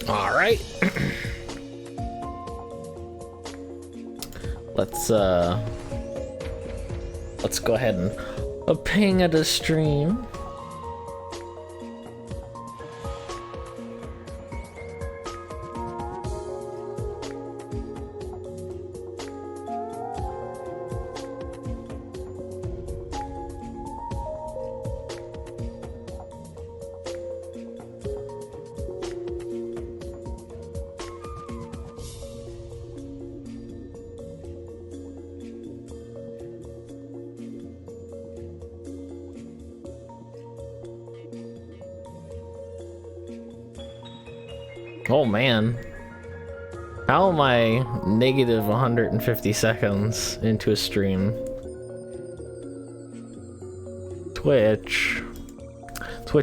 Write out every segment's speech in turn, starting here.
All right. Let's go ahead and ping at a stream. Oh man, how am I negative 150 seconds into a stream? Twitch,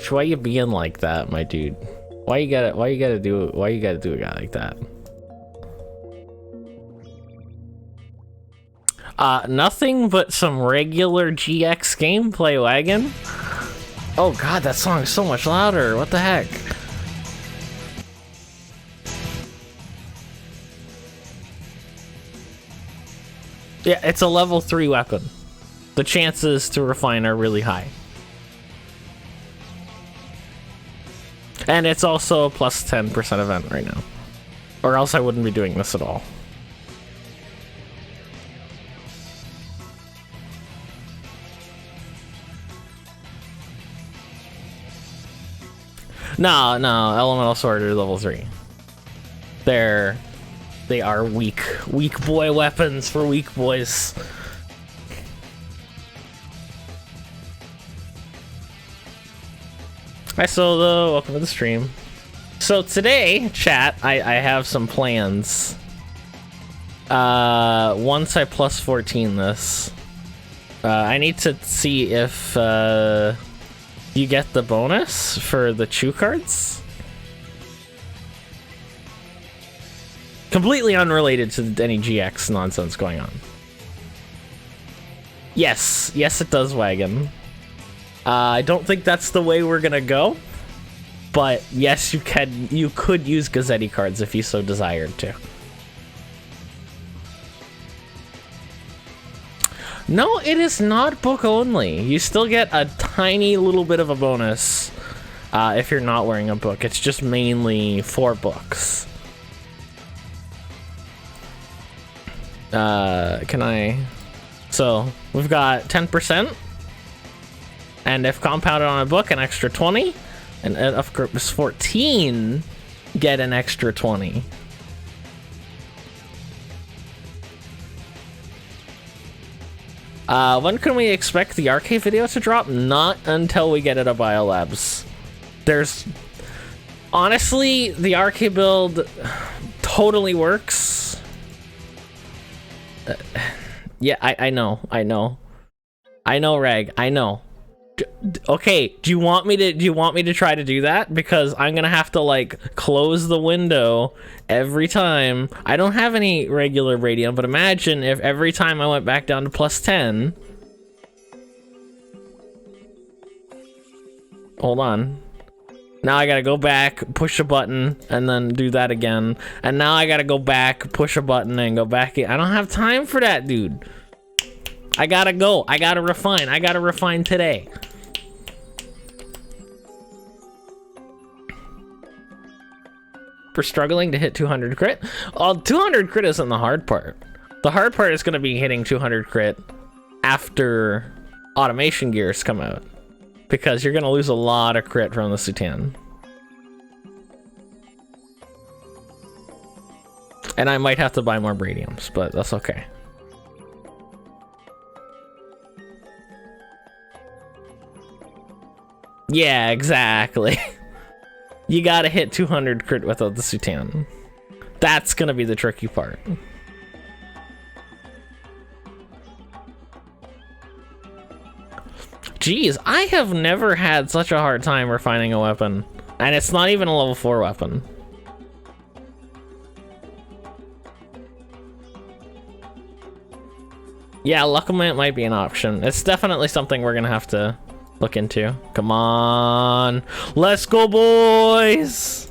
why you being like that, my dude? Why you gotta do a guy like that? Nothing but some regular GX gameplay, wagon. Oh god, that song is so much louder. What the heck? Yeah, it's a level 3 weapon. The chances to refine are really high. And it's also a plus 10% event right now. Or else I wouldn't be doing this at all. No, Elemental Sword are level 3. They are weak boy weapons for weak boys. Hi Solo, welcome to the stream. So today, chat, I have some plans. Once I plus 14 this, I need to see if you get the bonus for the chew cards. Completely unrelated to any GX nonsense going on. Yes, it does, wagon. I don't think that's the way we're gonna go, but yes, you could use Gazzetti cards if you so desired to. No, it is not book only. You still get a tiny little bit of a bonus if you're not wearing a book. It's just mainly 4 books. So we've got 10%, and if compounded on a book, an extra 20, and of course 14 get an extra 20. When can we expect the arcade video to drop? Not until we get it at Biolabs. Honestly, the arcade build totally works. Yeah, I know, Reg, I know. Okay, do you want me to try to do that? Because I'm gonna have to like close the window every time. I don't have any regular radium, but imagine if every time I went back down to plus 10. Hold on. Now I gotta go back, push a button, and then do that again. And now I gotta go back, push a button, and go back. I don't have time for that, dude. I gotta go. I gotta refine today. For struggling to hit 200 crit? Oh, 200 crit isn't the hard part. The hard part is gonna be hitting 200 crit after automation gears come out. Because you're gonna lose a lot of crit from the Sutan. And I might have to buy more Bradiums, but that's okay. Yeah, exactly. You gotta hit 200 crit without the Sutan. That's gonna be the tricky part. Jeez, I have never had such a hard time refining a weapon. And it's not even a level 4 weapon. Yeah, Luckament might be an option. It's definitely something we're gonna have to look into. Come on. Let's go, boys!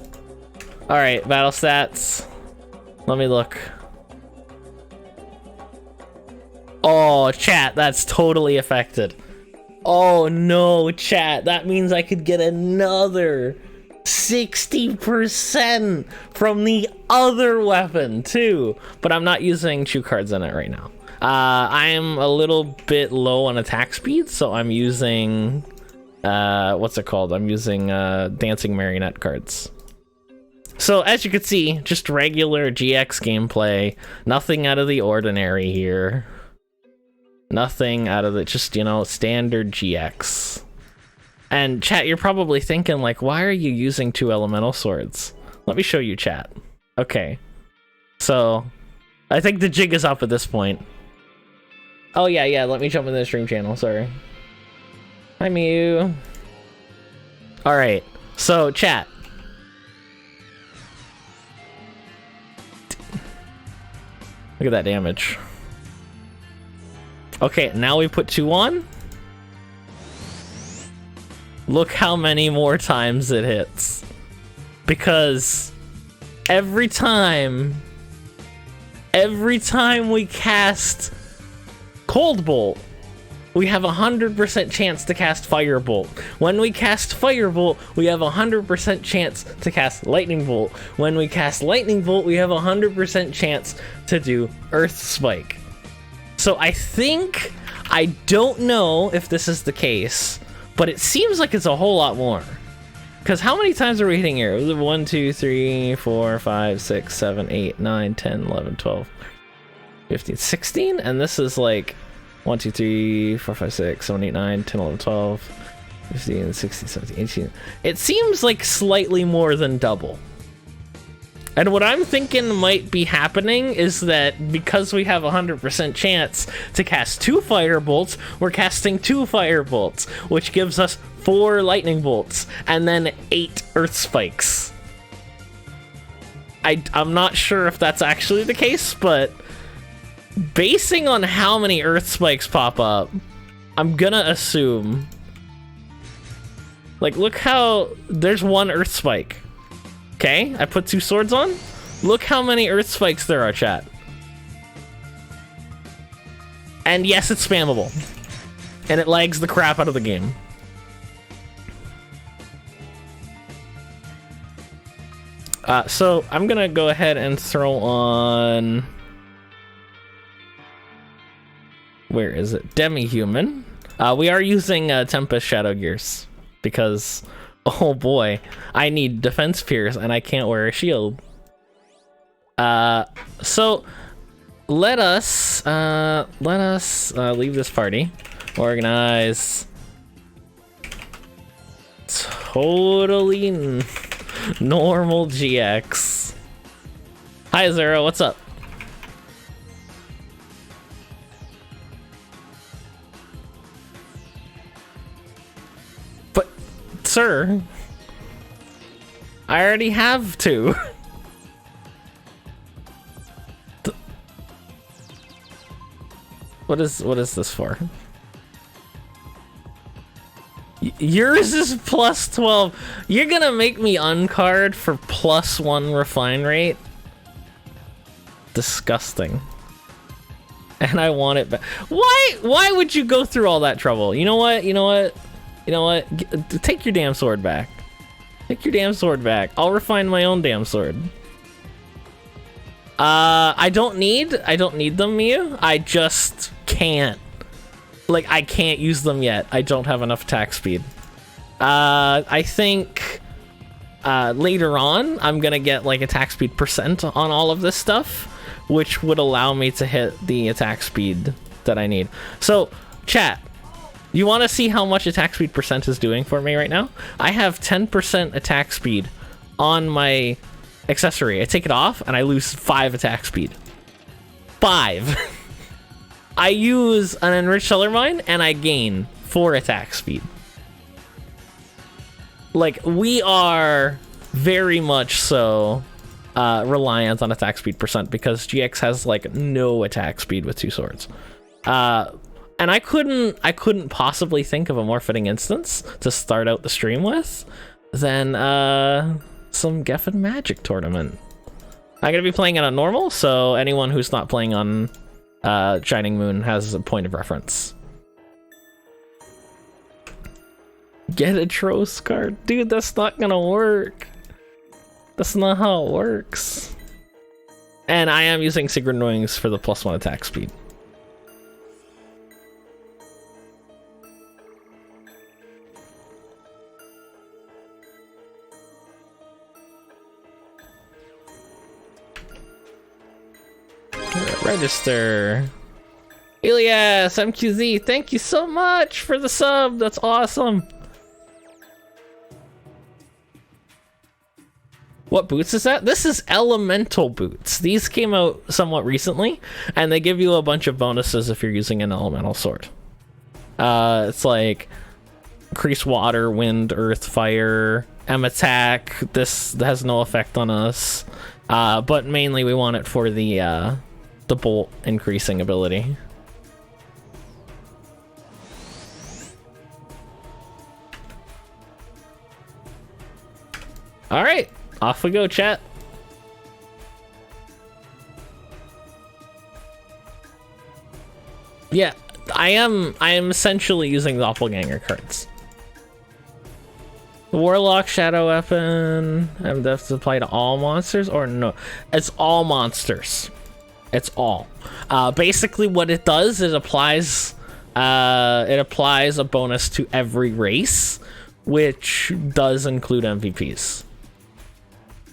All right, battle stats. Let me look. Oh, chat, that's totally affected. Oh no, chat, that means I could get another 60% from the other weapon too, but I'm not using chew cards in it right now. I am a little bit low on attack speed, so I'm using what's it called? I'm using dancing marionette cards. So as you can see, just regular GX gameplay, nothing out of the ordinary here. Nothing out of the, just, you know, standard GX. And chat, you're probably thinking like, why are you using 2 elemental swords? Let me show you, chat. Okay. So, I think the jig is up at this point. Oh yeah, let me jump into the stream channel, sorry. Hi, Mew. Alright, so chat. Look at that damage. Okay, now we put 2 on. Look how many more times it hits. Because every time we cast Cold Bolt, we have a 100% chance to cast Firebolt. When we cast Firebolt, we have a 100% chance to cast Lightning Bolt. When we cast Lightning Bolt, we have a 100% chance to do Earth Spike. So I don't know if this is the case, but it seems like it's a whole lot more. Because how many times are we hitting here? 1, 2, 3, 4, 5, 6, 7, 8, 9, 10, 11, 12, 15, 16? And this is like 1, 2, 3, 4, 5, 6, 7, 8, 9, 10, 11, 12, 15, 16, 17, 18. It seems like slightly more than double. And what I'm thinking might be happening is that because we have a 100% chance to cast 2 Firebolts, we're casting 2 Firebolts, which gives us 4 Lightning Bolts, and then 8 Earth Spikes. I'm not sure if that's actually the case, but basing on how many Earth Spikes pop up, I'm gonna assume... Like, look how... There's 1 Earth Spike. Okay, I put 2 swords on. Look how many Earth Spikes there are, chat. And yes, it's spammable. And it lags the crap out of the game. So I'm gonna go ahead and throw on... Where is it? Demi-Human. We are using Tempest Shadow Gears. Because... Oh boy, I need defense pierce and I can't wear a shield. So let us leave this party. Organize. Totally normal GX. Hi Zero, what's up? Sir, I already have 2. What is this for? Yours is plus 12. You're gonna make me uncard for plus 1 refine rate? Disgusting. And I want it back. Why would you go through all that trouble? You know what? Take your damn sword back. Take your damn sword back. I'll refine my own damn sword. I don't need them, Mia. I just can't. Like, I can't use them yet. I don't have enough attack speed. I think later on, I'm gonna get like attack speed % on all of this stuff, which would allow me to hit the attack speed that I need. So, chat. You want to see how much attack speed % is doing for me right now? I have 10% attack speed on my accessory. I take it off and I lose 5 attack speed. 5. I use an enriched solar mine and I gain 4 attack speed. Like, we are very much so reliant on attack speed % because GX has like no attack speed with 2 swords. And I couldn't possibly think of a more fitting instance to start out the stream with than some Geffen Magic tournament. I'm gonna be playing on a normal, so anyone who's not playing on Shining Moon has a point of reference. Get a Trost card. Dude, that's not gonna work. That's not how it works. And I am using Sigrid Wings for the +1 attack speed. Register. Elias, MQZ, thank you so much for the sub. That's awesome. What boots is that? This is elemental boots. These came out somewhat recently, and they give you a bunch of bonuses if you're using an elemental sword. It's like increase water, wind, earth, fire, M attack. This has no effect on us, but mainly we want it for the bolt increasing ability. All right. Off we go, chat. Yeah, I am essentially using the Doppelganger cards. Warlock, Shadow Weapon, and that's apply to all monsters, or no? It's all monsters. It's all. Basically, what it does is it applies a bonus to every race, which does include MVPs.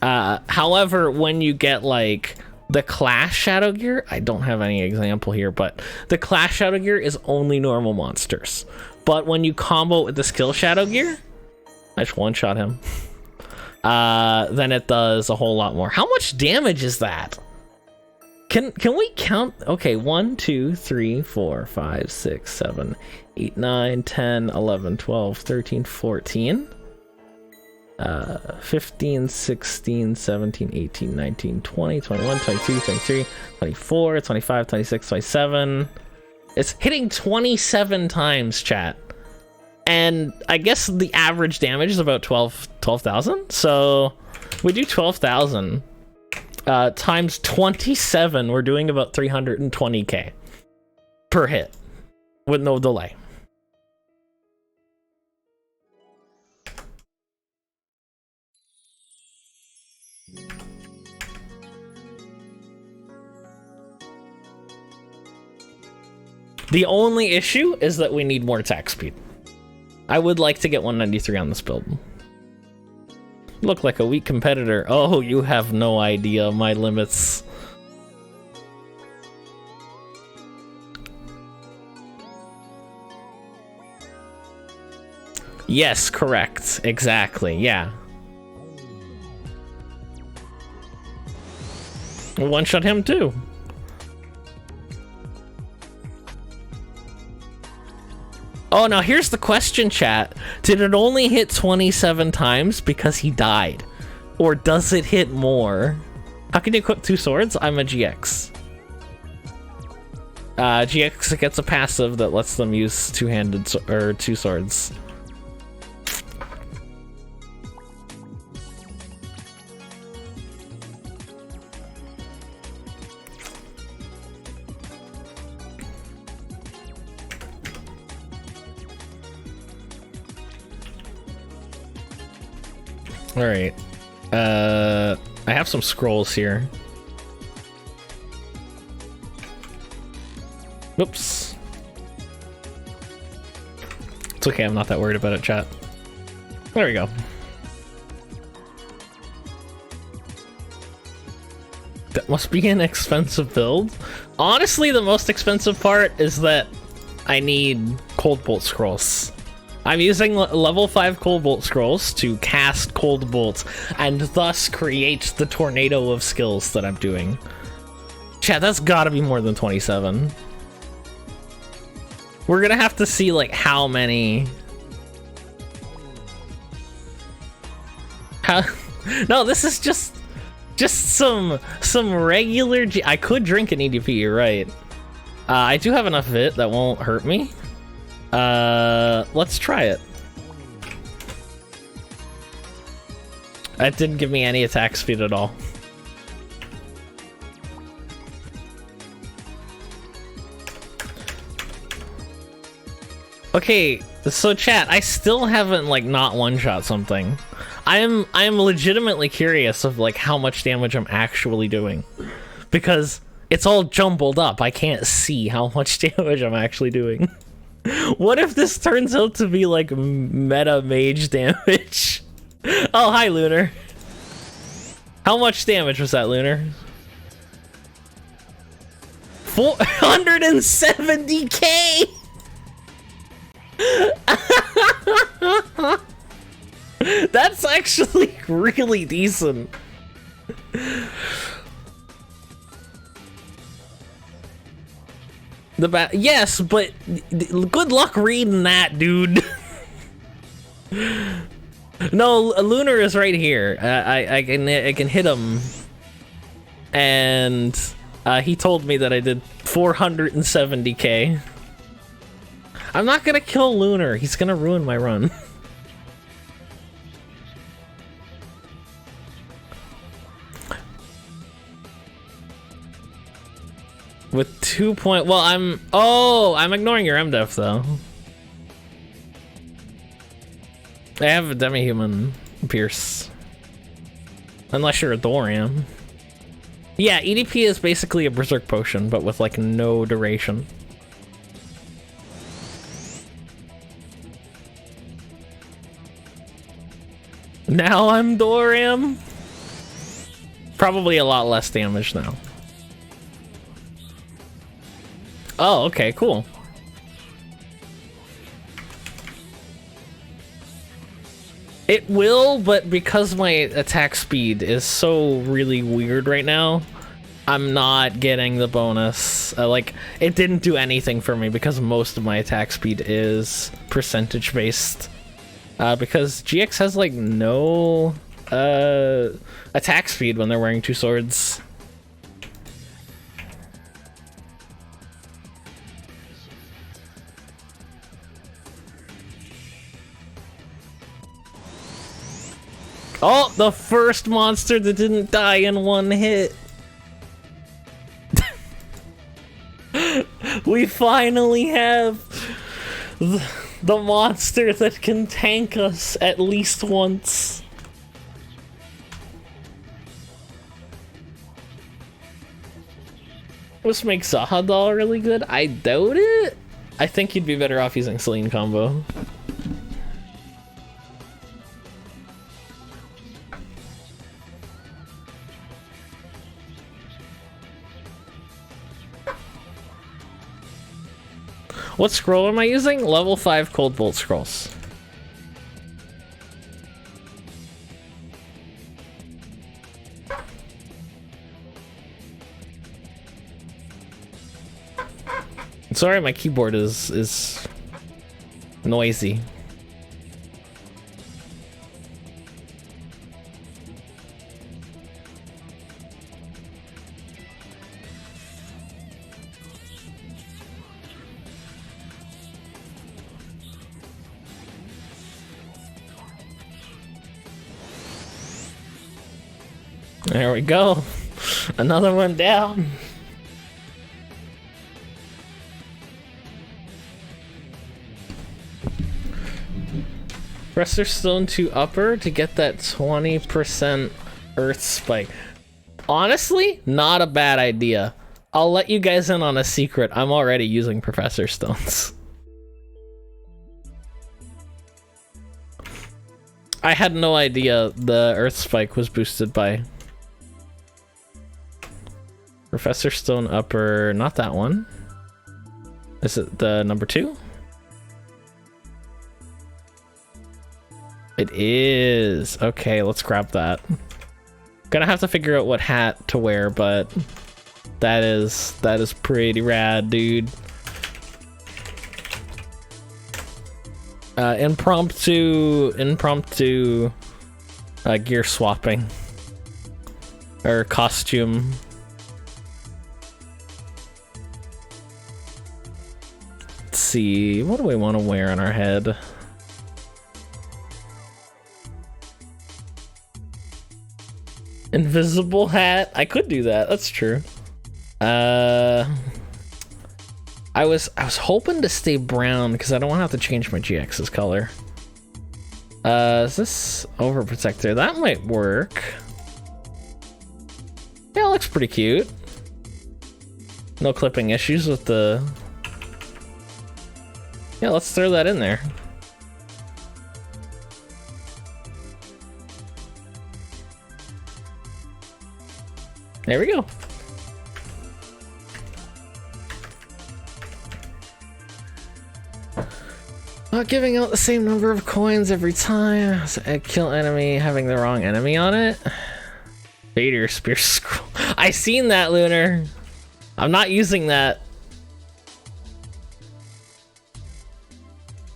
However, when you get like the Clash Shadow Gear, I don't have any example here, but the Clash Shadow Gear is only normal monsters. But when you combo with the Skill Shadow Gear, I just one-shot him, then it does a whole lot more. How much damage is that? Can we count? Okay, 1, 2, 3, 4, 5, 6, 7, 8, 9, 10, 11, 12, 13, 14. 15, 16, 17, 18, 19, 20, 21, 22, 23, 24, 25, 26, 27. It's hitting 27 times, chat. And I guess the average damage is about 12,000. So we do 12,000 times 27. We're doing about 320k per hit with no delay. The only issue is that we need more attack speed. I would like to get 193 on this build. Look like a weak competitor. Oh, you have no idea my limits. Yes, correct. Exactly, yeah. One-shot him too. Oh, now here's the question, chat. Did it only hit 27 times because he died? Or does it hit more? How can you equip 2 swords? I'm a GX. GX gets a passive that lets them use two-handed or 2 swords. All right, I have some scrolls here. Oops. It's okay, I'm not that worried about it, chat. There we go. That must be an expensive build. Honestly, the most expensive part is that I need Cold Bolt scrolls. I'm using level 5 Cold Bolt scrolls to cast Cold Bolts and thus create the tornado of skills that I'm doing. Chat, that's gotta be more than 27. We're gonna have to see like how many... No, this is just some regular I could drink an EDP, you're right. I do have enough of it that won't hurt me. Let's try it. That didn't give me any attack speed at all. Okay, so chat, I still haven't like not one-shot something. I am legitimately curious of like how much damage I'm actually doing, because it's all jumbled up. I can't see how much damage I'm actually doing. What if this turns out to be like meta mage damage? Oh, hi Lunar. How much damage was that, Lunar? 470k. That's actually really decent. Yes, but good luck reading that, dude. No, Lunar is right here. I can hit him, and he told me that I did 470k. I'm not gonna kill Lunar. He's gonna ruin my run. With 2 point, well, I'm ignoring your MDef though. I have a demi-human pierce. Unless you're a Dorian. Yeah, EDP is basically a berserk potion, but with like no duration. Now I'm Dorian. Probably a lot less damage now. Oh, okay, cool. It will, but because my attack speed is so really weird right now, I'm not getting the bonus. Like, it didn't do anything for me because most of my attack speed is percentage based. Because GX has like no attack speed when they're wearing two swords. Oh, the first monster that didn't die in one hit. We finally have the monster that can tank us at least once. This makes Zahadal really good? I doubt it. I think you'd be better off using Celine combo. What scroll am I using? Level 5 Cold Bolt scrolls. Sorry, my keyboard is noisy. There we go. Another one down. Professor Stone to upper to get that 20% Earth Spike. Honestly, not a bad idea. I'll let you guys in on a secret. I'm already using Professor Stones. I had no idea the Earth Spike was boosted by Professor Stone upper, not that one. Is it the number 2? It is. Okay, let's grab that. Gonna have to figure out what hat to wear, but that is pretty rad, dude. Impromptu gear swapping or costume. Let's see, what do we want to wear on our head? Invisible hat. I could do that. That's true. I was hoping to stay brown because I don't want to have to change my GX's color. Is this overprotector? That might work. Yeah, it looks pretty cute. No clipping issues with the... Yeah, let's throw that in there. There we go. Not giving out the same number of coins every time. A kill enemy having the wrong enemy on it. Vader spear scroll. I seen that, Lunar. I'm not using that.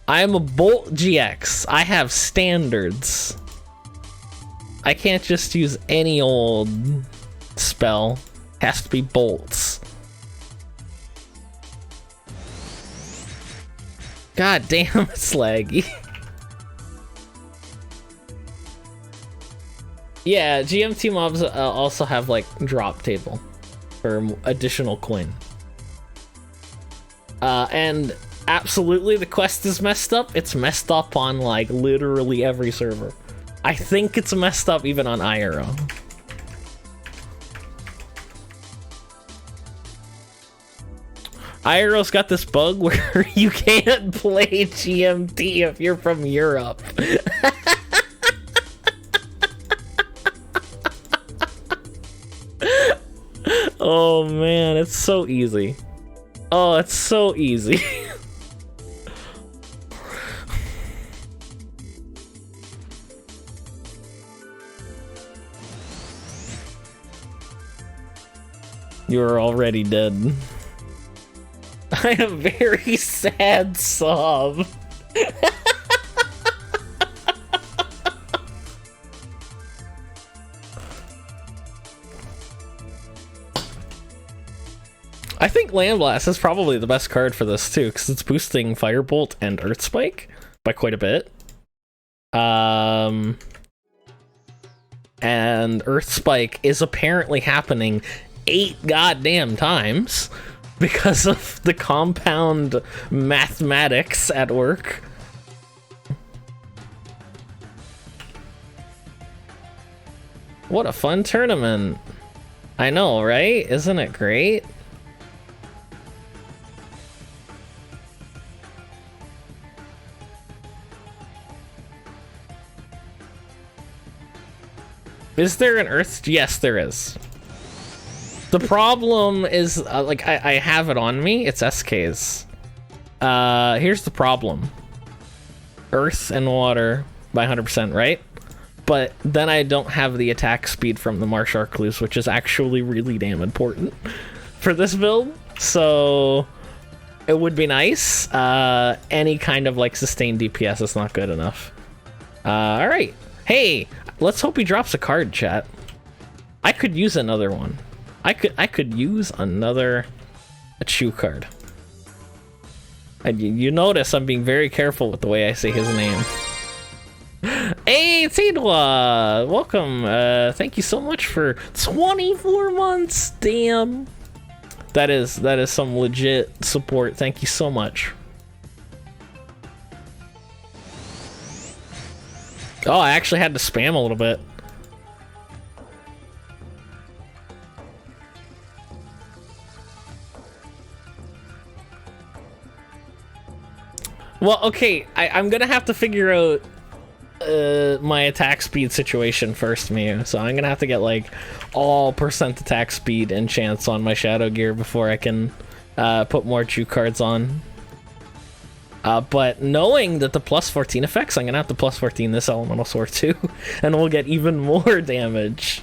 I am a Bolt GX. I have standards. I can't just use any old spell. Has to be bolts. God damn, it's laggy. Yeah, GMT mobs also have like drop table for additional coin. And absolutely the quest is messed up. It's messed up on like literally every server. I think it's messed up even on IRO. IRO's got this bug where you can't play GMT if you're from Europe. Oh man, it's so easy. Oh, it's so easy. You're already dead. I am very sad sob. I think Land Blast is probably the best card for this too, because it's boosting Firebolt and Earth Spike by quite a bit. And Earth Spike is apparently happening 8 goddamn times because of the compound mathematics at work. What a fun tournament. I know, right? Isn't it great? Is there an Earth? Yes, there is. The problem is, like, I have it on me. It's SK's. Here's the problem. Earth and water by 100%, right? But then I don't have the attack speed from the Marsh Arcluse, which is actually really damn important for this build. So it would be nice. Any kind of, like, sustained DPS is not good enough. All right. Hey, let's hope he drops a card, chat. I could use another one. I could use a Chew card. And you notice I'm being very careful with the way I say his name. Hey, Tidwa! Welcome. Thank you so much for 24 months. Damn. That is some legit support. Thank you so much. Oh, I actually had to spam a little bit. Well, okay, I'm gonna have to figure out my attack speed situation first, Mew. So I'm gonna have to get like all percent attack speed enchants on my shadow gear before I can put more Chew cards on. But knowing that the plus 14 effects, I'm gonna have to plus 14 this elemental sword too, and we'll get even more damage.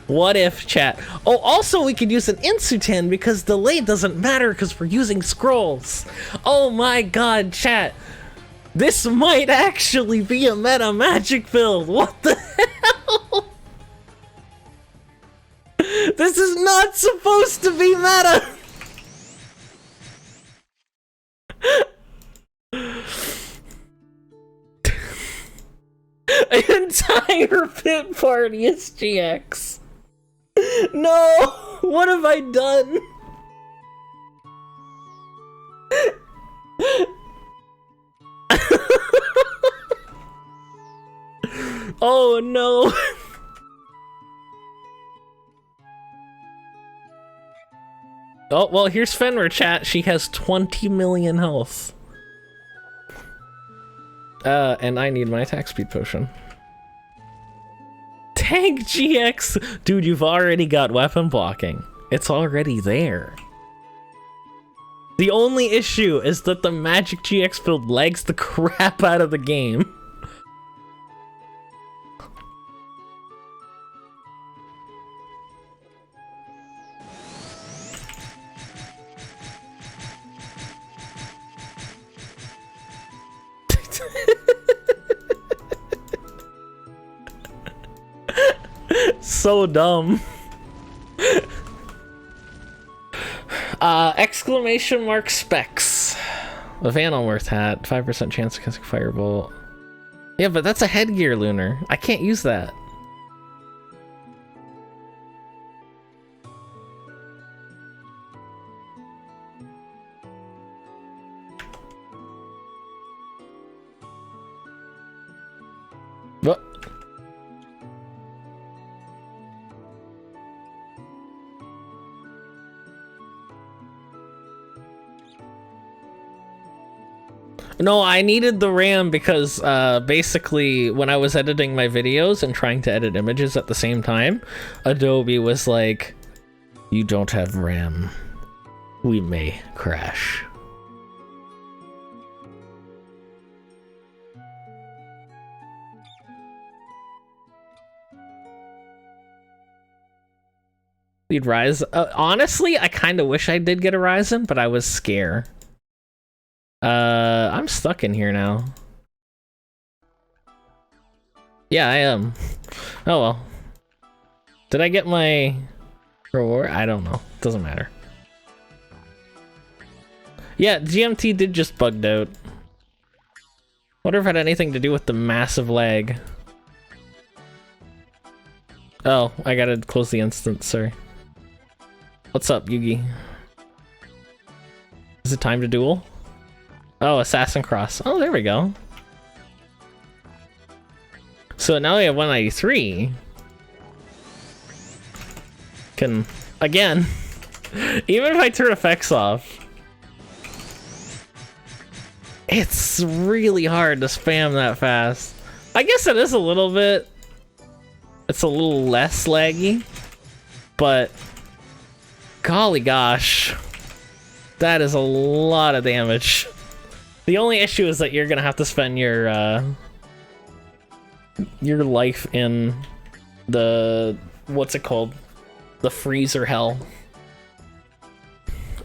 What if, chat? Oh, also we could use an Insutan because delay doesn't matter because we're using scrolls. Oh my god, chat. This might actually be a meta magic build. What the hell? This is not supposed to be meta. An entire pit party is GX. No! What have I done? Oh no! Oh, well, here's Fenrir, chat. She has 20 million health. And I need my attack speed potion. Tank GX! Dude, you've already got weapon blocking. It's already there. The only issue is that the magic GX build lags the crap out of the game. So dumb. Exclamation mark specs. A Vanelworth hat, 5% chance of casting Firebolt. Yeah, but that's a headgear, Lunar. I can't use that. What? No, I needed the RAM because basically when I was editing my videos and trying to edit images at the same time, Adobe was like, "You don't have RAM. We may crash." You'd rise. Honestly, I kind of wish I did get a Ryzen, but I was scared. I'm stuck in here now. Yeah, I am. Oh well. Did I get my reward? I don't know. Doesn't matter. Yeah, GMT did just bugged out. Wonder if it had anything to do with the massive lag. Oh, I gotta close the instance, sorry. What's up, Yugi? Is it time to duel? Oh, Assassin Cross. Oh, there we go. So now we have 193. Can, again, even if I turn effects off, it's really hard to spam that fast. I guess it is a little bit. It's a little less laggy, but golly gosh, that is a lot of damage. The only issue is that you're gonna have to spend your life in the, what's it called? The freezer hell.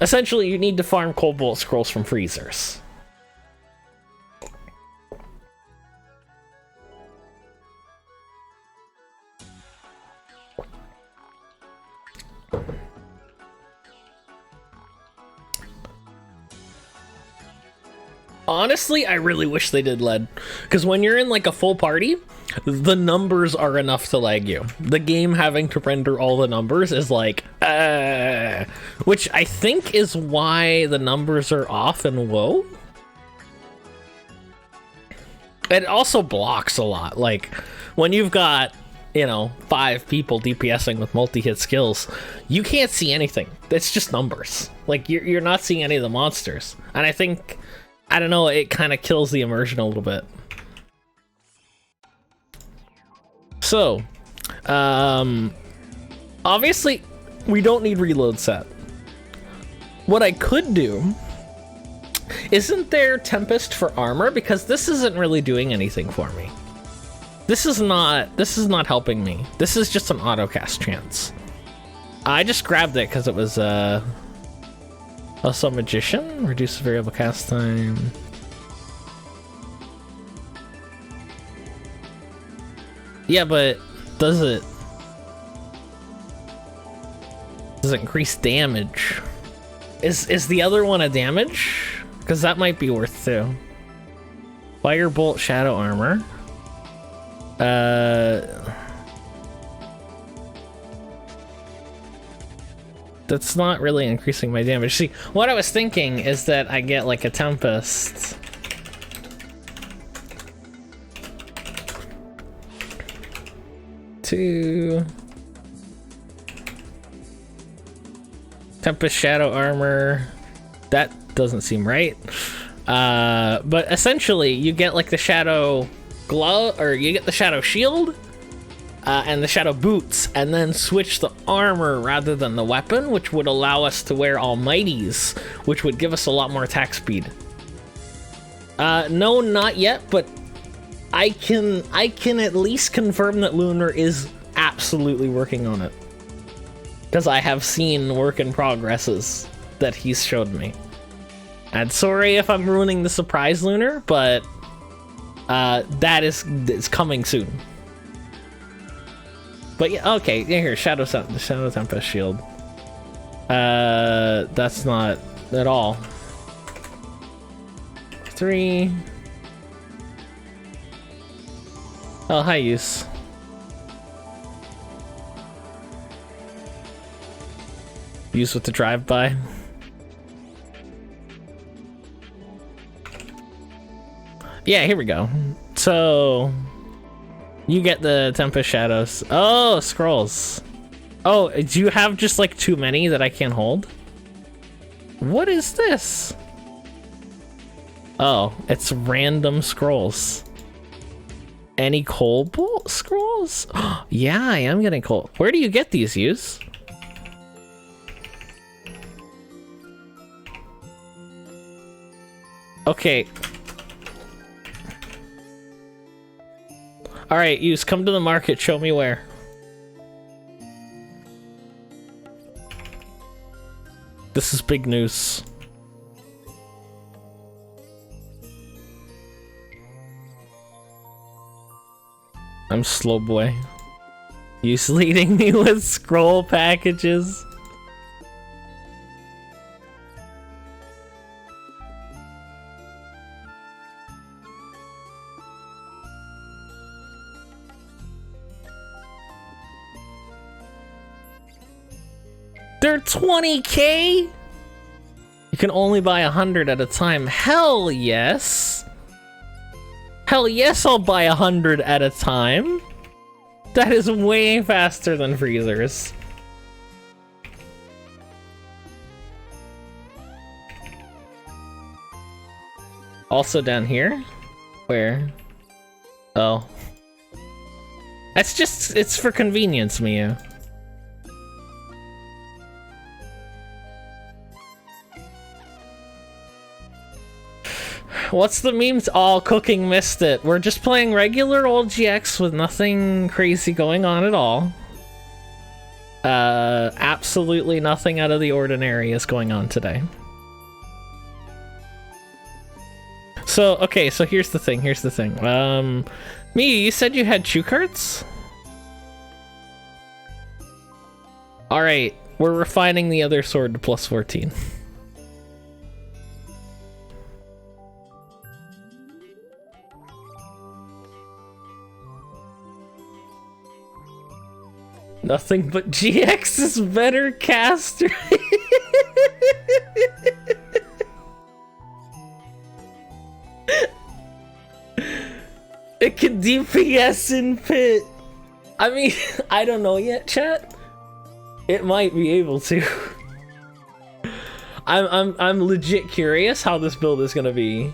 Essentially, you need to farm Cobalt Scrolls from freezers. Honestly, I really wish they did lead, because when you're in like a full party, the numbers are enough to lag you. The game having to render all the numbers is like, which I think is why the numbers are off in WoW. It also blocks a lot. Like, when you've got, you know, 5 people DPSing with multi-hit skills, you can't see anything. It's just numbers. Like, you're not seeing any of the monsters. And I think, I don't know, it kind of kills the immersion a little bit. So, obviously, we don't need reload set. What I could do, isn't there Tempest for armor? Because this isn't really doing anything for me. This is not helping me. This is just an auto-cast chance. I just grabbed it because it was, also Magician, reduce variable cast time. Yeah, but does it increase damage? Is the other one a damage? Because that might be worth 2. Firebolt Shadow Armor. That's not really increasing my damage. See, what I was thinking is that I get like a Tempest. Two. Tempest Shadow Armor. That doesn't seem right. But essentially, you get like the Shadow Glove, or you get the Shadow Shield, and the Shadow Boots, and then switch the armor rather than the weapon, which would allow us to wear Almighties, which would give us a lot more attack speed. No, not yet, but I can at least confirm that Lunar is absolutely working on it. Because I have seen work in progresses that he's showed me. And sorry if I'm ruining the surprise, Lunar, but that is coming soon. But yeah, okay, yeah, here, Shadow Tempest Shield. That's not at all. 3. Oh, hi, Use. Use with the drive-by. Yeah, here we go. So you get the Tempest Shadows. Oh, scrolls. Oh, do you have just like too many that I can't hold? What is this? Oh, it's random scrolls. Any Cobalt scrolls? Yeah, I am getting coal. Where do you get these, Use? Okay. Alright, Use, come to the market, show me where. This is big news. I'm slow boy. Use leading me with scroll packages. They're 20k? You can only buy 100 at a time. Hell yes. Hell yes, I'll buy 100 at a time. That is way faster than freezers. Also down here? Where? Oh. That's just, it's for convenience, Mia. What's the memes? Oh, Cooking missed it. We're just playing regular old GX with nothing crazy going on at all. Absolutely nothing out of the ordinary is going on today. So, okay, so here's the thing, Mia, you said you had chew cards? Alright, we're refining the other sword to plus 14. Nothing but GX is better, caster. It can DPS in pit. I mean, I don't know yet, chat. It might be able to. I'm legit curious how this build is gonna be.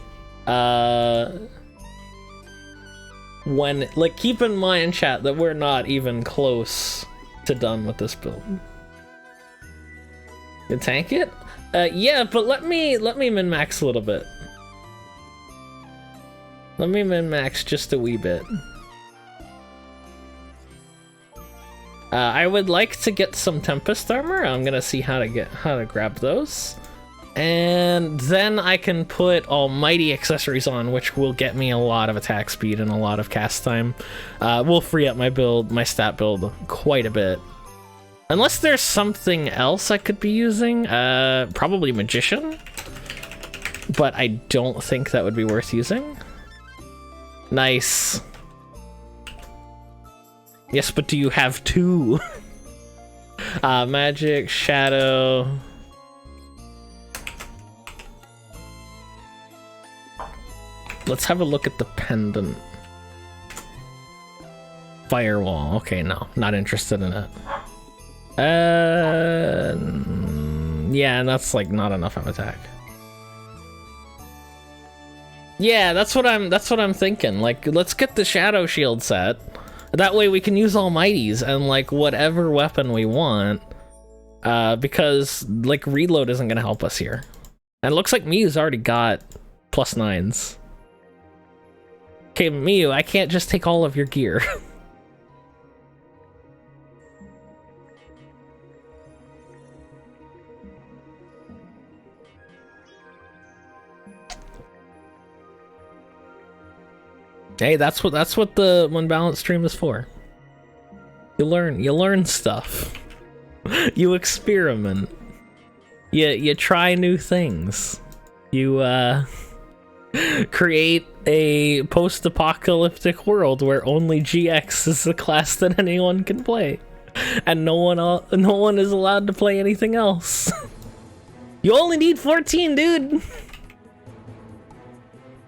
When, like, keep in mind, chat, that we're not even close to done with this build. You tank it? Yeah, but let me min-max a little bit. Let me min-max just a wee bit. I would like to get some Tempest armor. I'm gonna see how to grab those. And then I can put Almighty accessories on, which will get me a lot of attack speed and a lot of cast time. Will free up my stat build quite a bit. Unless there's something else I could be using, probably Magician. But I don't think that would be worth using. Nice. Yes, but do you have two? Magic, shadow. Let's have a look at the pendant. Firewall. Okay, no, not interested in it. Yeah, and that's like not enough of attack. Yeah, that's what I'm thinking. Like, let's get the shadow shield set. That way we can use Almighties and like whatever weapon we want. Because like reload isn't gonna help us here. And it looks like Miyu's already got +9s. Okay, Miyu, I can't just take all of your gear. Hey, that's what the One Balance stream is for. You learn stuff. You experiment. You try new things. You create a post-apocalyptic world where only GX is the class that anyone can play, and no one is allowed to play anything else. You only need 14, dude.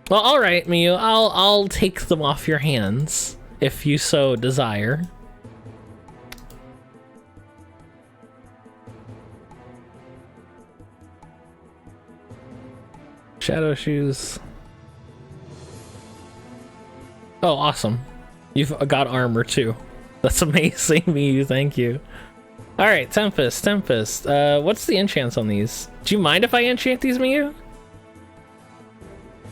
Well, all right, Miyu. I'll take them off your hands if you so desire. Shadow shoes. Oh, awesome. You've got armor too. That's amazing, Miyu. Thank you. All right, Tempest. What's the enchants on these? Do you mind if I enchant these, Miyu?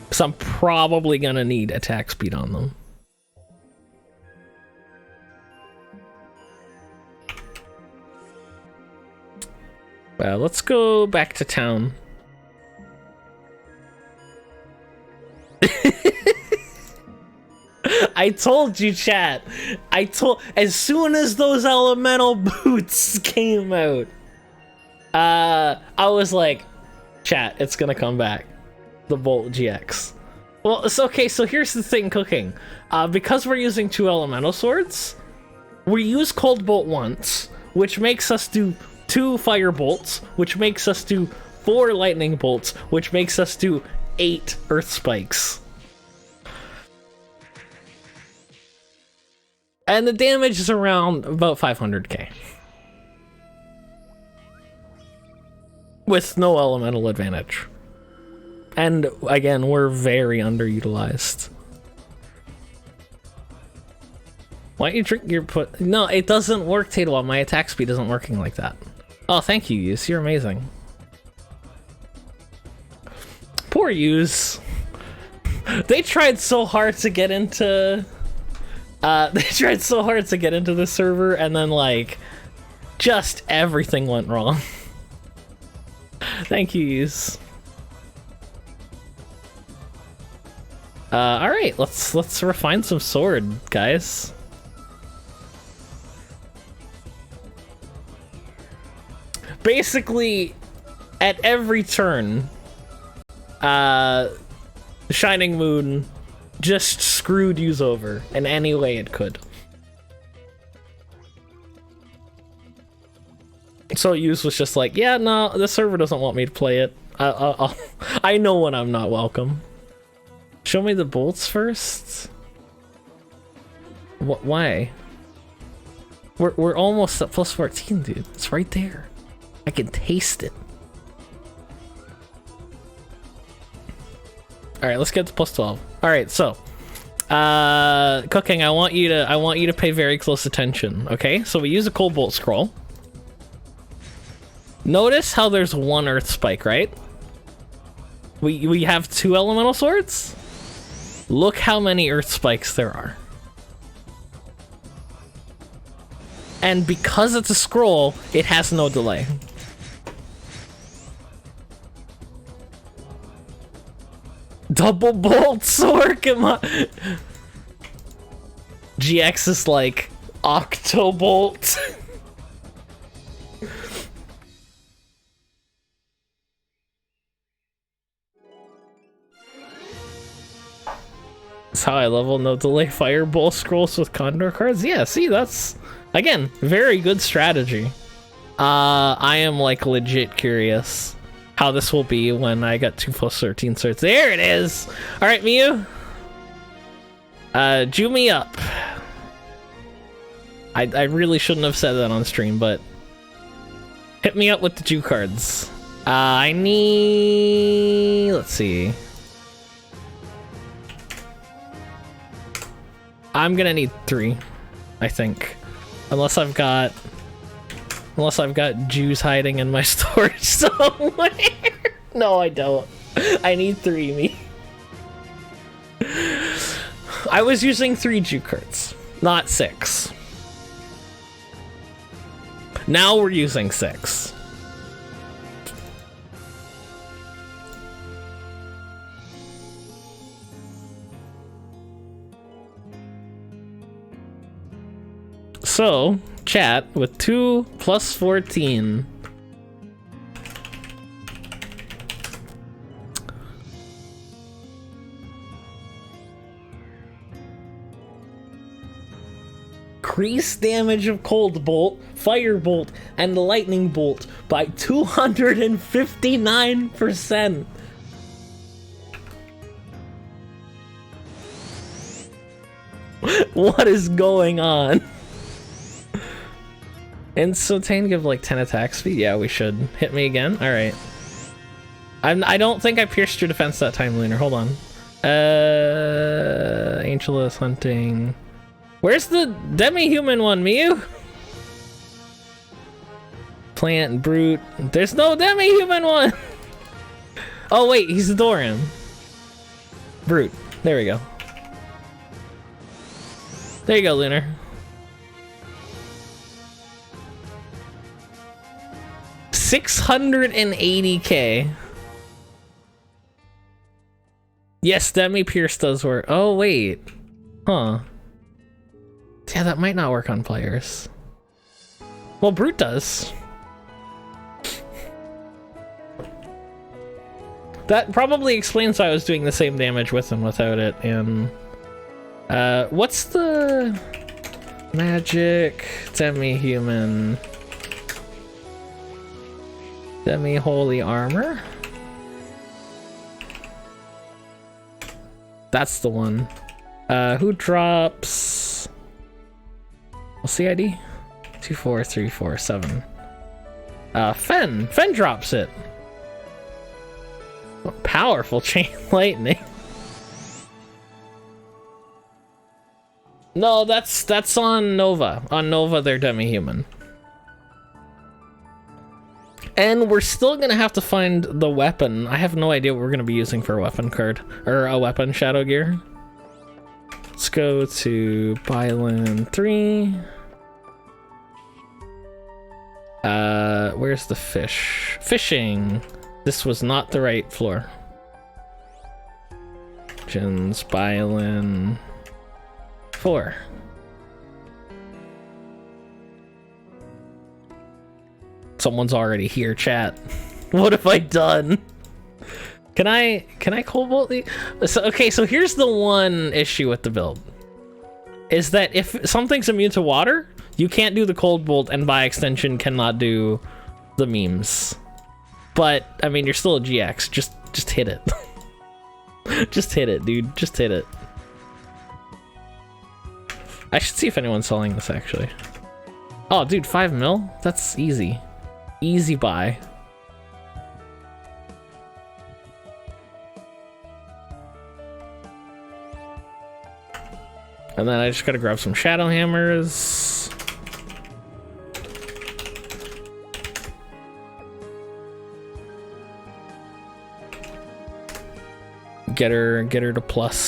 Because I'm probably gonna need attack speed on them. Well, let's go back to town. I told you, chat. As soon as those elemental boots came out, I was like, chat, it's gonna come back. The Bolt GX. Well, it's okay, so here's the thing, Cooking. Because we're using 2 elemental swords, we use Cold Bolt once, which makes us do 2 fire bolts, which makes us do 4 lightning bolts, which makes us do 8 earth spikes. And the damage is around about 500k. With no elemental advantage. And again, we're very underutilized. Why don't you drink your put? No, it doesn't work, Tatewa. My attack speed isn't working like that. Oh, thank you, Yus. You're amazing. Poor Yus. They tried so hard to get into... the server, and then, like, just everything went wrong. Thank you, Yus. Alright, let's refine some sword, guys. Basically, at every turn, Shining Moon just screwed Yus over in any way it could. So Yus was just like, yeah, no, the server doesn't want me to play it. I know when I'm not welcome. Show me the bolts first. What? Why? We're almost at +14, dude. It's right there. I can taste it. All right, let's get to +12. All right, so Cooking, I want you to pay very close attention. Okay, so we use a Cold Bolt scroll. Notice how there's 1 earth spike, right? We have 2 elemental swords. Look how many earth spikes there are. And because it's a scroll, it has no delay. Double bolt sword, come on. GX is like Octobolt. That's how I level. No delay fireball scrolls with condor cards. Yeah, see, that's, again, very good strategy. I am like legit curious how this will be when I get 2+13 swords. There it is! Alright, Miyu. Jew me up. I really shouldn't have said that on stream, but hit me up with the Jew cards. I need... let's see. I'm gonna need 3, I think. Unless I've got Jews hiding in my storage somewhere. No, I don't. I need 3, me. I was using 3 Jew cards, not 6. Now we're using 6. So, chat, with 2 plus 14. Increase damage of Cold Bolt, Fire Bolt, and Lightning Bolt by 259%. What is going on? And so Tane give like 10 attack speed? Yeah, we should. Hit me again? Alright. I don't think I pierced your defense that time, Lunar. Hold on. Angelus hunting. Where's the demi-human one, Miyu? Plant and brute. There's no demi-human one! Oh wait, he's a Doran. Brute. There we go. There you go, Lunar. $680K. Yes, Demi Pierce does work. Oh wait. Huh. Yeah, that might not work on players. Well, Brute does. That probably explains why I was doing the same damage with and without it. And what's the magic demi-human demi-holy armor? That's the one. Who drops? What's the ID? 24347. Fen drops it. What powerful chain lightning. No, that's on Nova. On Nova, they're demi-human. And we're still gonna have to find the weapon. I have no idea what we're gonna be using for a weapon card. Or a weapon shadow gear. Let's go to Bylin 3. Where's the fish? Fishing! This was not the right floor. Jins, Bylin 4. Someone's already here, chat. What have I done? Can I cobalt the... So, okay, so here's the one issue with the build. Is that if something's immune to water, you can't do the cold bolt, and by extension cannot do the memes. But, I mean, you're still a GX. Just hit it. Just hit it, dude. Just hit it. I should see if anyone's selling this, actually. Oh, dude, 5 mil? That's easy. Easy buy. And then I just gotta grab some shadow hammers. Get her to plus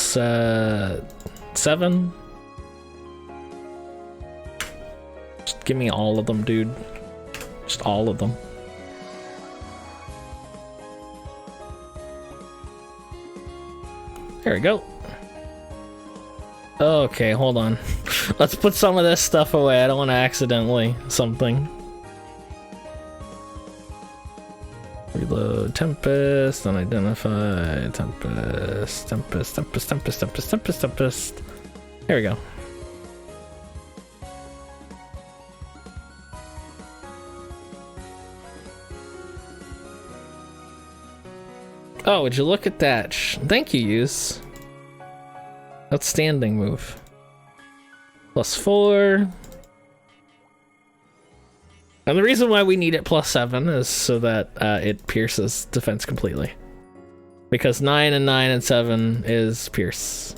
7. Just give me all of them, dude. Just all of them. There we go. Okay, hold on. Let's put some of this stuff away. I don't want to accidentally something. Load Tempest, unidentify, Tempest. There we go. Oh, would you look at that? Thank you, Use. Outstanding move. +4. And the reason why we need it +7 is so that it pierces defense completely. Because 9 and 9 and 7 is pierce.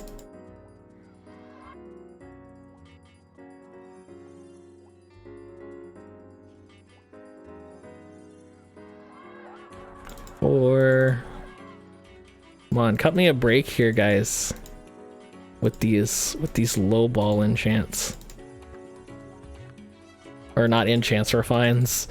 Four. Come on, cut me a break here, guys. With these low ball enchants. Or not enchants, refines.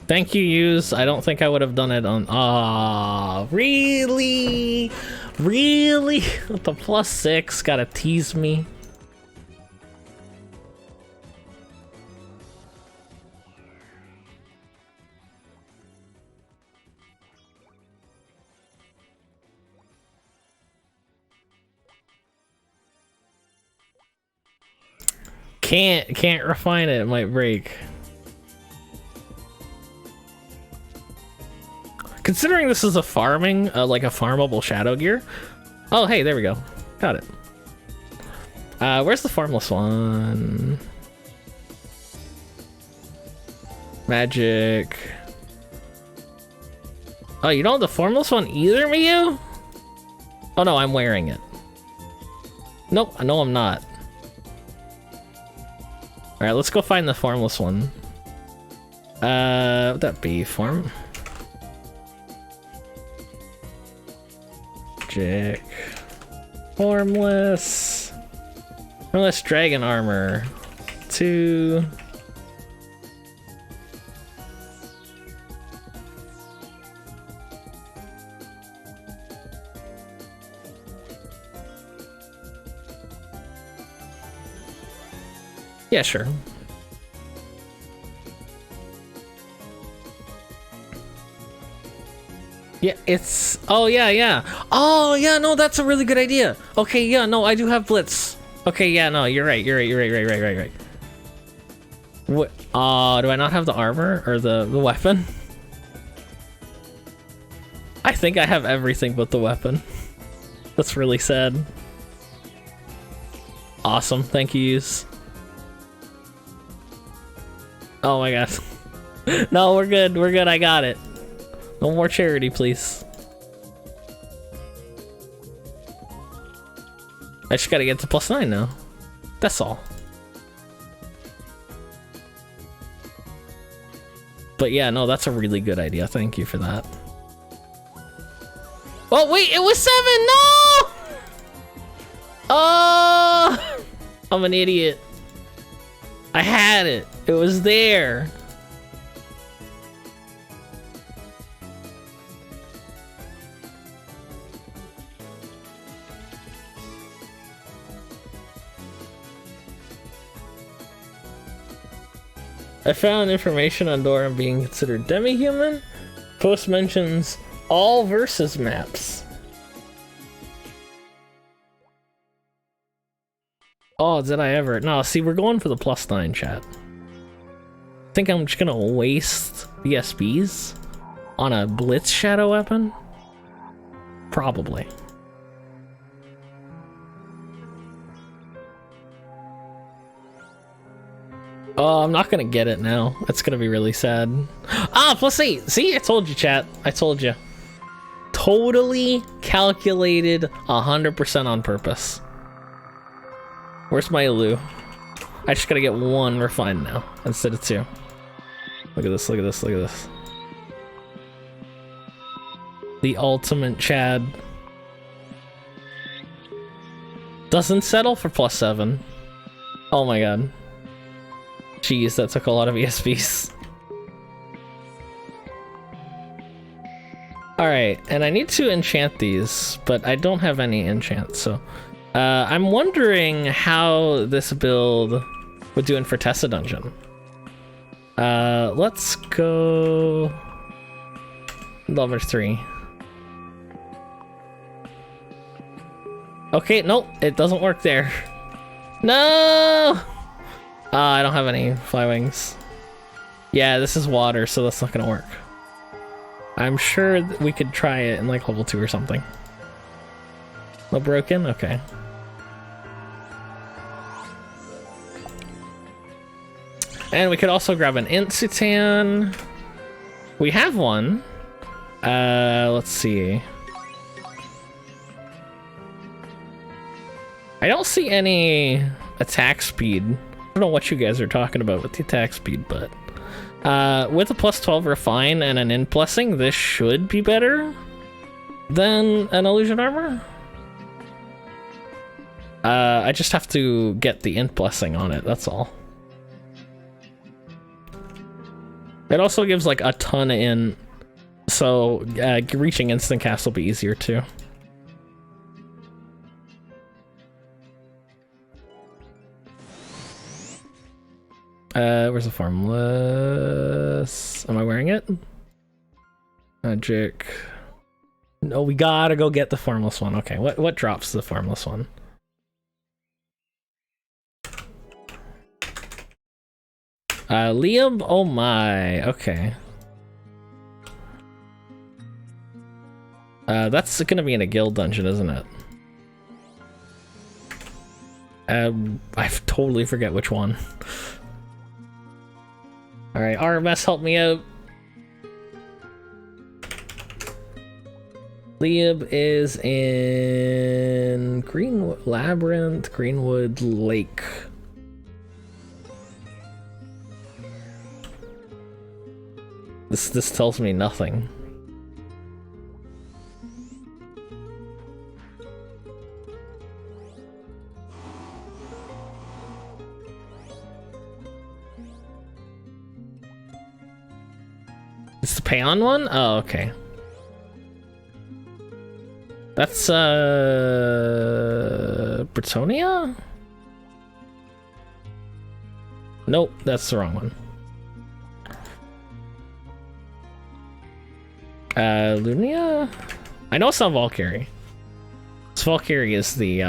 Thank you, Use. I don't think I would have done it on... Ah, really? Really? With the +6, gotta tease me. Can't refine it, it might break. Considering this is a farming, like a farmable shadow gear. Oh, hey, there we go. Got it. Where's the Formless one? Magic. Oh, you don't have the Formless one either, Miyu? Oh no, I'm wearing it. Nope, no I'm not. Alright, let's go find the Formless one. Would that be Form? Magic. Formless. Formless Dragon Armor. 2. Yeah, sure. Yeah, it's... Oh, yeah. Oh, yeah, no, that's a really good idea. Okay, yeah, no, I do have Blitz. Okay, yeah, no, you're right. What? Do I not have the armor or the weapon? I think I have everything but the weapon. That's really sad. Awesome, thank you, Use. Oh my god. No, we're good, I got it. No more charity, please. I just gotta get to +9 now. That's all. But yeah, no, that's a really good idea. Thank you for that. Oh, wait, it was 7! No! Oh! I'm an idiot. I had it. It was there. I found information on Doran being considered demi-human. Post mentions all versus maps. Oh, did I ever? No, see, we're going for the +9, chat. I think I'm just gonna waste the SBs on a Blitz Shadow weapon? Probably. Oh, I'm not gonna get it now. That's gonna be really sad. Ah, +8! See, I told you, chat. I told you. Totally calculated 100% on purpose. Where's my Elu? I just gotta get 1 refined now instead of 2. Look at this, look at this, look at this. The ultimate Chad. Doesn't settle for +7. Oh my god. Jeez, that took a lot of ESPs. Alright, and I need to enchant these, but I don't have any enchants, so... I'm wondering how this build would do in Fortessa Dungeon. Let's go level 3. Okay, nope, it doesn't work there. No! I don't have any fly wings. Yeah, this is water, so that's not gonna work. I'm sure that we could try it in like level 2 or something. No broken? Okay. And we could also grab an Insutan. We have one. Let's see. I don't see any attack speed. I don't know what you guys are talking about with the attack speed, but with a plus 12 refine and an int blessing, this should be better than an illusion armor. I just have to get the int blessing on it, that's all. It also gives like a ton of int, so reaching instant cast will be easier too. Where's the Formless? Am I wearing it? Magic. No, we gotta go get the Formless one. Okay, what drops the Formless one? Liam? Oh my, okay. That's gonna be in a guild dungeon, isn't it? I totally forget which one. Alright, RMS, help me out. Liam is in Greenwood Labyrinth, Greenwood Lake. This tells me nothing. It's the Payon one? Oh, okay. That's Britonia? Nope, that's the wrong one. Lunia? I know it's not Valkyrie. It's Valkyrie is the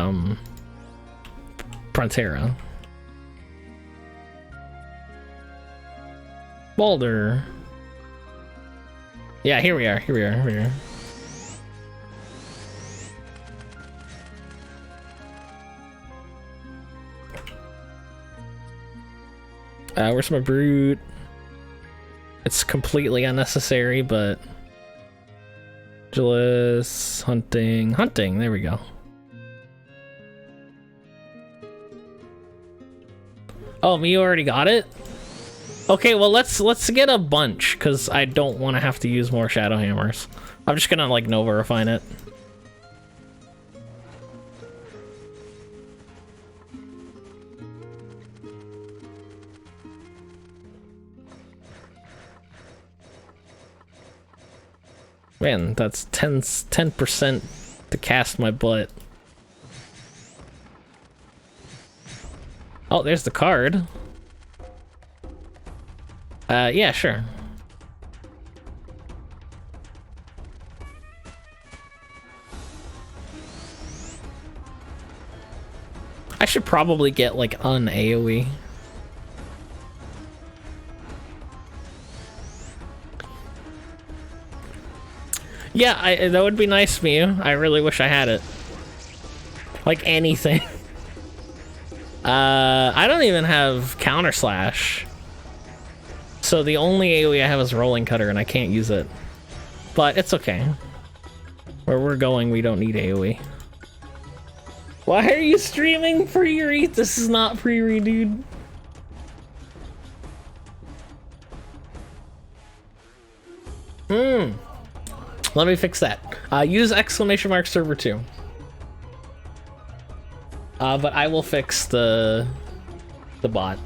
Frontera. Boulder. Yeah, here we are. Where's my brute? It's completely unnecessary, but Jealous, hunting, there we go. Oh, you already got it? Okay, well let's get a bunch, because I don't want to have to use more shadow hammers. I'm just gonna like Nova refine it. Man, that's 10% to cast my butt. Oh, there's the card. Yeah, sure. I should probably get like an AoE. Yeah, that would be nice, Mew. I really wish I had it. Like anything. I don't even have counter slash. So the only AoE I have is rolling cutter and I can't use it. But it's okay. Where we're going, we don't need AoE. Why are you streaming pre-read? This is not pre-read, dude. Let me fix that. Use exclamation mark server 2. But I will fix the bot.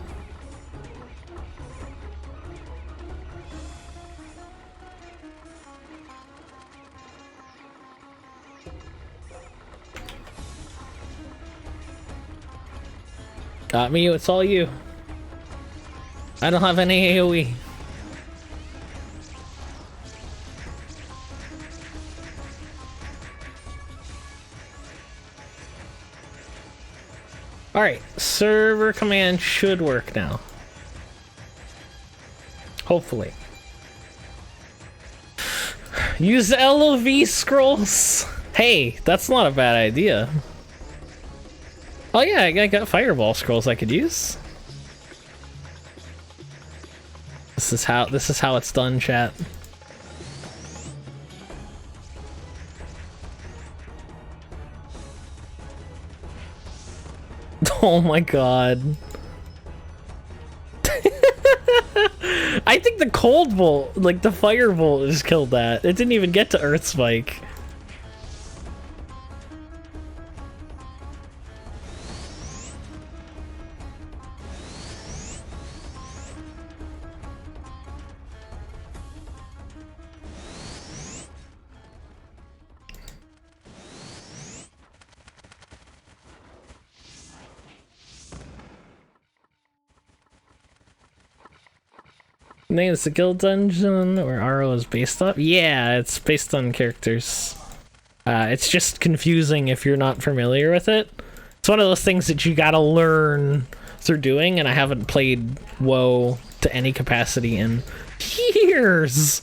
Got me, it's all you. I don't have any AoE. Alright, server command should work now. Hopefully. Use LOV scrolls! Hey, that's not a bad idea. Oh yeah, I got fireball scrolls I could use. This is how it's done, chat. Oh my god. I think the cold bolt, like the fire bolt, just killed that. It didn't even get to Earth Spike. Name is the guild dungeon where RO is based off? Yeah, it's based on characters. It's just confusing if you're not familiar with it. It's one of those things that you gotta learn through doing, and I haven't played WoW to any capacity in years.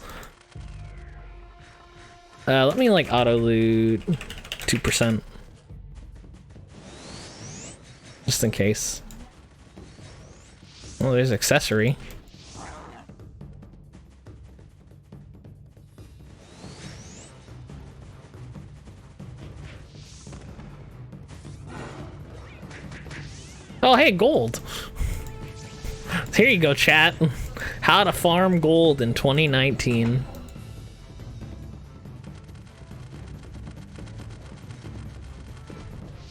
Let me like auto loot 2%. Just in case. Oh, there's accessory. Oh, hey, gold. Here you go, chat. How to farm gold in 2019.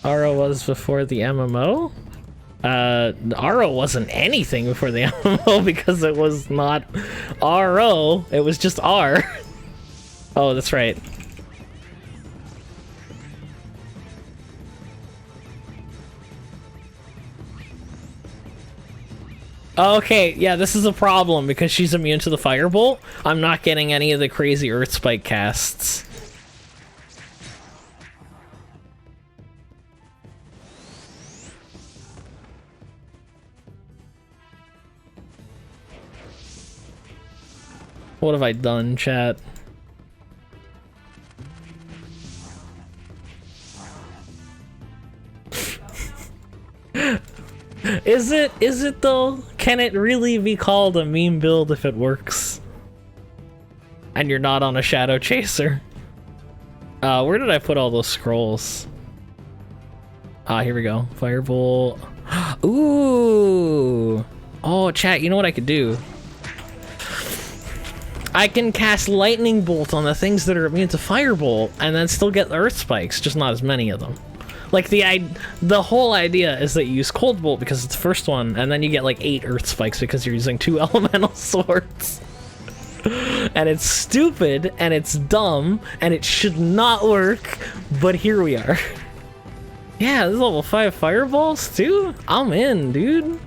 RO was before the MMO? RO wasn't anything before the MMO because it was not RO, it was just R. Oh, that's right. Okay, yeah, this is a problem because she's immune to the firebolt. I'm not getting any of the crazy Earth Spike casts. What have I done, chat? Is it though? Can it really be called a meme build if it works? And you're not on a shadow chaser? Where did I put all those scrolls? Here we go. Firebolt. Ooh! Oh, chat, you know what I could do? I can cast Lightning Bolt on the things that are immune to Firebolt, and then still get Earth Spikes, just not as many of them. Like, the whole idea is that you use Cold Bolt because it's the first one, and then you get like 8 Earth Spikes because you're using 2 elemental swords. And it's stupid, and it's dumb, and it should not work, but here we are. Yeah, this is level 5 fireballs too? I'm in, dude.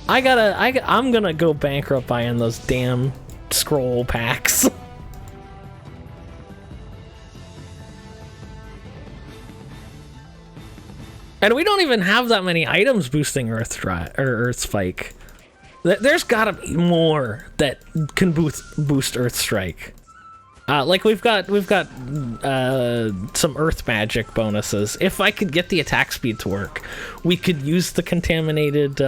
I'm gonna go bankrupt buying those damn scroll packs. And we don't even have that many items boosting Earth Spike. There's gotta be more that can boost Earth Strike. Like we've got some Earth Magic bonuses. If I could get the attack speed to work, we could use the contaminated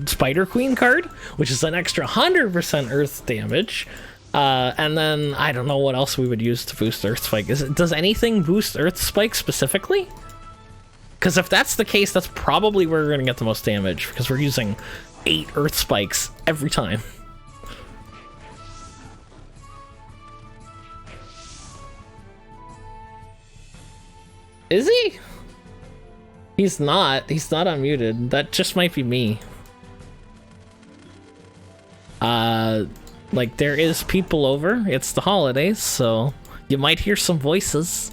Spider Queen card, which is an extra 100% Earth damage. And then I don't know what else we would use to boost Earth Spike. Does anything boost Earth Spike specifically? Because if that's the case, that's probably where we're gonna get the most damage, because we're using 8 Earth Spikes every time. Is he? He's not. He's not unmuted. That just might be me. Like, there is people over. It's the holidays, so you might hear some voices.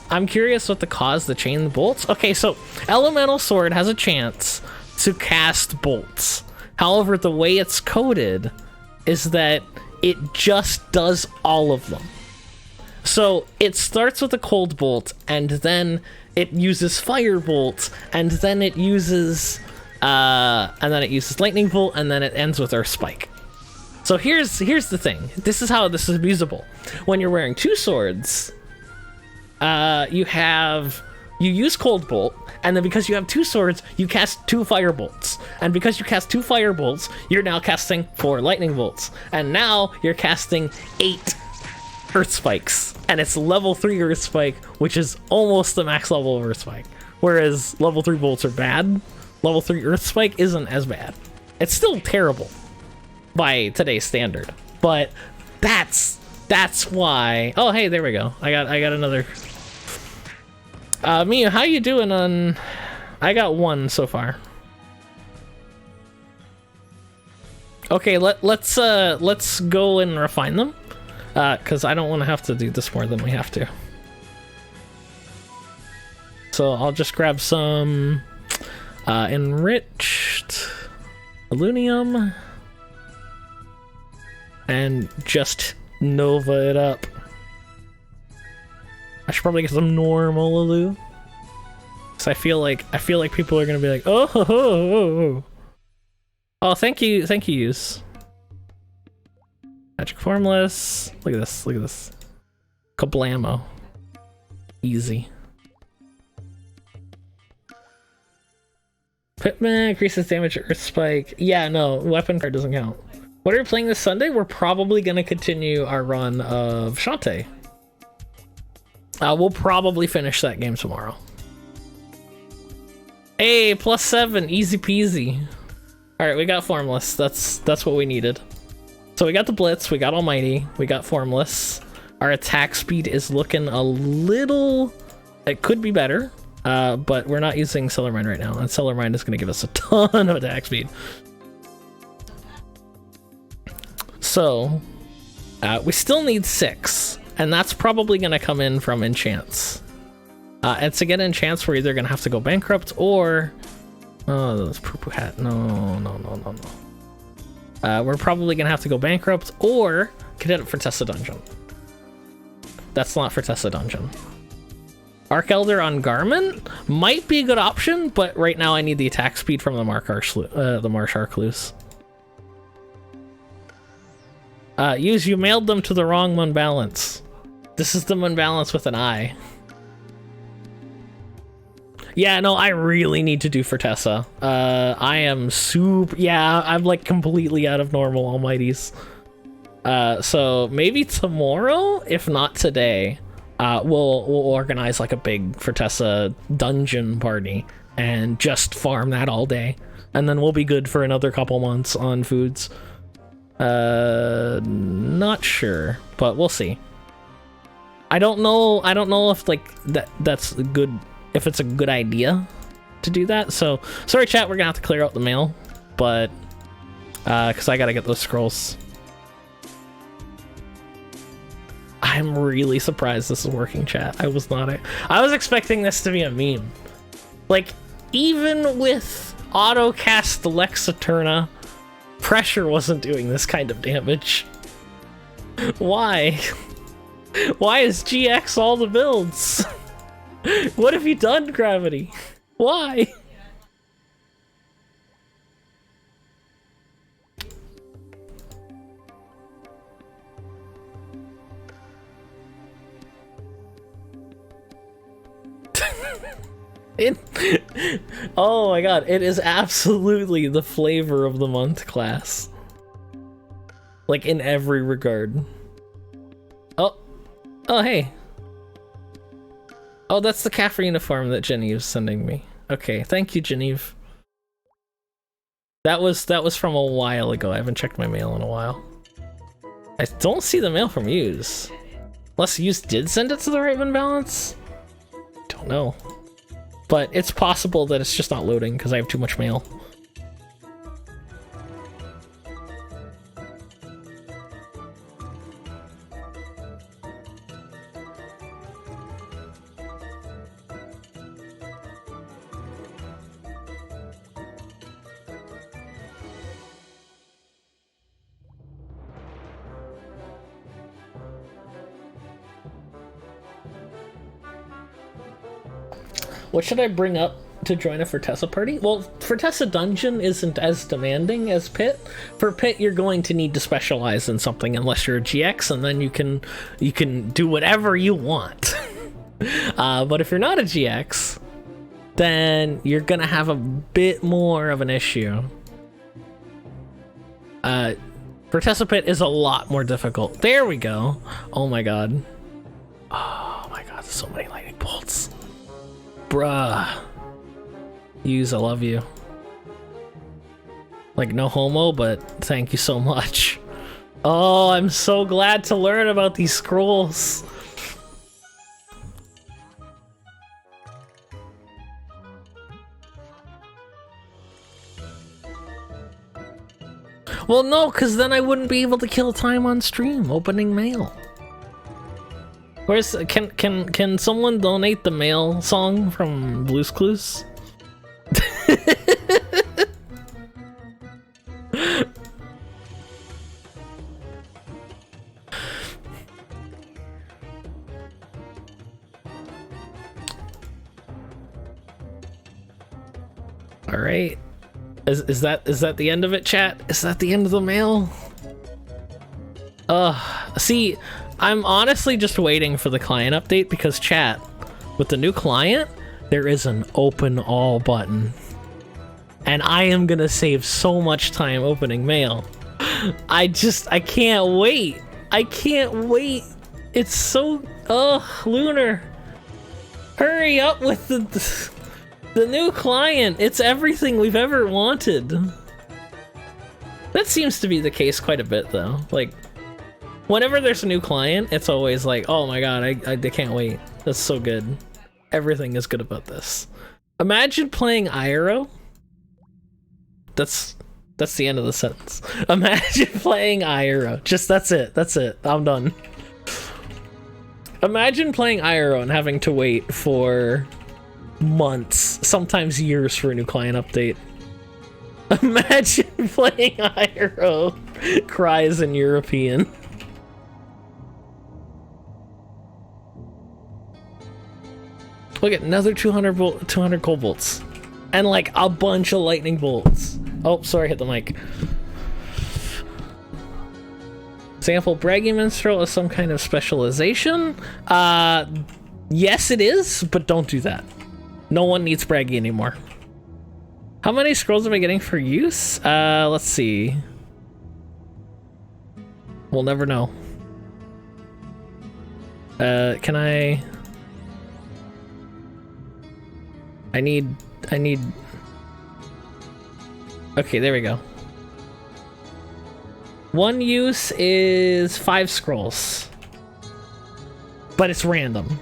I'm curious what the cause the chain bolts. Okay, so Elemental Sword has a chance to cast bolts. However, the way it's coded is that it just does all of them. So it starts with a cold bolt, and then it uses fire bolt, and then it uses lightning bolt, and then it ends with earth spike. So here's the thing. This is how this is usable. When you're wearing two swords, you use cold bolt, and then because you have two swords, you cast two fire bolts. And because you cast two fire bolts, you're now casting 4 lightning bolts. And now you're casting 8 earth spikes. And it's level 3 earth spike, which is almost the max level of earth spike. Whereas level 3 bolts are bad. Level 3 earth spike isn't as bad. It's still terrible by today's standard. But that's why. Oh, hey, there we go. I got another. Mia, how you doing on... I got 1 so far. Okay, let's go and refine them. Because I don't want to have to do this more than we have to. So I'll just grab some enriched alunium and just nova it up. I should probably get some normal alu. Cause I feel like people are gonna be like, oh, thank you, use. Magic Formless. Look at this. Kablamo. Easy. Equipment increases damage at Earth Spike. Yeah, no, weapon card doesn't count. What are we playing this Sunday? We're probably gonna continue our run of Shantae. We'll probably finish that game tomorrow. Hey, +7, easy peasy. All right, we got Formless. That's what we needed. So we got the Blitz, we got Almighty, we got Formless. Our attack speed is looking a little... It could be better, but we're not using Stellar Mind right now, and Stellar Mind is going to give us a ton of attack speed. So, we still need 6, and that's probably going to come in from enchants. And to get enchants, we're either going to have to go bankrupt, or... Oh, this poo-poo hat. No. We're probably gonna have to go bankrupt or cadet it for Tessa Dungeon. That's not for Tessa Dungeon. Arc Elder on Garment might be a good option, but right now I need the attack speed from the Marsh Arcluse. You mailed them to the wrong Munbalance. This is the Munbalance with an I. Yeah, no, I really need to do for Tessa. I am super... Yeah, I'm like completely out of normal Almighties. So maybe tomorrow, if not today, we'll organize like a big for Tessa dungeon party and just farm that all day. And then we'll be good for another couple months on foods. Not sure, but we'll see. I don't know if like that's good... If it's a good idea to do that. So, sorry chat, we're gonna have to clear out the mail, but, cause I gotta get those scrolls. I'm really surprised this is working, chat. I was expecting this to be a meme. Like, even with auto-cast Lexaturna, pressure wasn't doing this kind of damage. Why? Why is GX all the builds? What have you done, Gravity? Why? Oh my god, it is absolutely the flavor of the month class. Like, in every regard. Oh, hey. Oh, that's the Caffrey uniform that Genevieve's sending me. Okay, thank you, Genevieve. That was from a while ago. I haven't checked my mail in a while. I don't see the mail from Yous. Unless Yous did send it to the right Munbalance? Don't know. But it's possible that it's just not loading because I have too much mail. What should I bring up to join a Fortessa party? Well, Fortessa Dungeon isn't as demanding as Pit. For Pit, you're going to need to specialize in something unless you're a GX, and then you can do whatever you want. But if you're not a GX, then you're gonna have a bit more of an issue. Fortessa Pit is a lot more difficult. There we go. Oh my god. Oh my god, there's so many lightning bolts. Bruh. Use, I love you. Like, no homo, but thank you so much. Oh, I'm so glad to learn about these scrolls. Well, no, because then I wouldn't be able to kill time on stream opening mail. Where's can someone donate the mail song from Blue's Clues? All right. Is that the end of it, chat? Is that the end of the mail? See, I'm honestly just waiting for the client update because, chat, with the new client, there is an open all button. And I am gonna save so much time opening mail. I can't wait. I can't wait. It's so, Lunar. Hurry up with the new client. It's everything we've ever wanted. That seems to be the case quite a bit, though. Like, whenever there's a new client, it's always like, oh my god, I can't wait. That's so good. Everything is good about this. Imagine playing IRO. That's the end of the sentence. Imagine playing IRO. Just, that's it. That's it. I'm done. Imagine playing IRO and having to wait for months, sometimes years, for a new client update. Imagine playing IRO. Cries in European. Look at another 200 cold bolts. And like a bunch of lightning bolts. Oh, sorry, hit the mic. Sample Braggy Minstrel is some kind of specialization. Yes it is, but don't do that. No one needs Braggy anymore. How many scrolls am I getting for use? Let's see. We'll never know. Can I need... Okay, there we go. One use is 5 scrolls. But it's random.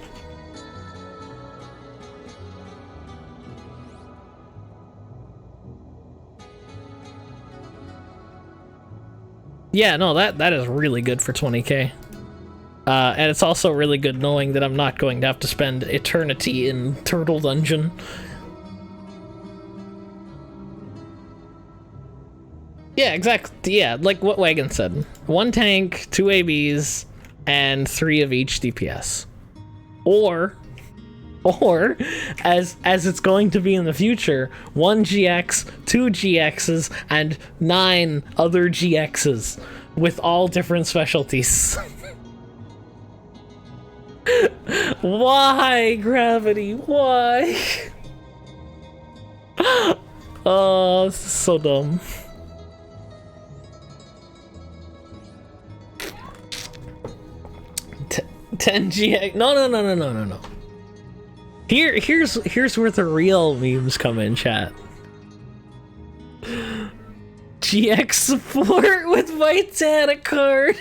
Yeah, no, that is really good for 20k. And it's also really good knowing that I'm not going to have to spend eternity in Turtle Dungeon. Yeah, exactly. Yeah, like what Wagon said. 1 tank, 2 ABs, and 3 of each DPS. Or as it's going to be in the future, 1 GX, 2 GXs, and 9 other GXs with all different specialties. Why, Gravity? Why? Oh, this is so dumb. T 10 GX. No. Here's where the real memes come in, chat. GX support with Vitana card.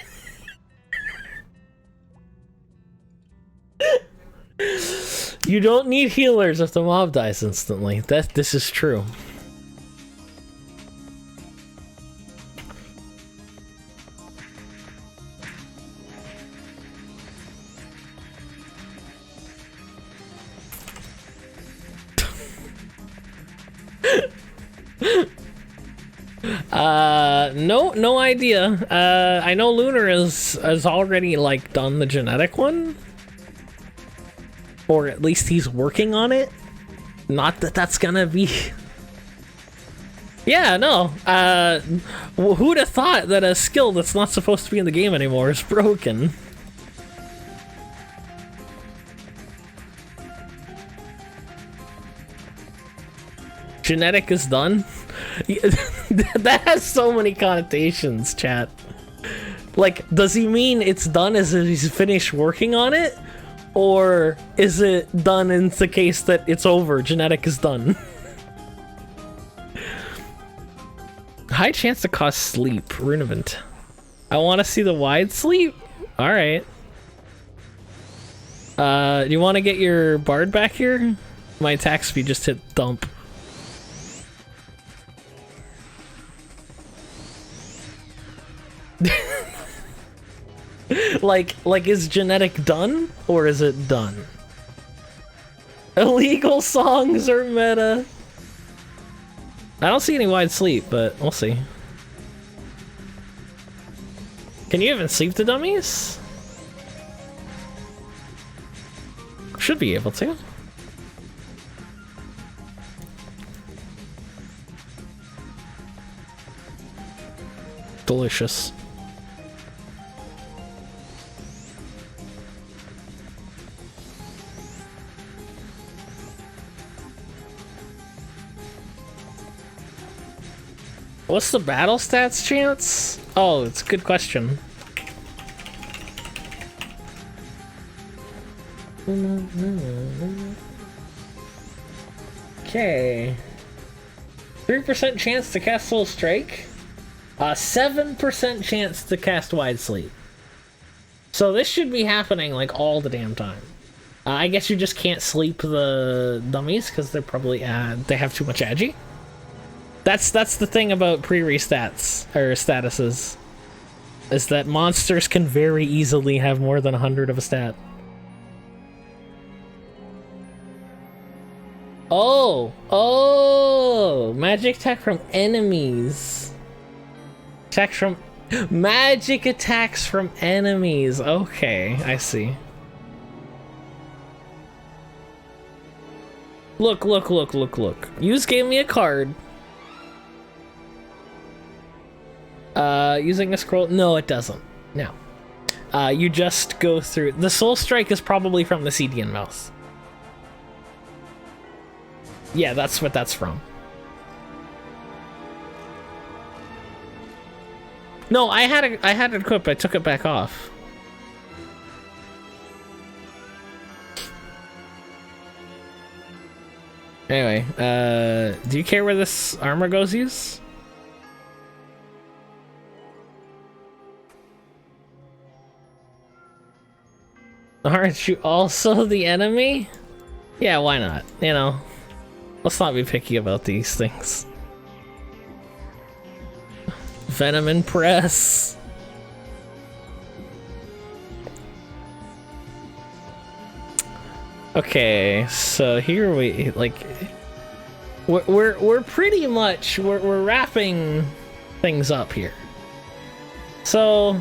You don't need healers if the mob dies instantly. This is true. No idea. I know Lunar has already like done the genetic one, or at least he's working on it. Not that that's gonna be... Yeah, no. Who'd have thought that a skill that's not supposed to be in the game anymore is broken? Genetic is done? That has so many connotations, chat. Like, does he mean it's done as if he's finished working on it? Or is it done in the case that it's over, genetic is done? High chance to cause sleep, refinement. I want to see the wide sleep? Alright. Do you want to get your bard back here? My attack speed just hit dump. like is genetic done or is it done? Illegal songs are meta. I don't see any wide sleep, but we'll see. Can you even sleep the dummies? Should be able to. Delicious. What's the battle stats chance? Oh, it's a good question. Okay. 3% chance to cast Soul Strike. 7% chance to cast Wide Sleep. So this should be happening like all the damn time. I guess you just can't sleep the dummies because they're probably they have too much agi. That's the thing about pre-restats or statuses, is that monsters can very easily have more than 100 of a stat. Oh, magic attack from enemies. Magic attacks from enemies. Okay, I see. Look. Use gave me a card. Using a scroll? No, it doesn't. No. You just go through... The Soul Strike is probably from the Cedian Mouth. Yeah, that's what that's from. No, I had it equipped. I took it back off. Anyway, do you care where this armor goes, use? Aren't you also the enemy? Yeah, why not? You know, let's not be picky about these things. Venom and Press. Okay, so here we we're pretty much we're wrapping things up here. So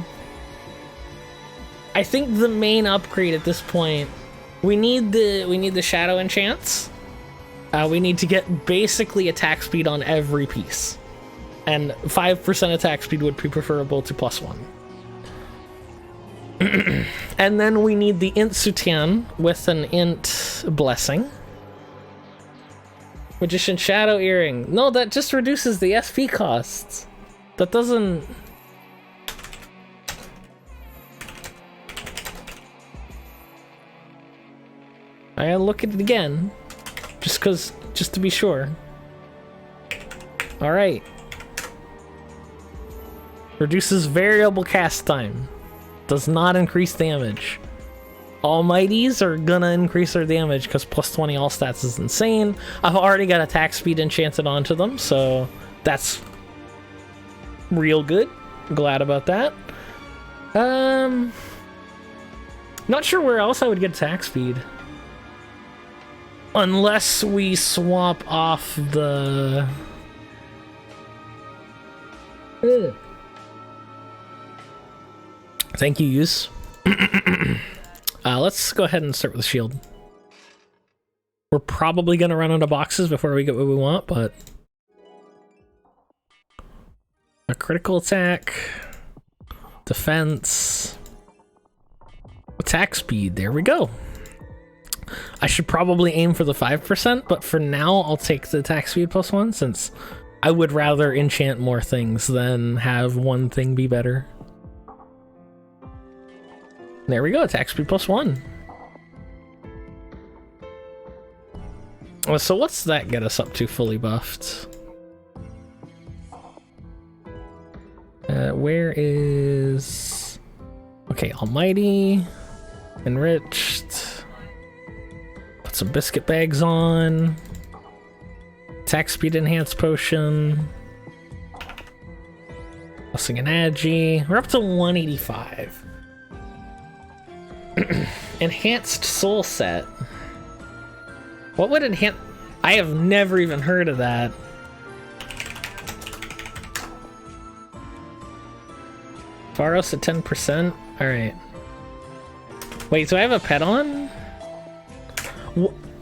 I think the main upgrade at this point, we need the shadow enchants. We need to get basically attack speed on every piece, and 5% attack speed would be preferable to +1. And then we need the Int Sutan with an Int Blessing. Magician Shadow Earring. No, that just reduces the SP costs. That doesn't... I gotta look at it again, just to be sure. All right. Reduces variable cast time. Does not increase damage. Almighties are gonna increase their damage because +20 all stats is insane. I've already got attack speed enchanted onto them, so that's real good. Glad about that. Not sure where else I would get attack speed. Unless we swap off the... Thank you, Use. Let's go ahead and start with the shield. We're probably gonna run out of boxes before we get what we want, but a critical attack, defense, attack speed. There we go. I should probably aim for the 5%, but for now I'll take the attack speed +1 since I would rather enchant more things than have one thing be better. There we go, attack speed +1. So what's that get us up to fully buffed? Where is... Okay, Almighty, Enriched, put some biscuit bags on, attack speed enhanced potion, blessing and agi. We're up to 185. Enhanced soul set. What would enhance? I have never even heard of that. Pharos at 10%? Alright. Wait, do I have a pet on?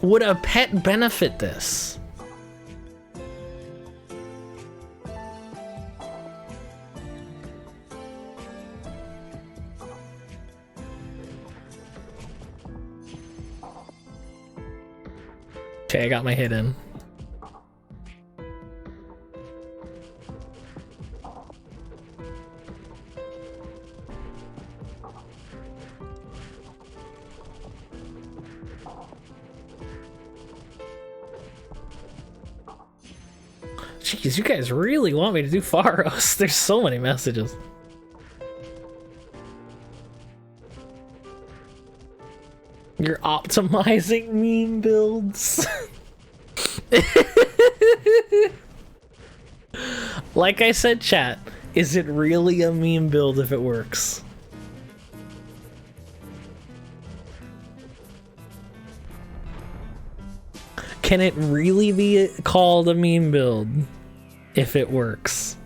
Would a pet benefit this? Okay, I got my hit in. Jeez, you guys really want me to do Pharos. There's so many messages. You're optimizing meme builds. Like I said, chat, is it really a meme build if it works? Can it really be called a meme build if it works?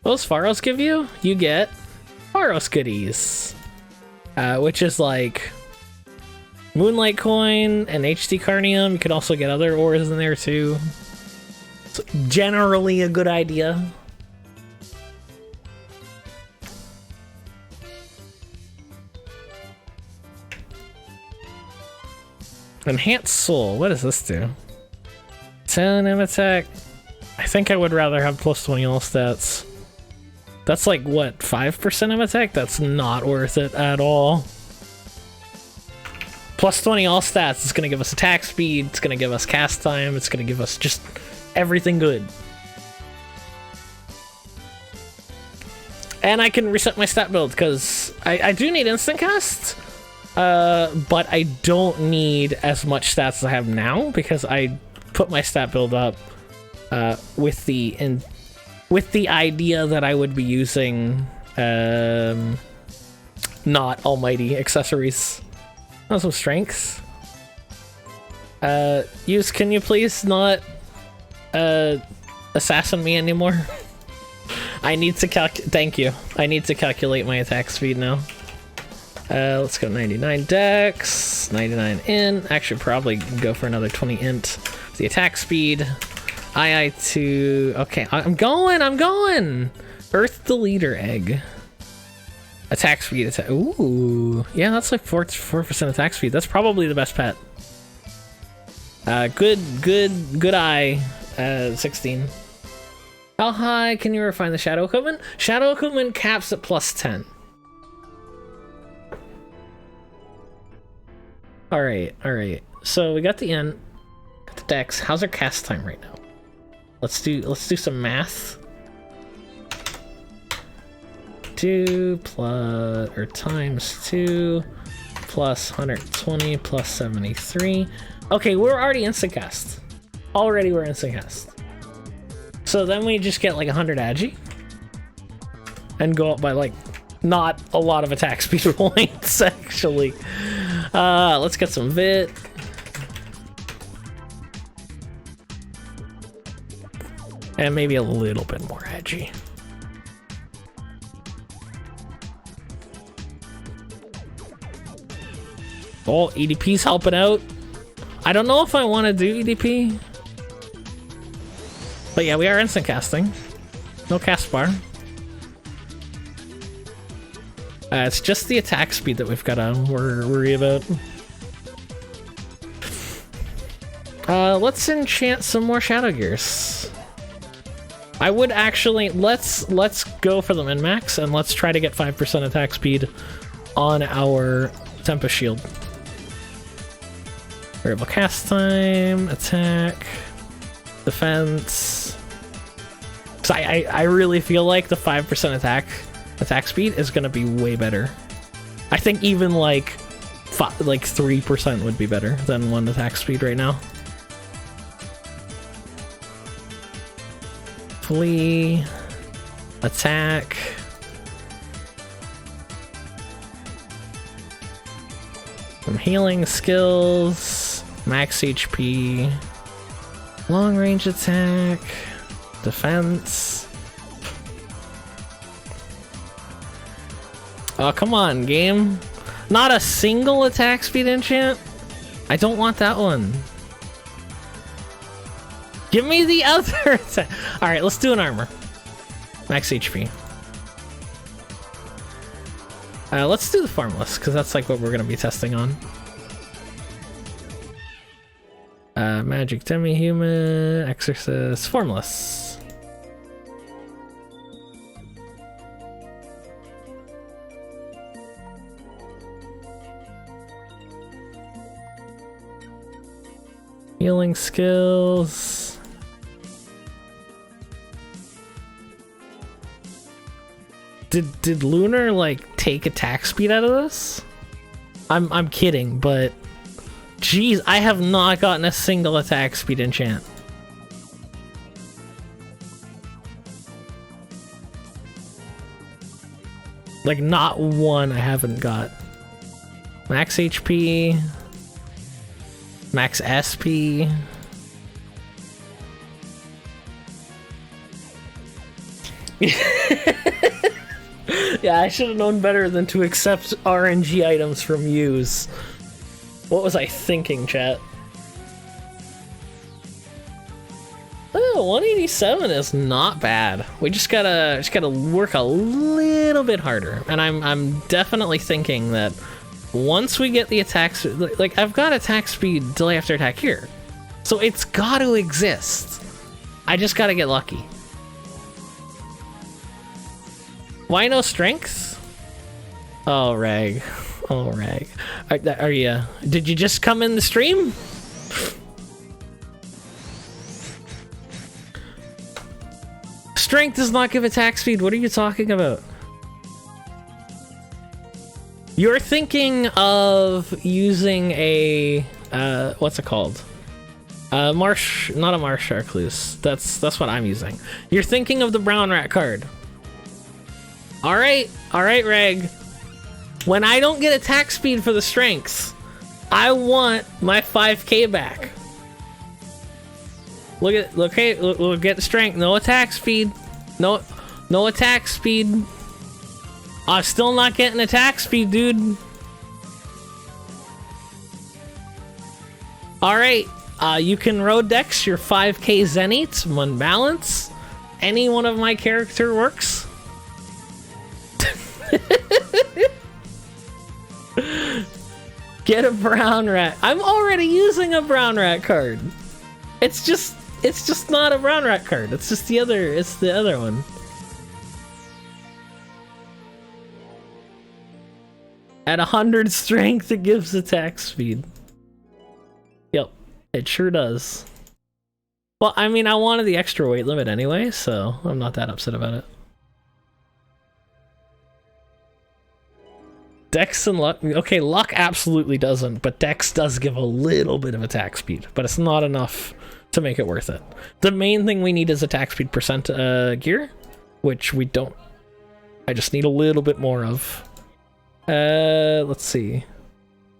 What does Pharos give you? You get Pharos goodies, which is like Moonlight Coin and HD Carnium. You could also get other ores in there too. It's generally a good idea. Enhanced Soul, what does this do? 10 M attack. I think I would rather have +20 all stats. That's like, what, 5% of attack? That's not worth it at all. +20 all stats is gonna give us attack speed, it's gonna give us cast time, it's gonna give us just everything good. And I can reset my stat build, because I do need instant cast. But I don't need as much stats as I have now because I put my stat build up with the idea that I would be using not almighty accessories. Oh, some strength. Can you please not assassin me anymore? I need to thank you. I need to calculate my attack speed now. Let's go 99 dex, 99 int. Actually, probably go for another 20 int. The attack speed. II2. Okay, I'm going. Earth the leader egg. Attack speed. Ooh, yeah, that's like 4% attack speed. That's probably the best pet. Good eye. 16. How high can you refine the shadow equipment? Shadow equipment caps at +10. All right. So we got the int, got the dex. How's our cast time right now? Let's do some math. 2 plus or times 2 plus 120 plus 73. Okay, we're already instant cast. Already we're instant cast. So then we just get like 100 agi and go up by like not a lot of attack speed points actually. Let's get some vit. And maybe a little bit more agi. Oh, EDP's helping out. I don't know if I want to do EDP. But yeah, we are instant casting. No cast bar. It's just the attack speed that we've got to worry about. Let's enchant some more Shadow Gears. I would actually let's go for the min-max and let's try to get 5% attack speed on our Tempest Shield. Variable cast time, attack, defense. So I really feel like the 5% attack speed is gonna be way better. I think even like 3% would be better than 1 attack speed right now. Flee, attack. Some healing skills, max HP, long range attack, defense. Oh, come on, game. Not a single attack speed enchant? I don't want that one. Give me the other attack. Alright, let's do an armor. Max HP. Let's do the Formless, because that's like what we're going to be testing on. Magic Demi-Human, Exorcist, Formless. Healing skills. Did Lunar like take attack speed out of this? I'm kidding, but geez, I have not gotten a single attack speed enchant. Like not one I haven't got. Max HP, max SP. Yeah, I should have known better than to accept RNG items from use. What was I thinking, chat? Oh, 187 is not bad. We just gotta work a little bit harder. And I'm definitely thinking that once we get the attacks, like I've got attack speed delay after attack here, so it's got to exist. I just gotta get lucky. Why no strength? Oh, Rag. Oh, Rag. Are you... Did you just come in the stream? Strength does not give attack speed. What are you talking about? You're thinking of using a... what's it called? Marsh... Not a Marsh Chartreuse. That's what I'm using. You're thinking of the Brown Rat card. Alright, Reg. When I don't get attack speed for the strengths, I want my 5k back. Look at the strength. No attack speed. No attack speed. I'm still not getting attack speed, dude. Alright, you can road dex your 5k Zenith when balance. Any one of my character works. Get a brown rat. I'm already using a brown rat card. It's just not a brown rat card. It's just the other one. At 100 strength, it gives attack speed. Yep, it sure does. Well, I mean, I wanted the extra weight limit anyway, so I'm not that upset about it. Dex and luck. Okay, luck absolutely doesn't, but Dex does give a little bit of attack speed, but it's not enough to make it worth it. The main thing we need is attack speed percent gear, which we don't. I just need a little bit more of. Let's see.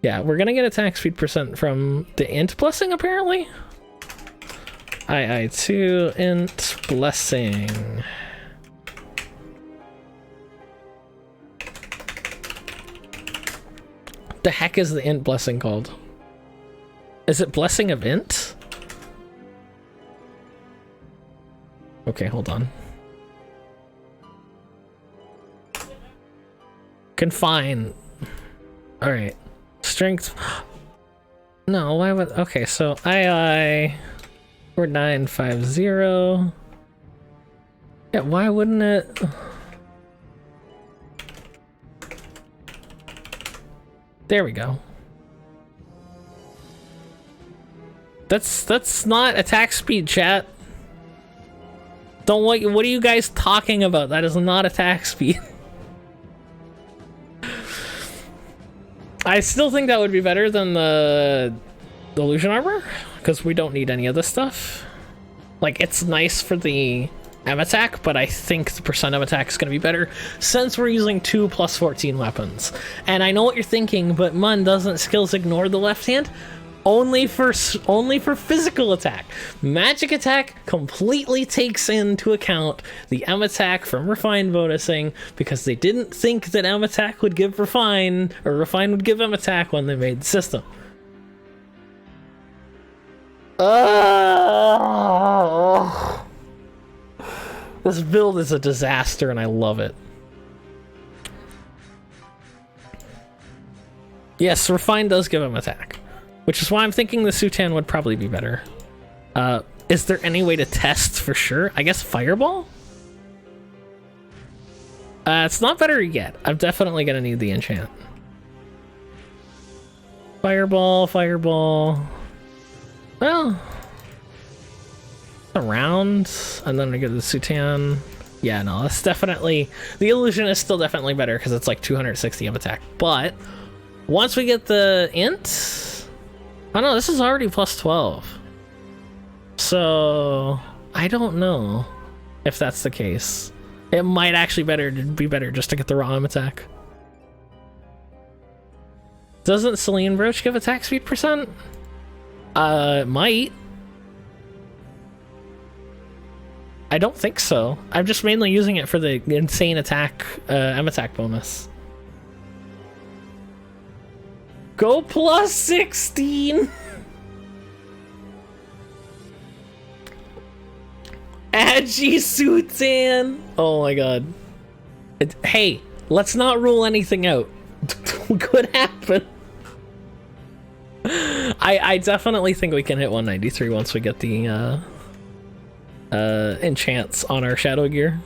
Yeah, we're gonna get attack speed percent from the int blessing apparently. II2 int blessing. The heck is the int blessing called? Is it blessing of int? Okay, hold on. Confine. Alright. Strength. No, why would... Okay, so II 4950. Yeah, why wouldn't it... There we go. That's not attack speed, chat. Don't what are you guys talking about? That is not attack speed. I still think that would be better than the illusion armor, because we don't need any of this stuff. Like, it's nice for the M attack, but I think the percent M attack is going to be better since we're using 2 plus 14 weapons. And I know what you're thinking, but Mun, doesn't skills ignore the left hand? Only for physical attack. Magic attack completely takes into account the M attack from refine bonusing, because they didn't think that M attack would give refine, or refine would give M attack when they made the system. This build is a disaster and I love it. Yes, refine does give him attack, which is why I'm thinking the Sutan would probably be better. Is there any way to test for sure? I guess Fireball? It's not better yet. I'm definitely gonna need the enchant. Fireball, Fireball. Well, around, and then I get the Sutan. Yeah, no, that's definitely... The illusion is still definitely better because it's like 260 of attack. But once we get the int... Oh no, this is already plus 12. So I don't know if that's the case. It might actually be better just to get the raw M attack. Doesn't Selene Brooch give attack speed percent? It might. I don't think so. I'm just mainly using it for the insane attack, M attack bonus. Go plus 16! Agi Sutan! Oh my god. Hey, let's not rule anything out. Could happen. I definitely think we can hit 193 once we get the enchants on our shadow gear,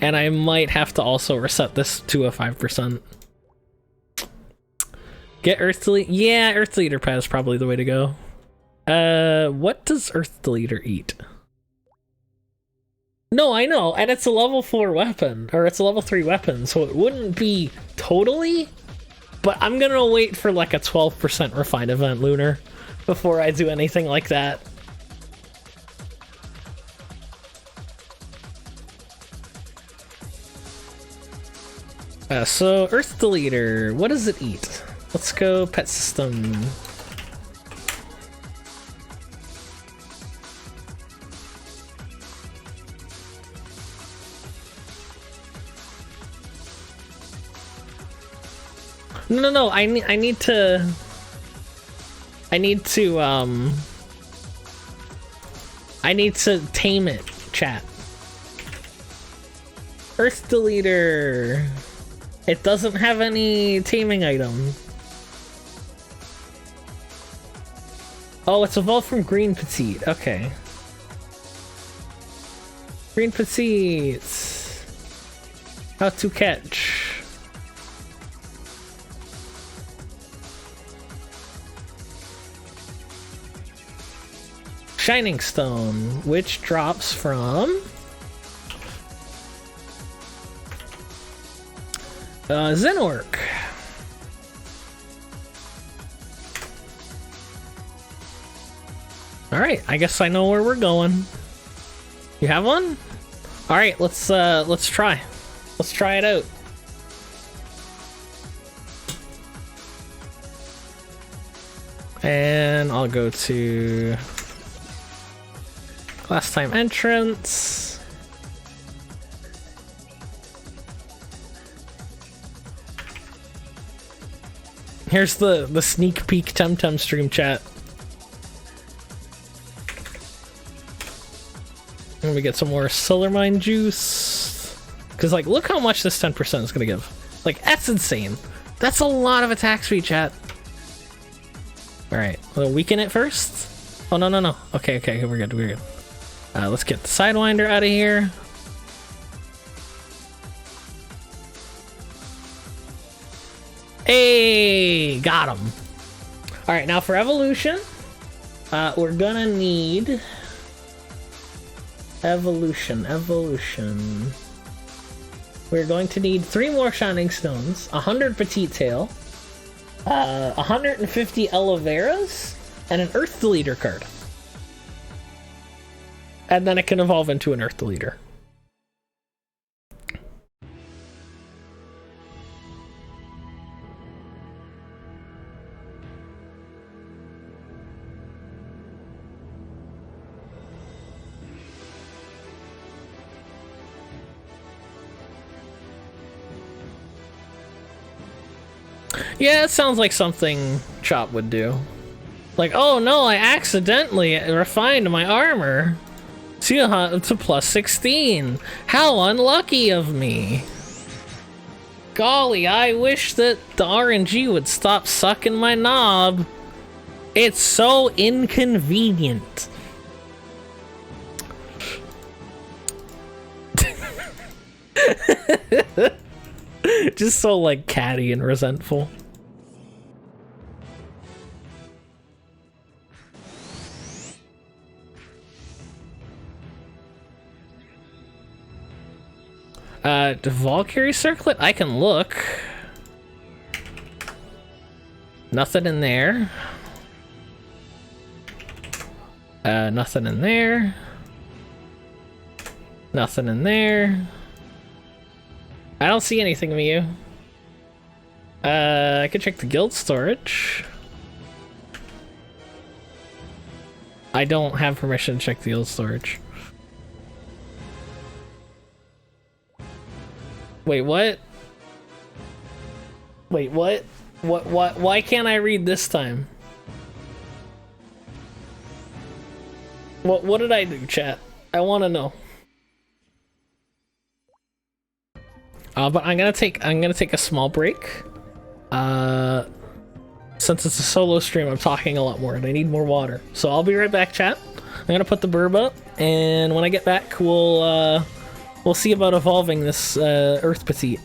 and I might have to also reset this to a 5%. Get Earth Deleter. Yeah, Earth Deleter pad is probably the way to go. What does Earth Deleter eat? No, I know, and it's a level 4 weapon, or it's a level 3 weapon, so it wouldn't be totally, but I'm gonna wait for like a 12% refine event, Lunar, before I do anything like that. So Earth Deleter, what does it eat? Let's go pet system. No, I need to tame it, chat. Earth Deleter. It doesn't have any taming item. Oh, it's evolved from Green Petite. Okay. Green Petite. How to catch. Shining Stone, which drops from... Zenwork. Alright, I guess I know where we're going. You have one? Alright, let's try. Let's try it out. And I'll go to last time entrance. Here's the sneak peek Temtem stream chat. Let me get some more Solar Mine juice. Because, like, look how much this 10% is going to give. Like, that's insane. That's a lot of attack speed, chat. Alright, we'll weaken it first. Oh, no. Okay, we're good. Let's get the Sidewinder out of here. Hey, got him. Alright, now for evolution, we're gonna need... Evolution. We're going to need 3 more Shining Stones, 100 Petite Tail, 150 Eleveras, and an Earth Deleter card. And then it can evolve into an Earth Deleter. Yeah, it sounds like something Chop would do. Like, oh no, I accidentally refined my armor to plus 16. How unlucky of me. Golly, I wish that the RNG would stop sucking my knob. It's so inconvenient. Just so, like, catty and resentful. Valkyrie Circlet? I can look. Nothing in there. Nothing in there. Nothing in there. I don't see anything, Miyu. I could check the guild storage. I don't have permission to check the guild storage. Wait, what? Wait, what? What? Why can't I read this time? What did I do, chat? I want to know. But I'm gonna take a small break. Since it's a solo stream, I'm talking a lot more and I need more water. So I'll be right back, chat. I'm gonna put the burb up, and when I get back, we'll see about evolving this Earth Petite.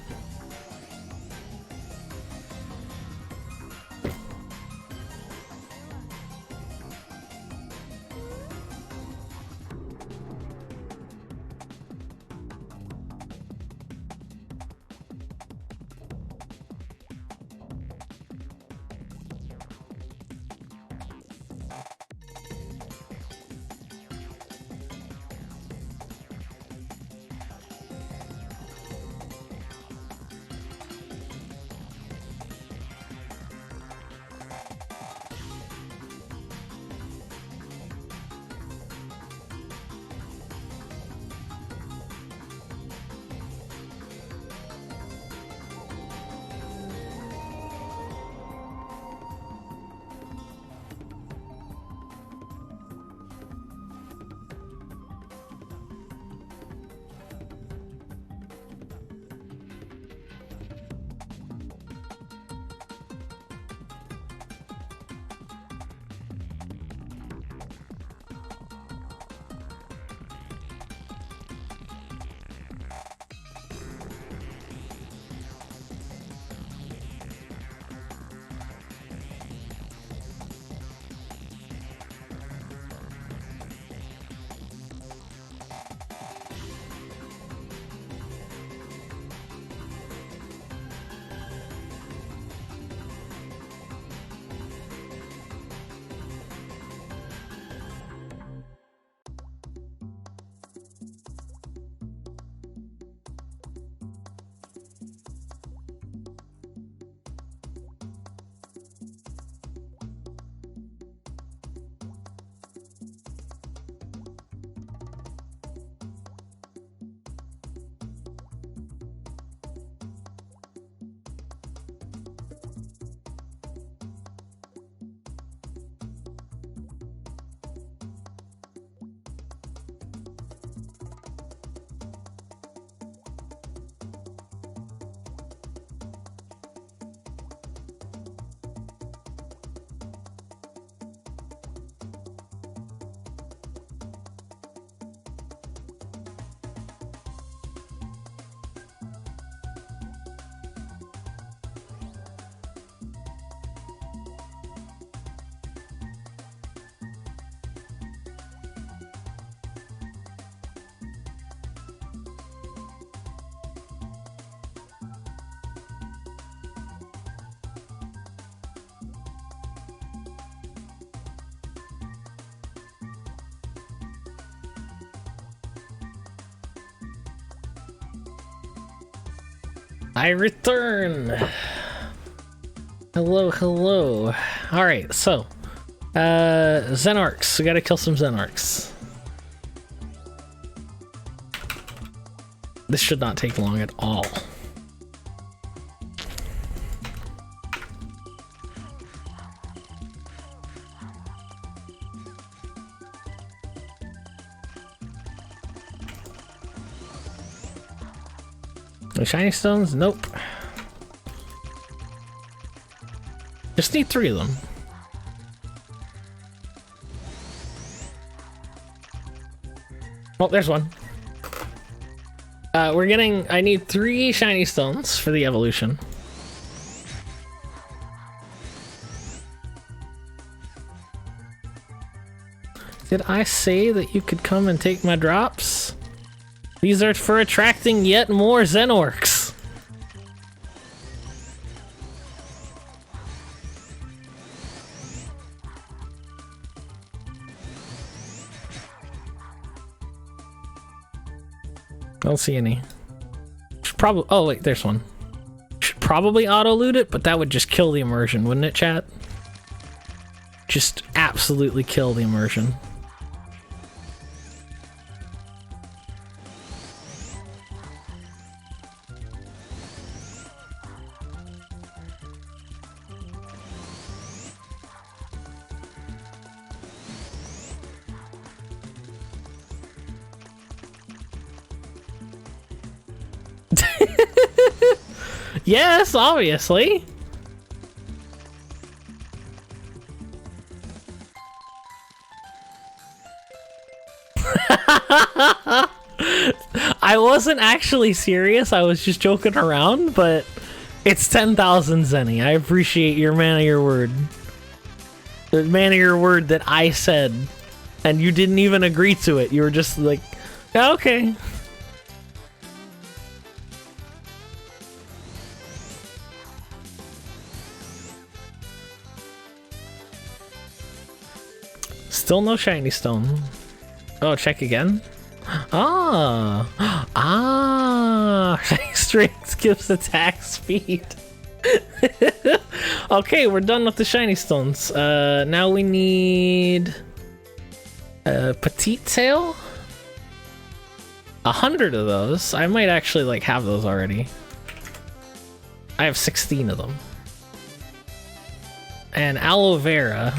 I return. Hello, hello. All right, so Xenorcs. We gotta kill some Xenorcs. This should not take long at all. No shiny stones? Nope. Just need 3 of them. Oh, there's one. I need 3 shiny stones for the evolution. Did I say that you could come and take my drops? These are for attracting yet more Xenorcs. I don't see any. Should probably. Oh wait, there's one. Should probably auto loot it, but that would just kill the immersion, wouldn't it, chat? Just absolutely kill the immersion. Yes, obviously. I wasn't actually serious. I was just joking around, but it's 10,000 Zenny. I appreciate your man of your word. The man of your word that I said, and you didn't even agree to it. You were just like, yeah, okay. Still no shiny stone. Oh, check again. Ah, shiny strength gives attack speed. Okay, we're done with the shiny stones. Now we need petite tail. 100 of those. I might actually like have those already. I have 16 of them. And aloe vera.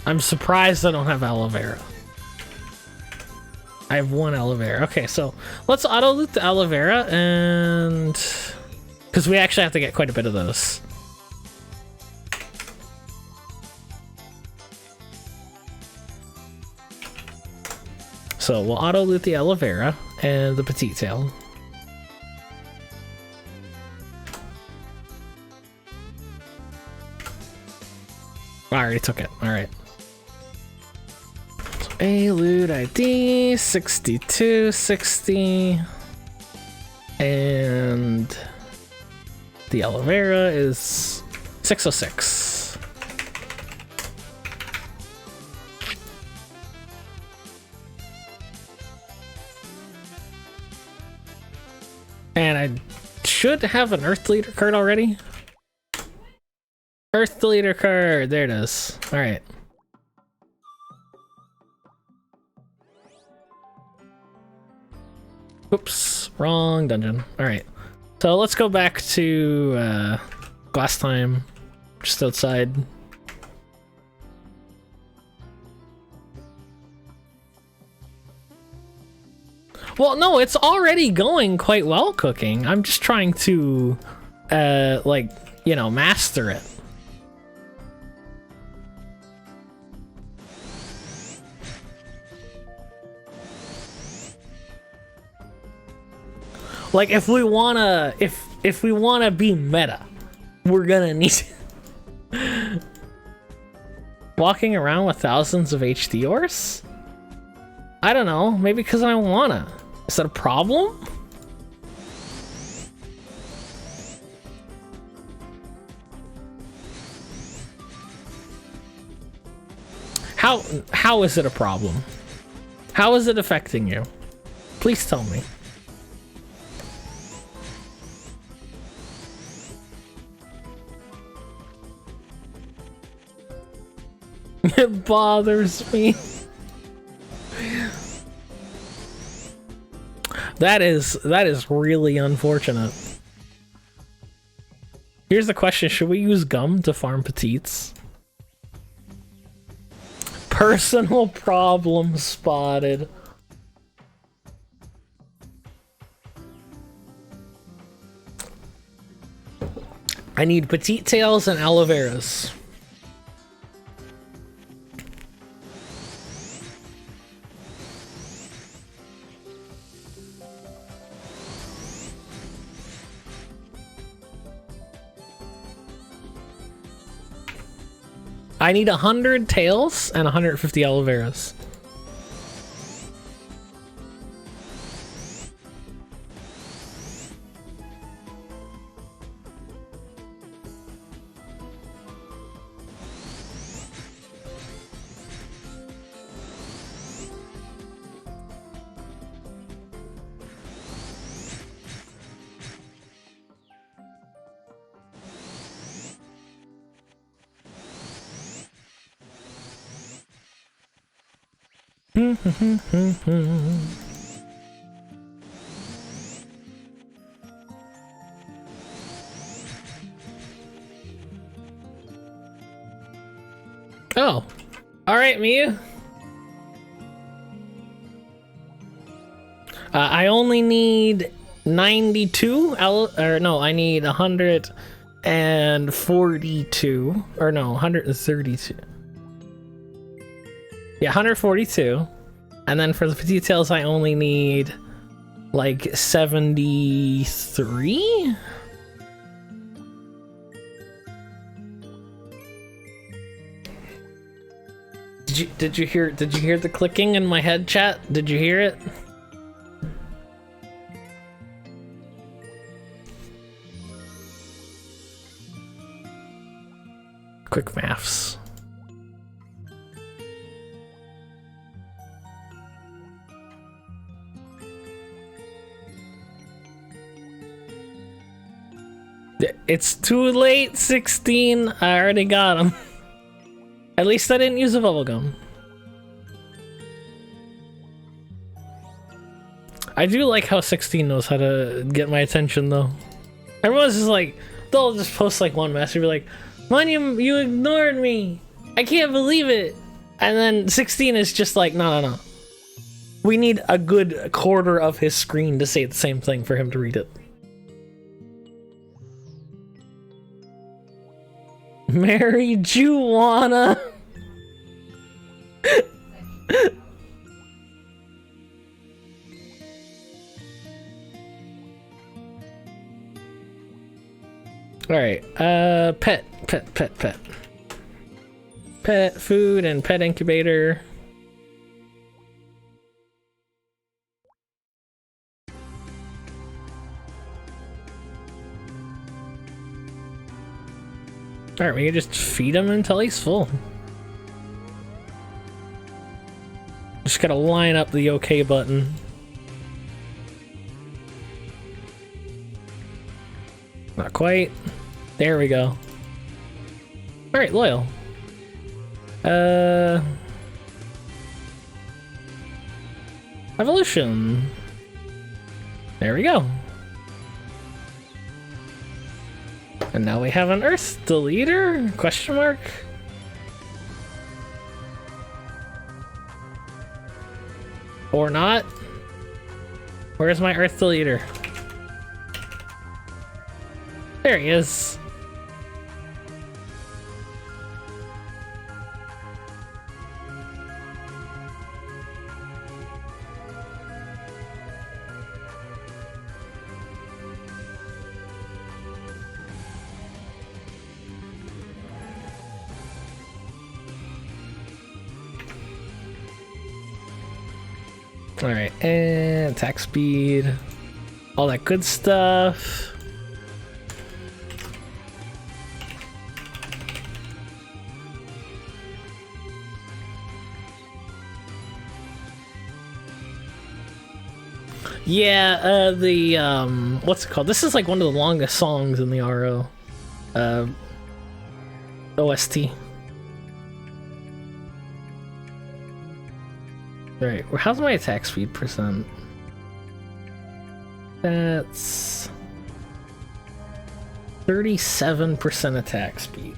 I'm surprised I don't have aloe vera. I have 1 aloe vera. Okay, so let's auto loot the aloe vera, and because we actually have to get quite a bit of those. So we'll auto loot the aloe vera and the petite tail. I already took it. All right. A loot ID 6260, and the aloe vera is 606. And I should have an Earth Leader card already. Earth Leader card, there it is. All right. Oops, wrong dungeon. All right, so let's go back to last time, just outside. Well, no, it's already going quite well cooking. I'm just trying to, like, you know, master it. Like, if we wanna be meta, we're gonna need walking around with thousands of HD ores? I don't know, maybe because I wanna. Is that a problem? How is it a problem? How is it affecting you? Please tell me. It bothers me. That is really unfortunate. Here's the question, should we use gum to farm petites? Personal problem spotted. I need petite tails and aloe veras. I need 100 tails and 150 aloe veras. Oh, all right, Miyu. I only need 92 or no, I need 142 or no, 132. Yeah, 142. And then for the petite tails, I only need like 73. Did you hear the clicking in my head, chat? Did you hear it? Quick maths. It's too late, 16. I already got him. At least I didn't use a bubblegum. I do like how 16 knows how to get my attention, though. Everyone's just like, they'll just post like one message, be like, "Man, you ignored me. I can't believe it." And then 16 is just like, no. We need a good quarter of his screen to say the same thing for him to read it. Marijuana. All right, pet food and pet incubator. Alright, we can just feed him until he's full. Just gotta line up the OK button. Not quite. There we go. Alright, loyal. Evolution. There we go. And now we have an Earth deleter? Question mark? Or not? Where's my Earth deleter? There he is. Alright, and attack speed, all that good stuff. Yeah, what's it called? This is like one of the longest songs in the RO. OST. Right, well, how's my attack speed percent? That's 37% attack speed.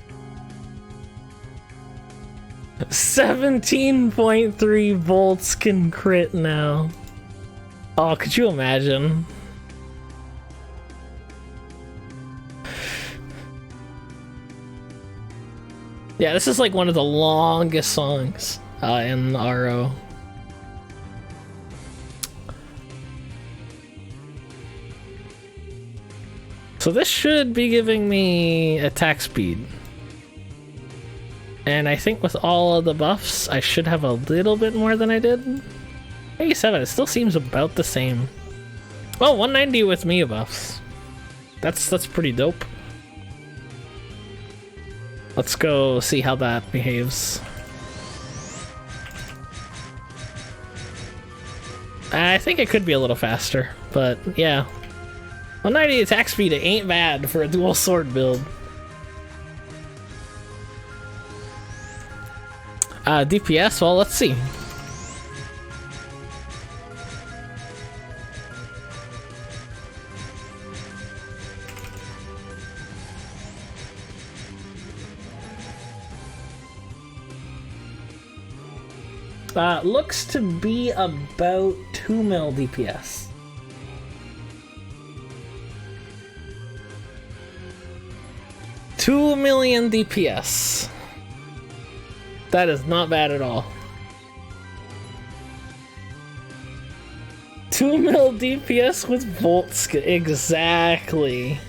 17.3 volts can crit now. Oh, could you imagine? Yeah, this is like one of the longest songs in the RO. So this should be giving me attack speed. And I think with all of the buffs, I should have a little bit more than I did. 87, it still seems about the same. Well, 190 with Mia buffs. That's pretty dope. Let's go see how that behaves. I think it could be a little faster, but yeah. 190 attack speed, it ain't bad for a dual sword build. DPS, well, let's see. Looks to be about 2 mil DPS. $2 million DPS. That is not bad at all. 2 mil DPS with Volt exactly.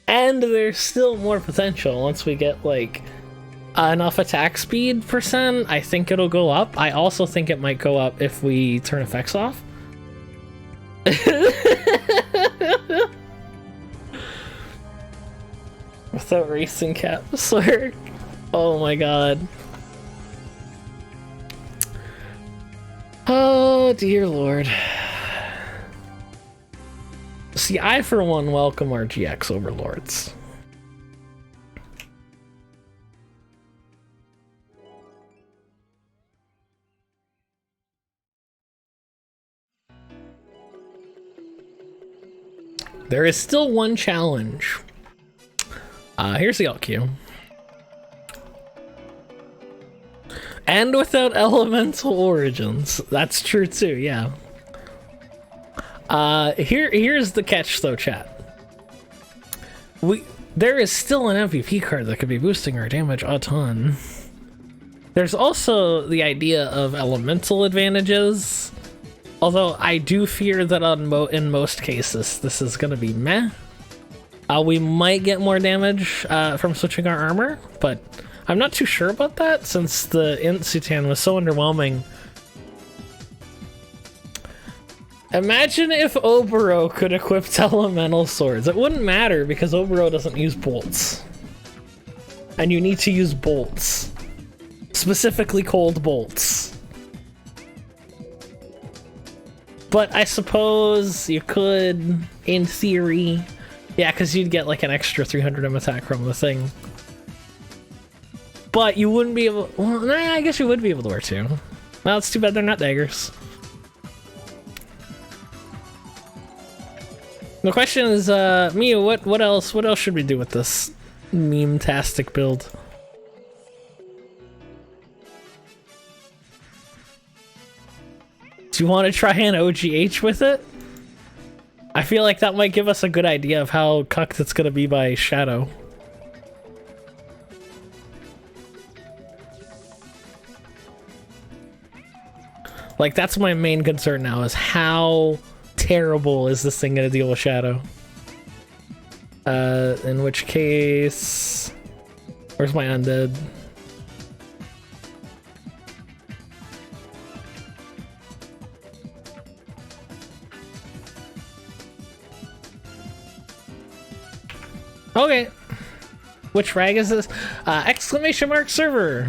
And there's still more potential once we get like enough attack speed percent. I think it'll go up. I also think it might go up if we turn effects off. Without racing caps. Oh my god. Oh dear lord. See, I for one welcome RGX overlords. There is still one challenge. Here's the LQ. And without elemental origins. That's true too, yeah. Here's the catch though, chat. There is still an MVP card that could be boosting our damage a ton. There's also the idea of elemental advantages. Although I do fear that in most cases this is gonna be meh. We might get more damage from switching our armor, but I'm not too sure about that since the Int Sutan was so underwhelming. Imagine if Oboro could equip elemental swords. It wouldn't matter because Oboro doesn't use bolts. And you need to use bolts. Specifically cold bolts. But I suppose you could, in theory. Yeah, because you'd get like an extra 300 attack from the thing. But you wouldn't be able... Well, nah, I guess you would be able to wear two. Well, it's too bad they're not daggers. The question is, Mia, what else should we do with this meme-tastic build? Do you want to try an OGH with it? I feel like that might give us a good idea of how cucked it's gonna be by Shadow. Like, that's my main concern now, is how terrible is this thing gonna deal with Shadow? In which case... Where's my undead? Okay. Which frag is this? Exclamation mark server.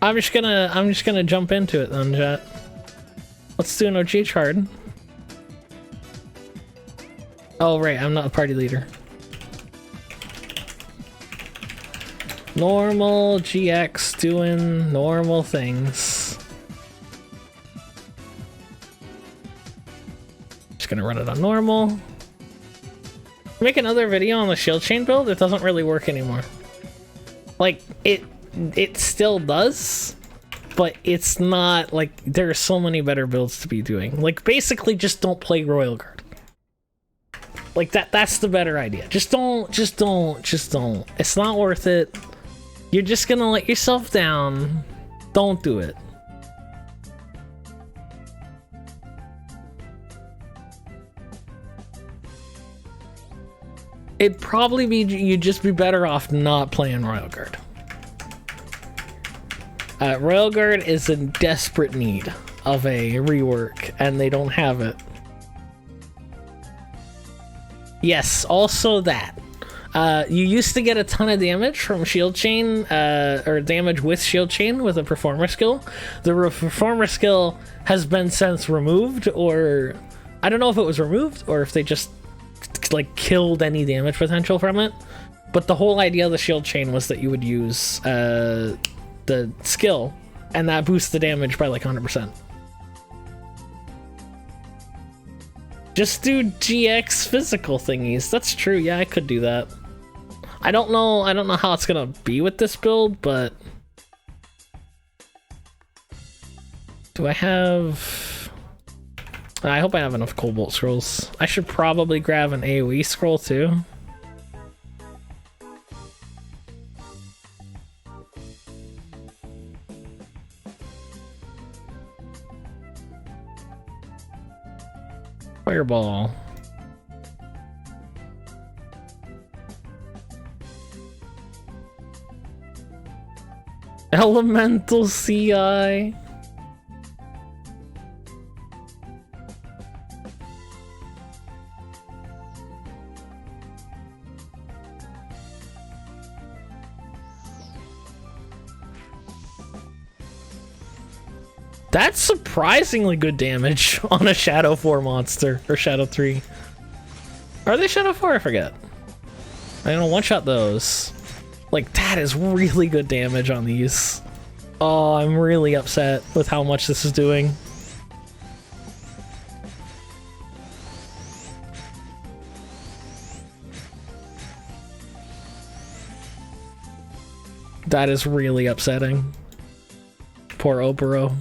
I'm just gonna jump into it then, chat. Let's do an OGH hard. Oh, right, I'm not a party leader. Normal GX doing normal things. Just gonna run it on normal. Make another video on the shield chain build. It doesn't really work anymore. Like, it still does, but it's not like there are so many better builds to be doing. Like, basically just don't play Royal Guard. Like that's the better idea. Just don't. It's not worth it. You're just gonna let yourself down. Don't do it. It'd probably be, you'd just be better off not playing Royal Guard. Royal Guard is in desperate need of a rework, and they don't have it. Yes, also that. You used to get a ton of damage from shield chain, or damage with shield chain with a performer skill. The performer skill has been since removed, or I don't know if it was removed or if they just like killed any damage potential from it. But the whole idea of the shield chain was that you would use the skill, and that boosts the damage by like 100%. Just do GX physical thingies. That's true. Yeah, I could do that. I don't know how it's gonna be with this build, but do I have? I hope I have enough Cobalt scrolls. I should probably grab an AoE scroll too. Fireball. Elemental CI. That's surprisingly good damage on a Shadow 4 monster, or Shadow 3. Are they Shadow 4? I forget. I don't one-shot those. Like, that is really good damage on these. Oh, I'm really upset with how much this is doing. That is really upsetting. Poor Opero.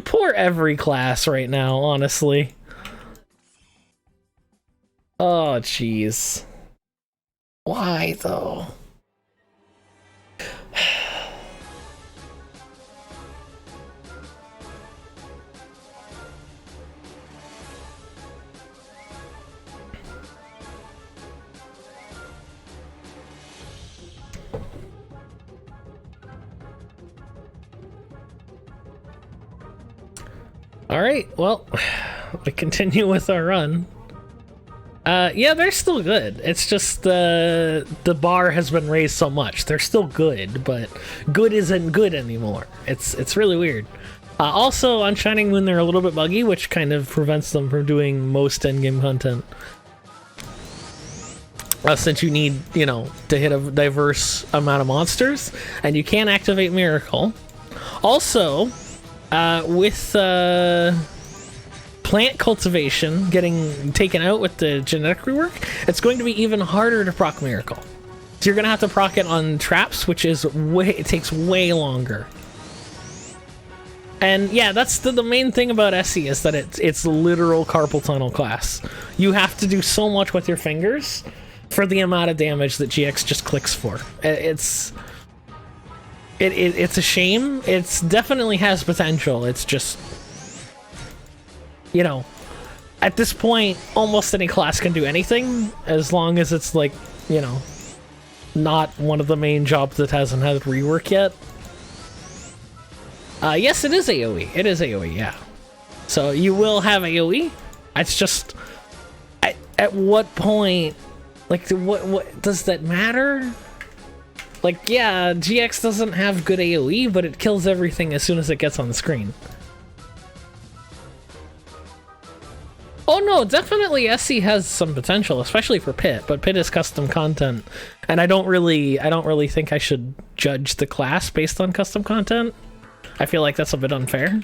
Poor every class right now, honestly. Oh, jeez. Why, though? Alright, well, we continue with our run. Yeah, they're still good. It's just the bar has been raised so much. They're still good, but good isn't good anymore. It's really weird. Also, Enchanting when they're a little bit buggy, which kind of prevents them from doing most endgame content. Since you need, you know, to hit a diverse amount of monsters, and you can't activate Miracle. Also, with plant cultivation getting taken out with the genetic rework, it's going to be even harder to proc Miracle. So you're gonna have to proc it on traps, which is it takes way longer. And yeah, that's the main thing about SE is that it's literal carpal tunnel class. You have to do so much with your fingers for the amount of damage that GX just clicks for. It's a shame. It's definitely has potential. It's just, you know, at this point, almost any class can do anything as long as it's like, you know, not one of the main jobs that hasn't had rework yet. Yes, it is AoE. It is AoE, yeah. So you will have AoE. It's just, at what point, like, what does that matter? Like, yeah, GX doesn't have good AoE, but it kills everything as soon as it gets on the screen. Oh no, definitely SC has some potential, especially for Pit, but Pit is custom content, and I don't really think I should judge the class based on custom content. I feel like that's a bit unfair.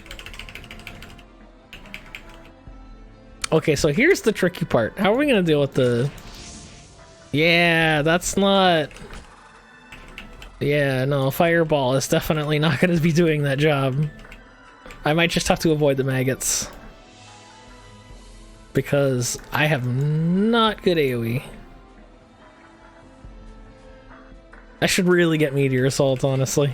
Okay, so here's the tricky part. How are we gonna deal with the... Yeah, that's not... Yeah, no, Fireball is definitely not gonna be doing that job. I might just have to avoid the maggots. Because I have not good AoE. I should really get Meteor Assault, honestly.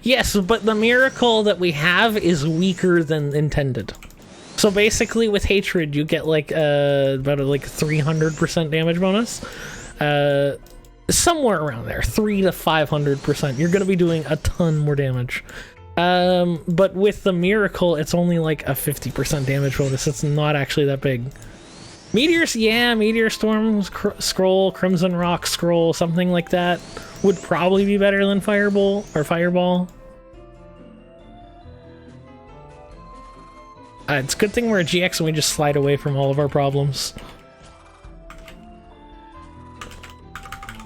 Yes, but the miracle that we have is weaker than intended. So basically with Hatred you get like about a 300% damage bonus. Somewhere around there, 300 to 500%. You're gonna be doing a ton more damage. But with the miracle it's only like a 50% damage bonus. It's not actually that big. Meteors, yeah, Meteor Storm Scroll, Crimson Rock Scroll, something like that would probably be better than Fireball or Fireball. It's a good thing we're a GX and we just slide away from all of our problems.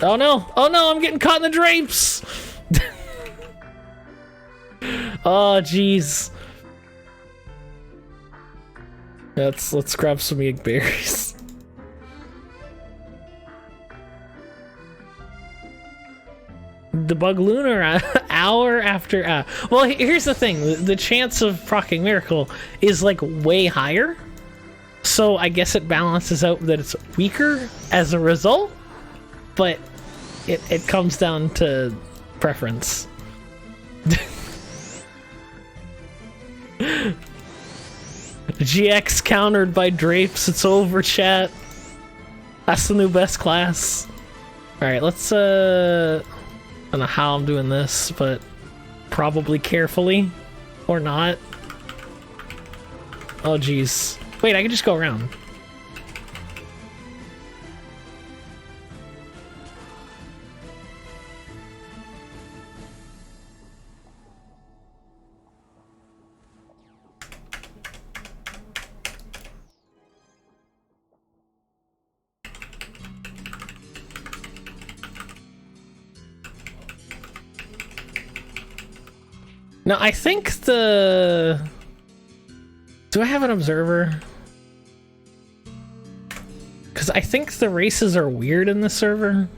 Oh no! Oh no! I'm getting caught in the drapes! Oh jeez. Let's grab some egg berries. Debug Lunar hour after well, here's the thing, the chance of proccing Miracle is like way higher, so I guess it balances out that it's weaker as a result, but it comes down to preference. GX countered by Drapes, it's over, chat. That's the new best class. Alright, let's I don't know how I'm doing this, but probably carefully. Or not. Oh jeez. Wait, I can just go around. Now, I think the... Do I have an observer? Because I think the races are weird in the server.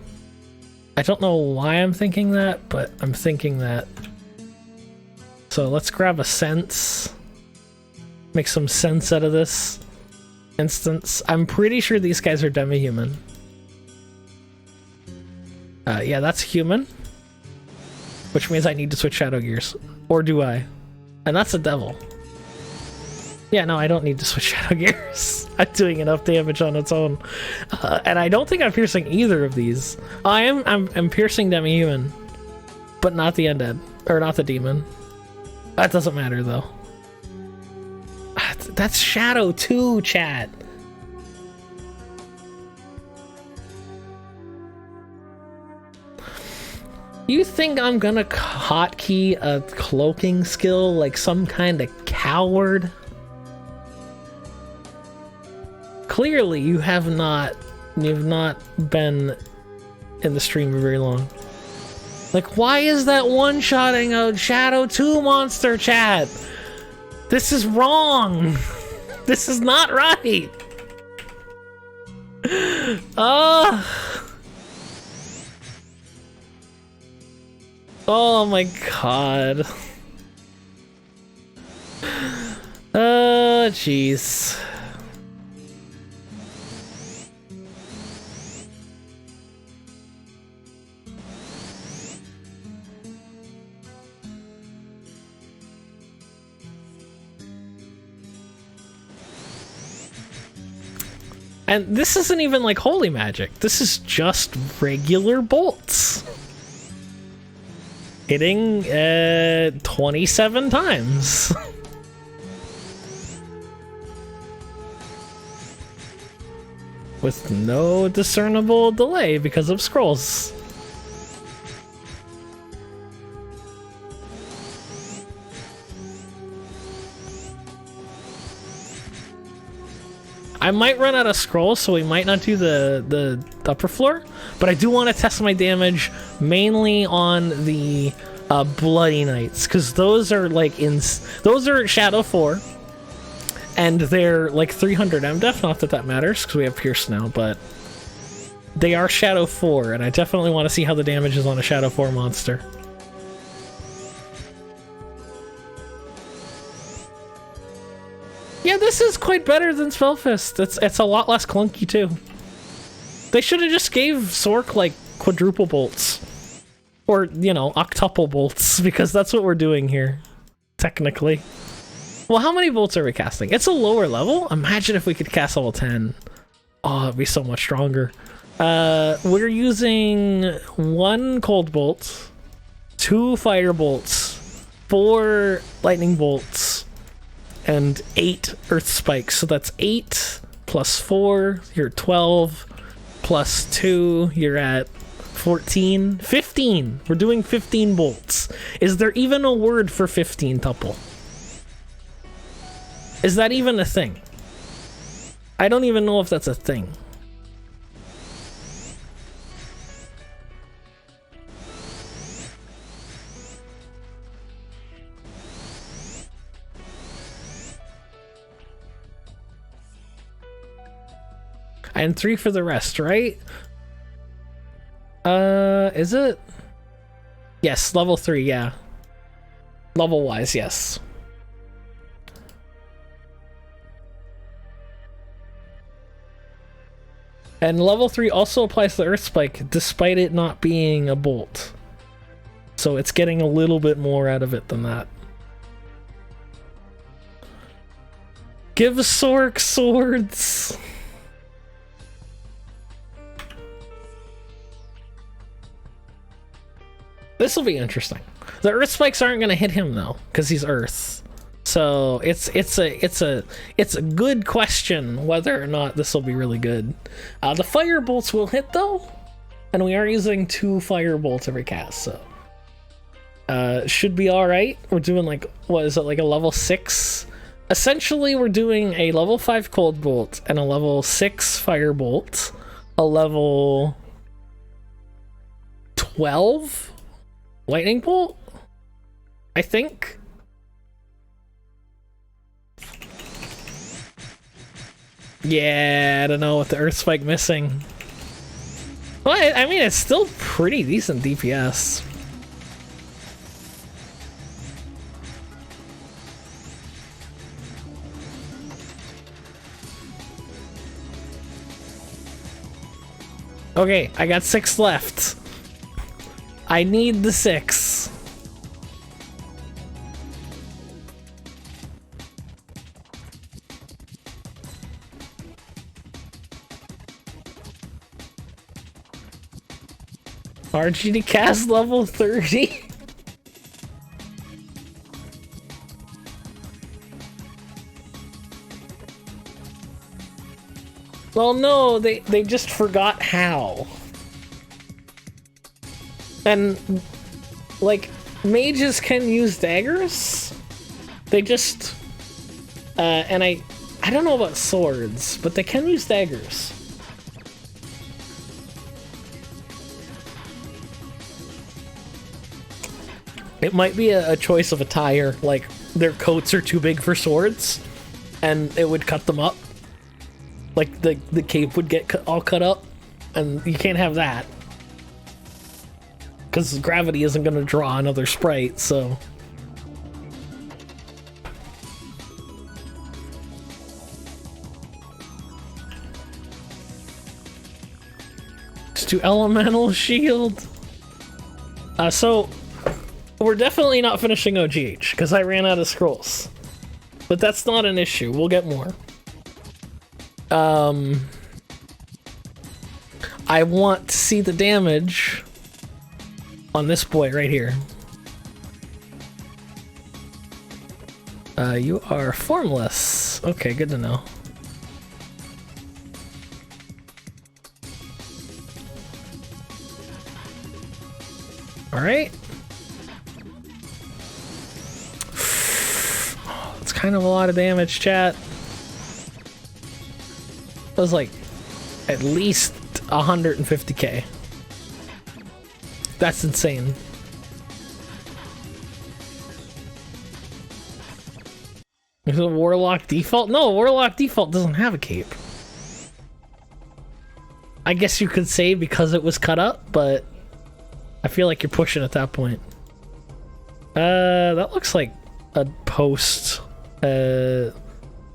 I don't know why I'm thinking that, but I'm thinking that. So let's grab a sense. Make some sense out of this instance. I'm pretty sure these guys are demi-human. Yeah, that's human. Which means I need to switch Shadow Gears. Or do I? And that's a devil. Yeah, no, I don't need to switch Shadow Gears. I'm doing enough damage on its own. And I don't think I'm piercing either of these. I'm piercing demi-human. But not the undead. Or not the demon. That doesn't matter, though. That's Shadow too, chat. You think I'm gonna hotkey a cloaking skill like some kind of coward? Clearly, you've not been in the stream for very long. Like, why is that one-shotting a Shadow 2 monster, chat? This is wrong. This is not right. Oh my god. Jeez. And this isn't even like holy magic. This is just regular bolts. Hitting 27 times. With no discernible delay because of scrolls. I might run out of scrolls, so we might not do the upper floor, but I do want to test my damage mainly on the Bloody Knights, because those are like those are Shadow 4, and they're like 300 MDef. Not that that matters because we have Pierce now, but they are Shadow 4, and I definitely want to see how the damage is on a Shadow 4 monster. Yeah, this is quite better than Spellfist. It's a lot less clunky too. They should have just gave Sork like quadruple bolts. Or, you know, octuple bolts, because that's what we're doing here. Technically. Well, how many bolts are we casting? It's a lower level? Imagine if we could cast level 10. Oh, it'd be so much stronger. We're using 1 cold bolt, 2 fire bolts, 4 lightning bolts, and 8 earth spikes. So that's 8 plus 4, you're at 12, plus 2, you're at 14, 15. We're doing 15 bolts. Is there even a word for 15 tuple? Is that even a thing? I don't even know if that's a thing. And 3 for the rest, right? Is it? Yes, level 3, yeah. Level-wise, yes. And level 3 also applies to the Earth Spike, despite it not being a bolt. So it's getting a little bit more out of it than that. Give Sork swords! This will be interesting. The Earth Spikes aren't gonna hit him though, because he's Earth. So it's a good question whether or not this will be really good. The fire bolts will hit though, and we are using 2 fire bolts every cast, so should be all right. We're doing like, what is it, like a level 6? Essentially, we're doing a level 5 cold bolt and a level 6 fire bolt, a level 12 lightning bolt, I think. Yeah, I don't know, with the Earth Spike missing. Well, I mean, it's still pretty decent DPS. Okay, I got 6 left. I need the 6. RGD cast level 30. Well, no, they just forgot how. And, like, mages can use daggers? They just... and I don't know about swords, but they can use daggers. It might be a choice of attire, like their coats are too big for swords, and it would cut them up. Like the cape would get all cut up, and you can't have that. Because gravity isn't going to draw another sprite, so... Just do elemental shield. So... We're definitely not finishing OGH, because I ran out of scrolls. But that's not an issue, we'll get more. I want to see the damage on this boy right here. You are formless. Okay, good to know. Alright. It's kind of a lot of damage, chat. That was like at least 150k. That's insane. Is it a Warlock default? No, Warlock default doesn't have a cape. I guess you could say because it was cut up, but I feel like you're pushing at that point. That looks like a post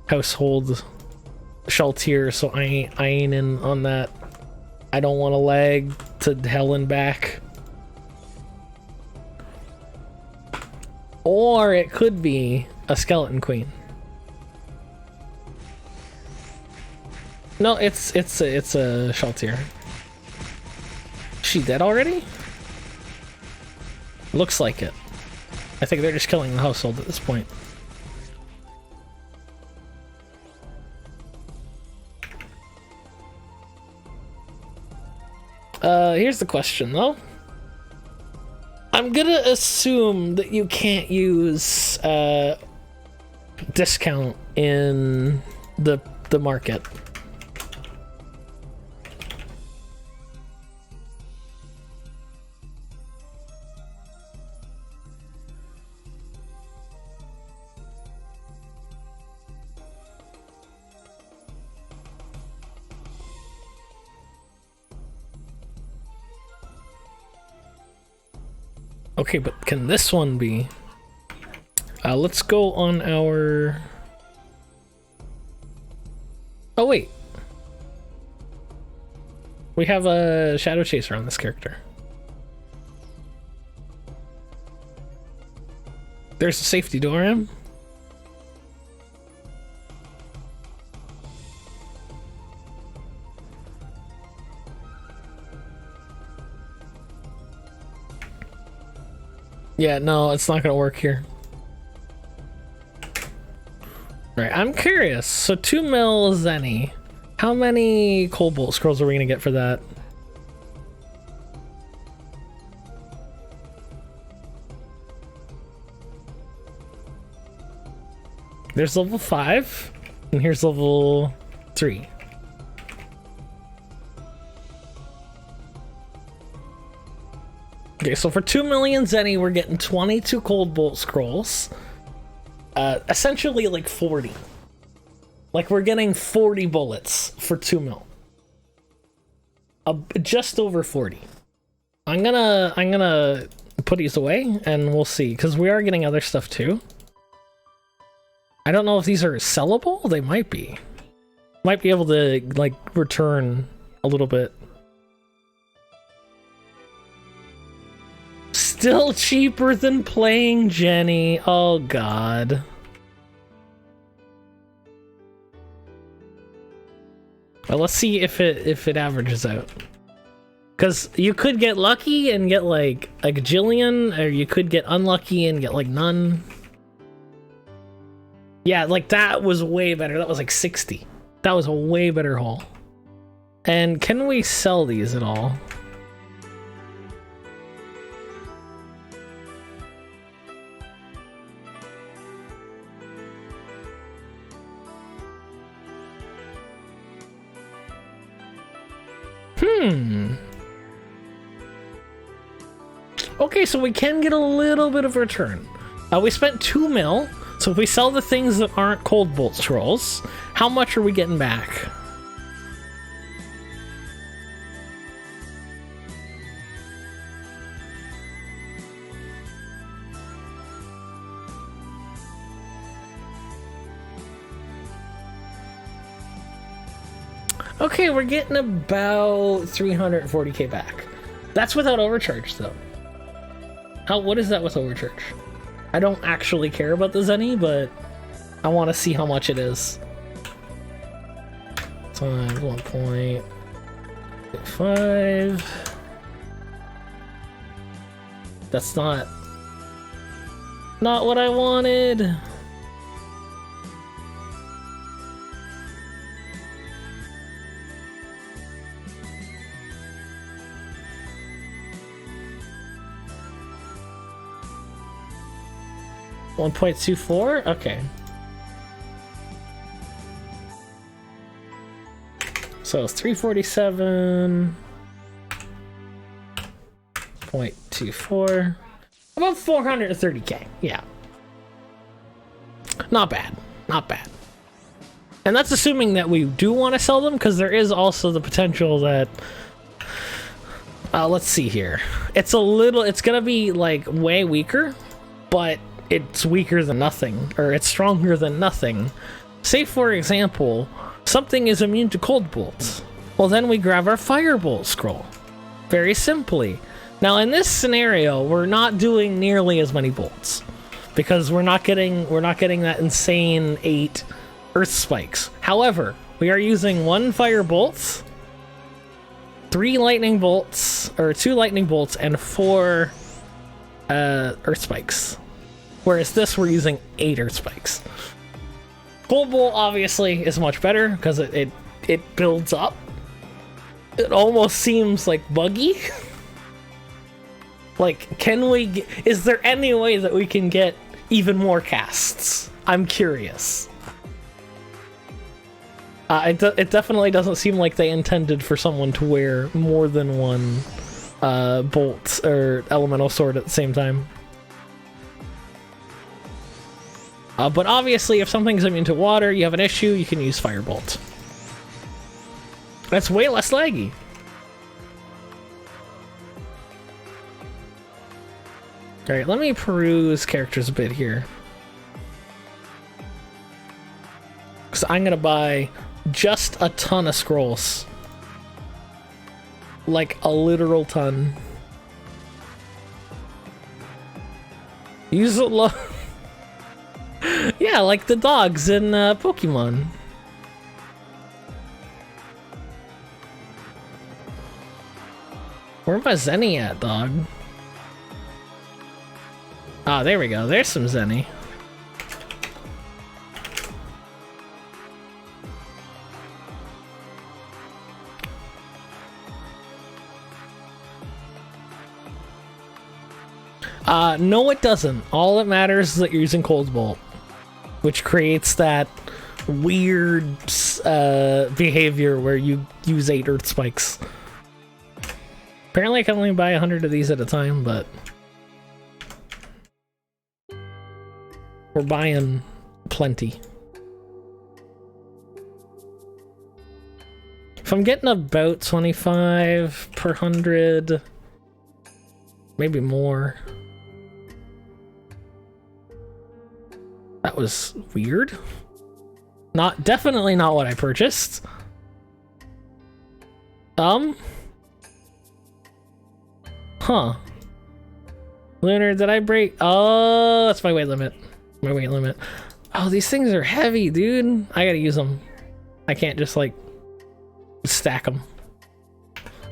household shelter, so I ain't in on that. I don't want to lag to hell and back. Or it could be a skeleton queen. No, it's a shelter. She dead already? Looks like it. I think they're just killing the household at this point. Here's the question though. I'm gonna assume that you can't use discount in the market. Okay, but can this one be? Let's go on our... Oh, wait. We have a Shadow Chaser on this character. There's a safety door in. Yeah, no, it's not gonna work here. Right, I'm curious. So 2 mil Zenny. How many Cobalt Scrolls are we gonna get for that? There's level 5, and here's level 3. Okay, so for 2 million Zenny, we're getting 22 Cold Bolt Scrolls. Essentially like 40. Like we're getting 40 bullets for 2 mil. Just over 40. I'm gonna put these away and we'll see, because we are getting other stuff too. I don't know if these are sellable. They might be. Might be able to like return a little bit. Still cheaper than playing Jenny. Oh god. Well, let's see if it averages out. Because you could get lucky and get like a gajillion, or you could get unlucky and get like none. Yeah, like that was way better. That was like 60. That was a way better haul. And can we sell these at all? Okay, so we can get a little bit of return. We spent 2 mil, so if we sell the things that aren't Cold Bolt Scrolls, how much are we getting back? Okay, we're getting about 340k back. That's without overcharge, though. What is that with overcharge? I don't actually care about the Zenny, but I want to see how much it is. Times 1.5. That's not what I wanted. 1.24? Okay. So it's 347.24. About 430k. Yeah. Not bad. Not bad. And that's assuming that we do want to sell them, because there is also the potential that... let's see here. It's gonna be, like, way weaker, but it's weaker than nothing, or it's stronger than nothing. Say, for example, something is immune to cold bolts. Well, then we grab our firebolt scroll. Very simply. Now, in this scenario, we're not doing nearly as many bolts, because we're not getting that insane 8 earth spikes. However, we are using 1 firebolt, 3 lightning bolts, or 2 lightning bolts, and 4 earth spikes. Whereas this, we're using 8 earth spikes. Cold bolt obviously is much better because it builds up. It almost seems like buggy. Like, is there any way that we can get even more casts? I'm curious. It definitely doesn't seem like they intended for someone to wear more than 1 bolt or elemental sword at the same time. But obviously, if something's immune to water, you have an issue, you can use Firebolt. That's way less laggy. Alright, let me peruse characters a bit here. Because I'm gonna buy just a ton of scrolls. Like a literal ton. Use it yeah, like the dogs in Pokemon. Where my Zenny at, dog? Ah, there we go. There's some Zenny. No, it doesn't. All that matters is that you're using Cold Bolt, which creates that weird behavior where you use 8 Earth Spikes. Apparently I can only buy 100 of these at a time, but we're buying plenty. If I'm getting about 25 per 100, maybe more. That was weird. Definitely not what I purchased. Huh. Lunar, did I break? Oh, that's my weight limit. My weight limit. Oh, these things are heavy, dude. I gotta use them. I can't just, like, stack them.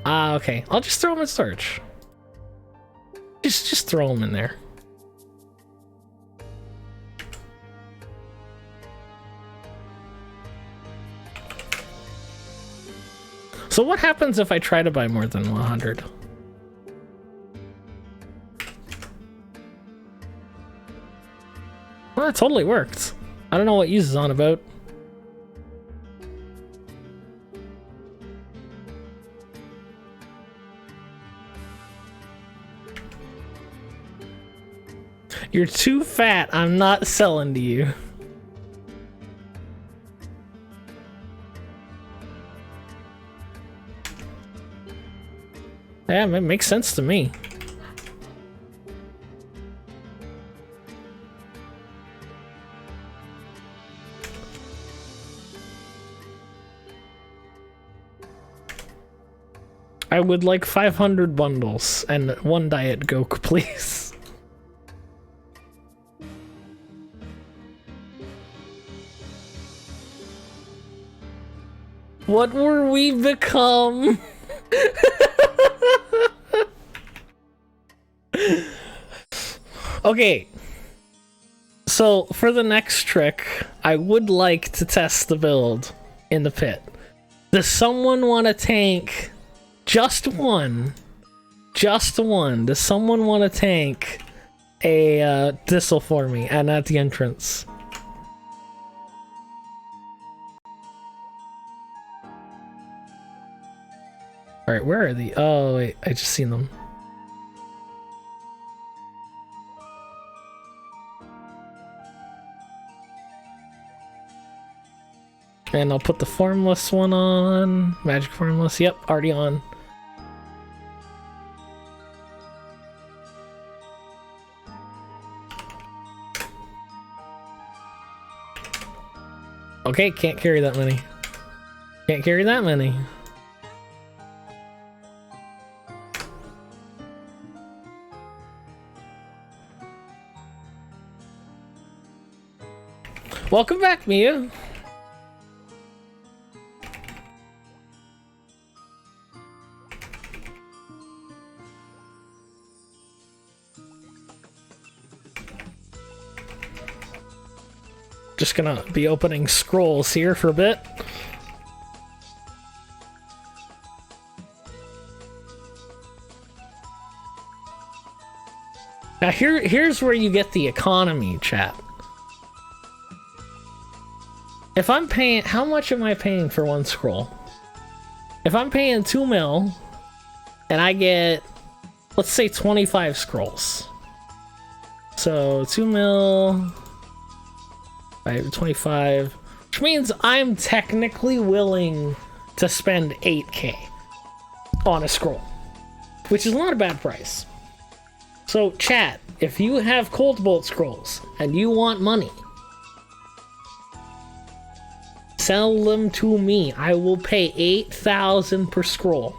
Okay. I'll just throw them in storage. Just throw them in there. So what happens if I try to buy more than 100? Well, that totally worked. I don't know what use is on about. You're too fat. I'm not selling to you. Yeah, it makes sense to me. I would like 500 bundles and 1 Diet Coke, please. What were we become? Okay, so for the next trick, I would like to test the build in the pit. Does someone want to tank just one? Just one. Does someone want to tank a thistle for me, and at the entrance. Alright, where are the... Oh, wait, I just seen them. And I'll put the Formless one on. Magic Formless, yep, already on. Okay, can't carry that many. Can't carry that many. Welcome back, Mia. Just gonna be opening scrolls here for a bit. Now here's where you get the economy, chat. If I'm paying, how much am I paying for one scroll? If I'm paying 2 mil and I get, let's say 25 scrolls. So 2 mil, 25, which means I'm technically willing to spend 8k on a scroll, which is not a bad price. So chat, if you have Cold Bolt scrolls and you want money, sell them to me. I will pay 8,000 per scroll.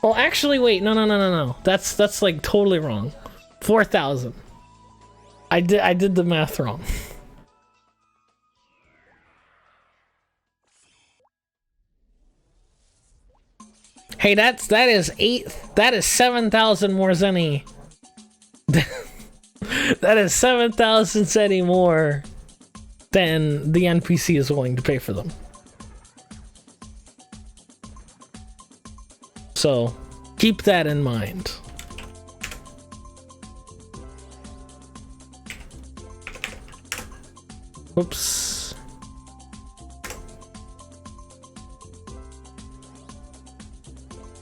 Oh, actually, wait, no. That's like totally wrong. 4,000. I did the math wrong. Hey, that is 7,000 more zenny. That is 7,000 zenny more than the NPC is willing to pay for them. So, keep that in mind. Oops.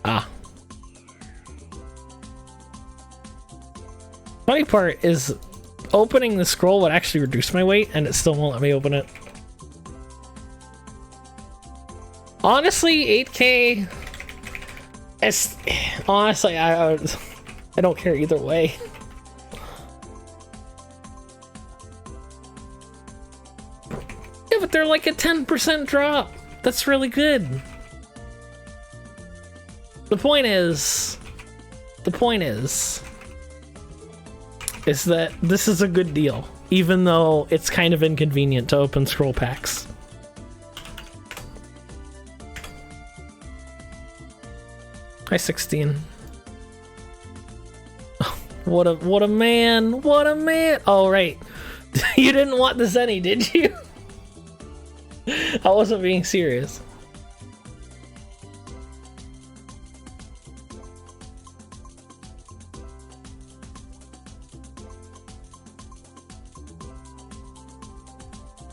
Ah. Funny part is opening the scroll would actually reduce my weight and it still won't let me open it. Honestly, 8k. It's honestly I don't care either way. Yeah, but they're like a 10% drop. That's really good. The point is that this is a good deal, even though it's kind of inconvenient to open scroll packs. Hi 16. What a man! What a man! Oh right, you didn't want the Zenny, did you? I wasn't being serious.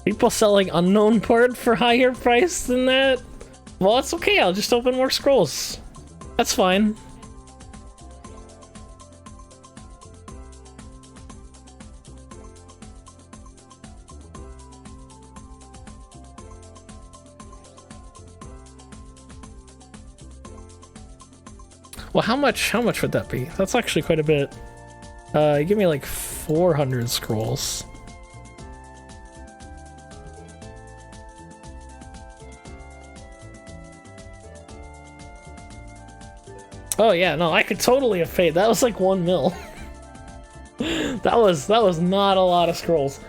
People selling unknown part for higher price than that? Well, it's okay, I'll just open more scrolls. That's fine. Well, how much would that be? That's actually quite a bit. Give me like 400 scrolls. Oh yeah, no, I could totally have paid. That was like 1 mil. that was not a lot of scrolls.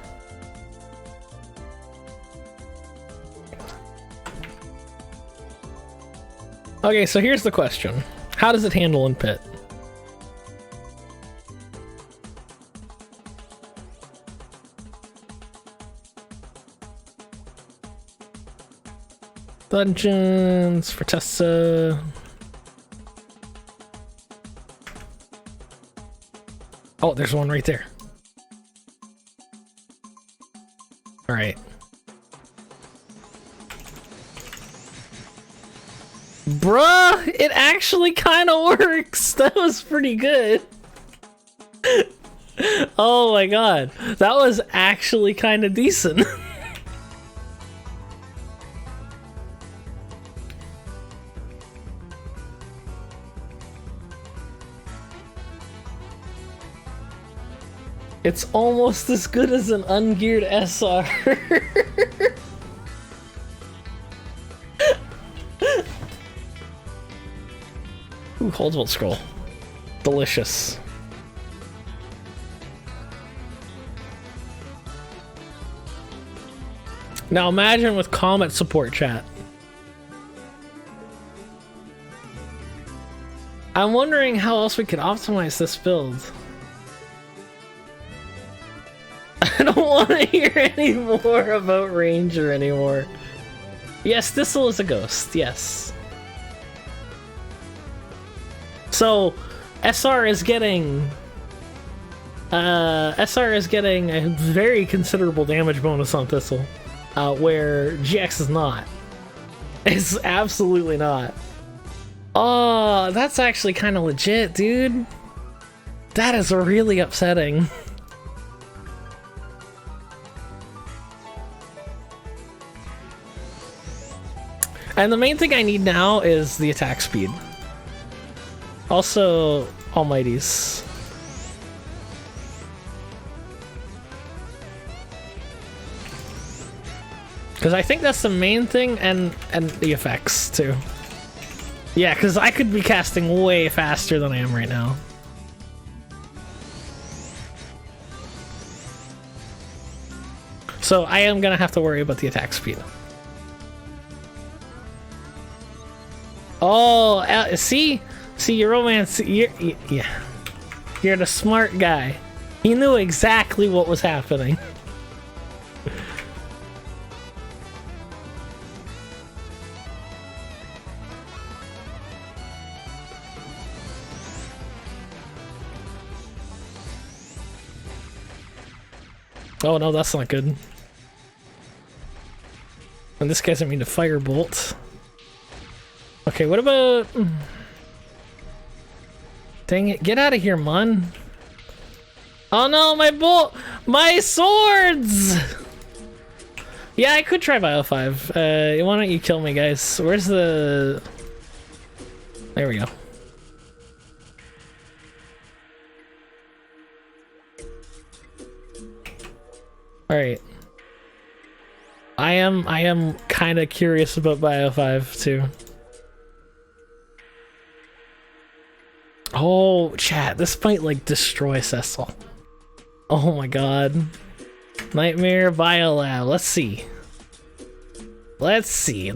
Okay, so here's the question. How does it handle in pit? Dungeons for Tessa. Oh, there's one right there. All right. Bruh, it actually kind of works. That was pretty good. Oh my god. That was actually kind of decent. It's almost as good as an ungeared SR. Ooh, Holdwell scroll. Delicious. Now imagine with Comet support chat. I'm wondering how else we could optimize this build. I don't want to hear any more about Ranger anymore. Yes, Thistle is a ghost, yes. So, SR is getting a very considerable damage bonus on Thistle, where GX is not. It's absolutely not. Oh, that's actually kind of legit, dude. That is really upsetting. And the main thing I need now is the attack speed. Also, Almighties. Because I think that's the main thing, and the effects, too. Yeah, because I could be casting way faster than I am right now. So I am going to have to worry about the attack speed. Oh, see, your romance. Yeah, you're the smart guy. He knew exactly what was happening. Oh no, that's not good. And this guy's immune to firebolt. Okay, what about... Dang it, get out of here, man. Oh no, my bolt! My swords! Yeah, I could try Bio 5. Why don't you kill me, guys? Where's the... There we go. Alright. I am kind of curious about Bio 5, too. Oh, chat, this might, like, destroy Cecil. Oh my god. Nightmare Biolab. Let's see. Let's see.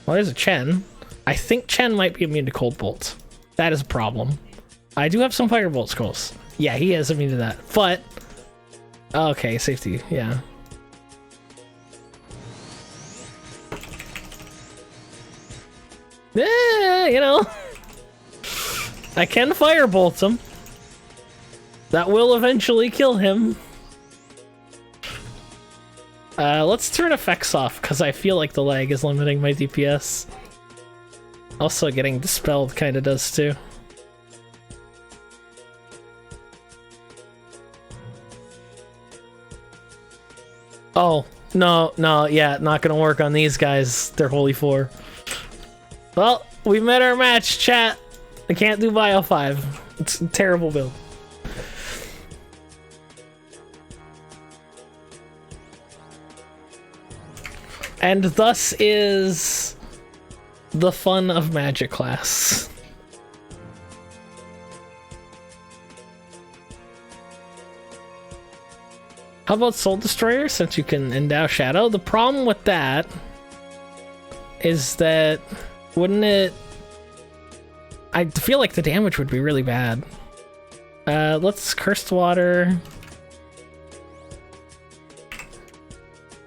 Well, there's a Chen. I think Chen might be immune to Cold Bolt. That is a problem. I do have some Firebolt scrolls. Yeah, he is immune to that. But... Okay, safety. Yeah. Yeah, you know. I can Firebolt him. That will eventually kill him. Let's turn effects off, because I feel like the lag is limiting my DPS. Also, getting dispelled kind of does too. Oh, no, yeah, not gonna work on these guys. They're holy 4. Well, we met our match, chat. I can't do Bio 5. It's a terrible build. And thus is the fun of Magic class. How about Soul Destroyer, since you can endow Shadow? The problem with that is that, wouldn't it... I feel like the damage would be really bad. Let's Cursed Water.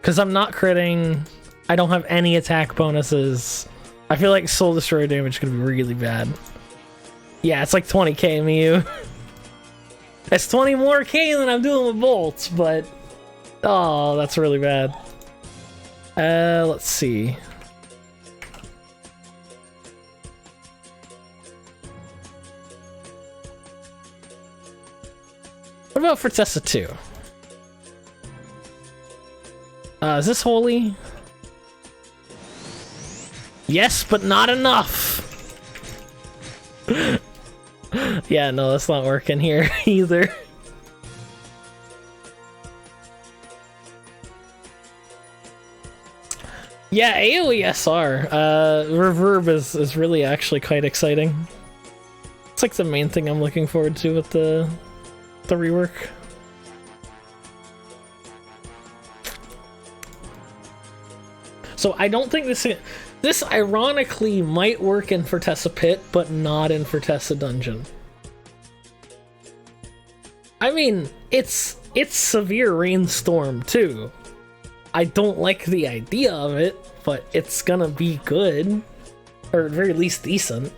Because I'm not critting. I don't have any attack bonuses. I feel like Soul Destroyer damage is going to be really bad. Yeah, it's like 20k Mew. It's 20 more K than I'm doing with bolts, but oh, that's really bad. Let's see. What about for Tessa 2? Is this holy? Yes, but not enough. Yeah, no, that's not working here either. Yeah, AoE SR. Reverb is really actually quite exciting. It's like the main thing I'm looking forward to with the rework. So I don't think this ironically might work in Fortessa Pit, but not in Fortessa Dungeon. I mean, it's Severe Rainstorm too. I don't like the idea of it, but it's gonna be good, or at very least decent.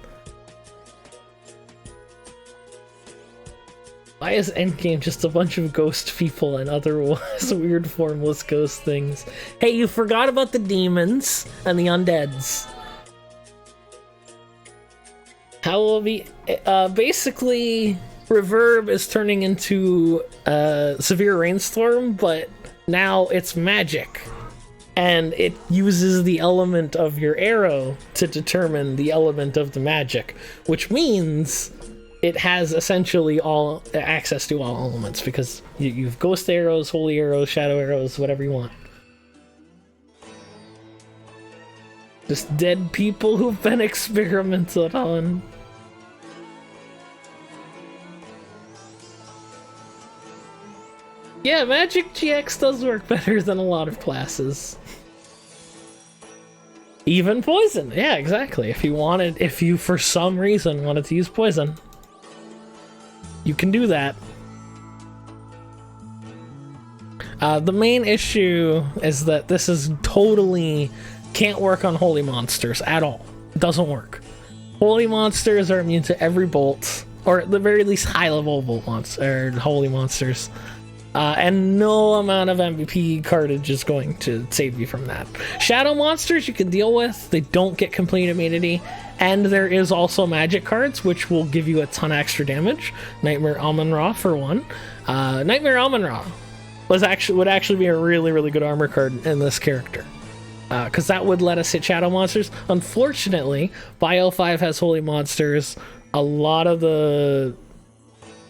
Why is Endgame just a bunch of ghost people and otherwise weird formless ghost things? Hey, you forgot about the demons and the undeads. How will it be? Basically, Reverb is turning into Severe Rainstorm, but now it's magic. And it uses the element of your arrow to determine the element of the magic, which means it has essentially all access to all elements, because you've ghost arrows, holy arrows, shadow arrows, whatever you want. Just dead people who've been experimented on. Yeah, Magic GX does work better than a lot of classes. Even poison, yeah, exactly. If you for some reason wanted to use poison, you can do that. The main issue is that this is totally can't work on holy monsters at all. It doesn't work. Holy monsters are immune to every bolt, or at the very least high level bolt monsters, or holy monsters. And no amount of MVP cartage is going to save you from that. Shadow monsters you can deal with, they don't get complete immunity, and there is also magic cards which will give you a ton of extra damage. Nightmare Amun-Ra for one. Nightmare Amun-Ra would actually be a really good armor card in this character, because that would let us hit shadow monsters. Unfortunately, Bio 5 has holy monsters. A lot of the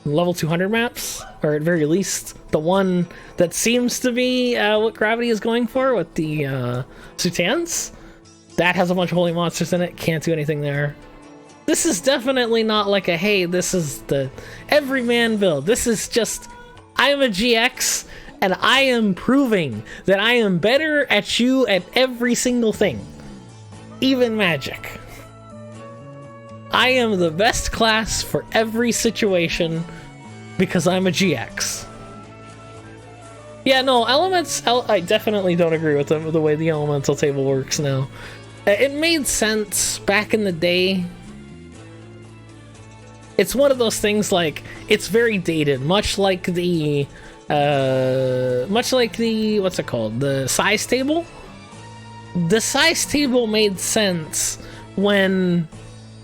level 200 maps, or at very least the one that seems to be what Gravity is going for with the Sutans, that has a bunch of holy monsters in it. Can't do anything there. This is definitely not like a, hey, this is the everyman build. This is just, I'm a GX and I am proving that I am better at you at every single thing, even magic. I am the best class for every situation because I'm a GX. Yeah, no, elements, I definitely don't agree with them, the way the elemental table works now. It made sense back in the day. It's one of those things, like, it's very dated, much like the, what's it called? The size table? The size table made sense when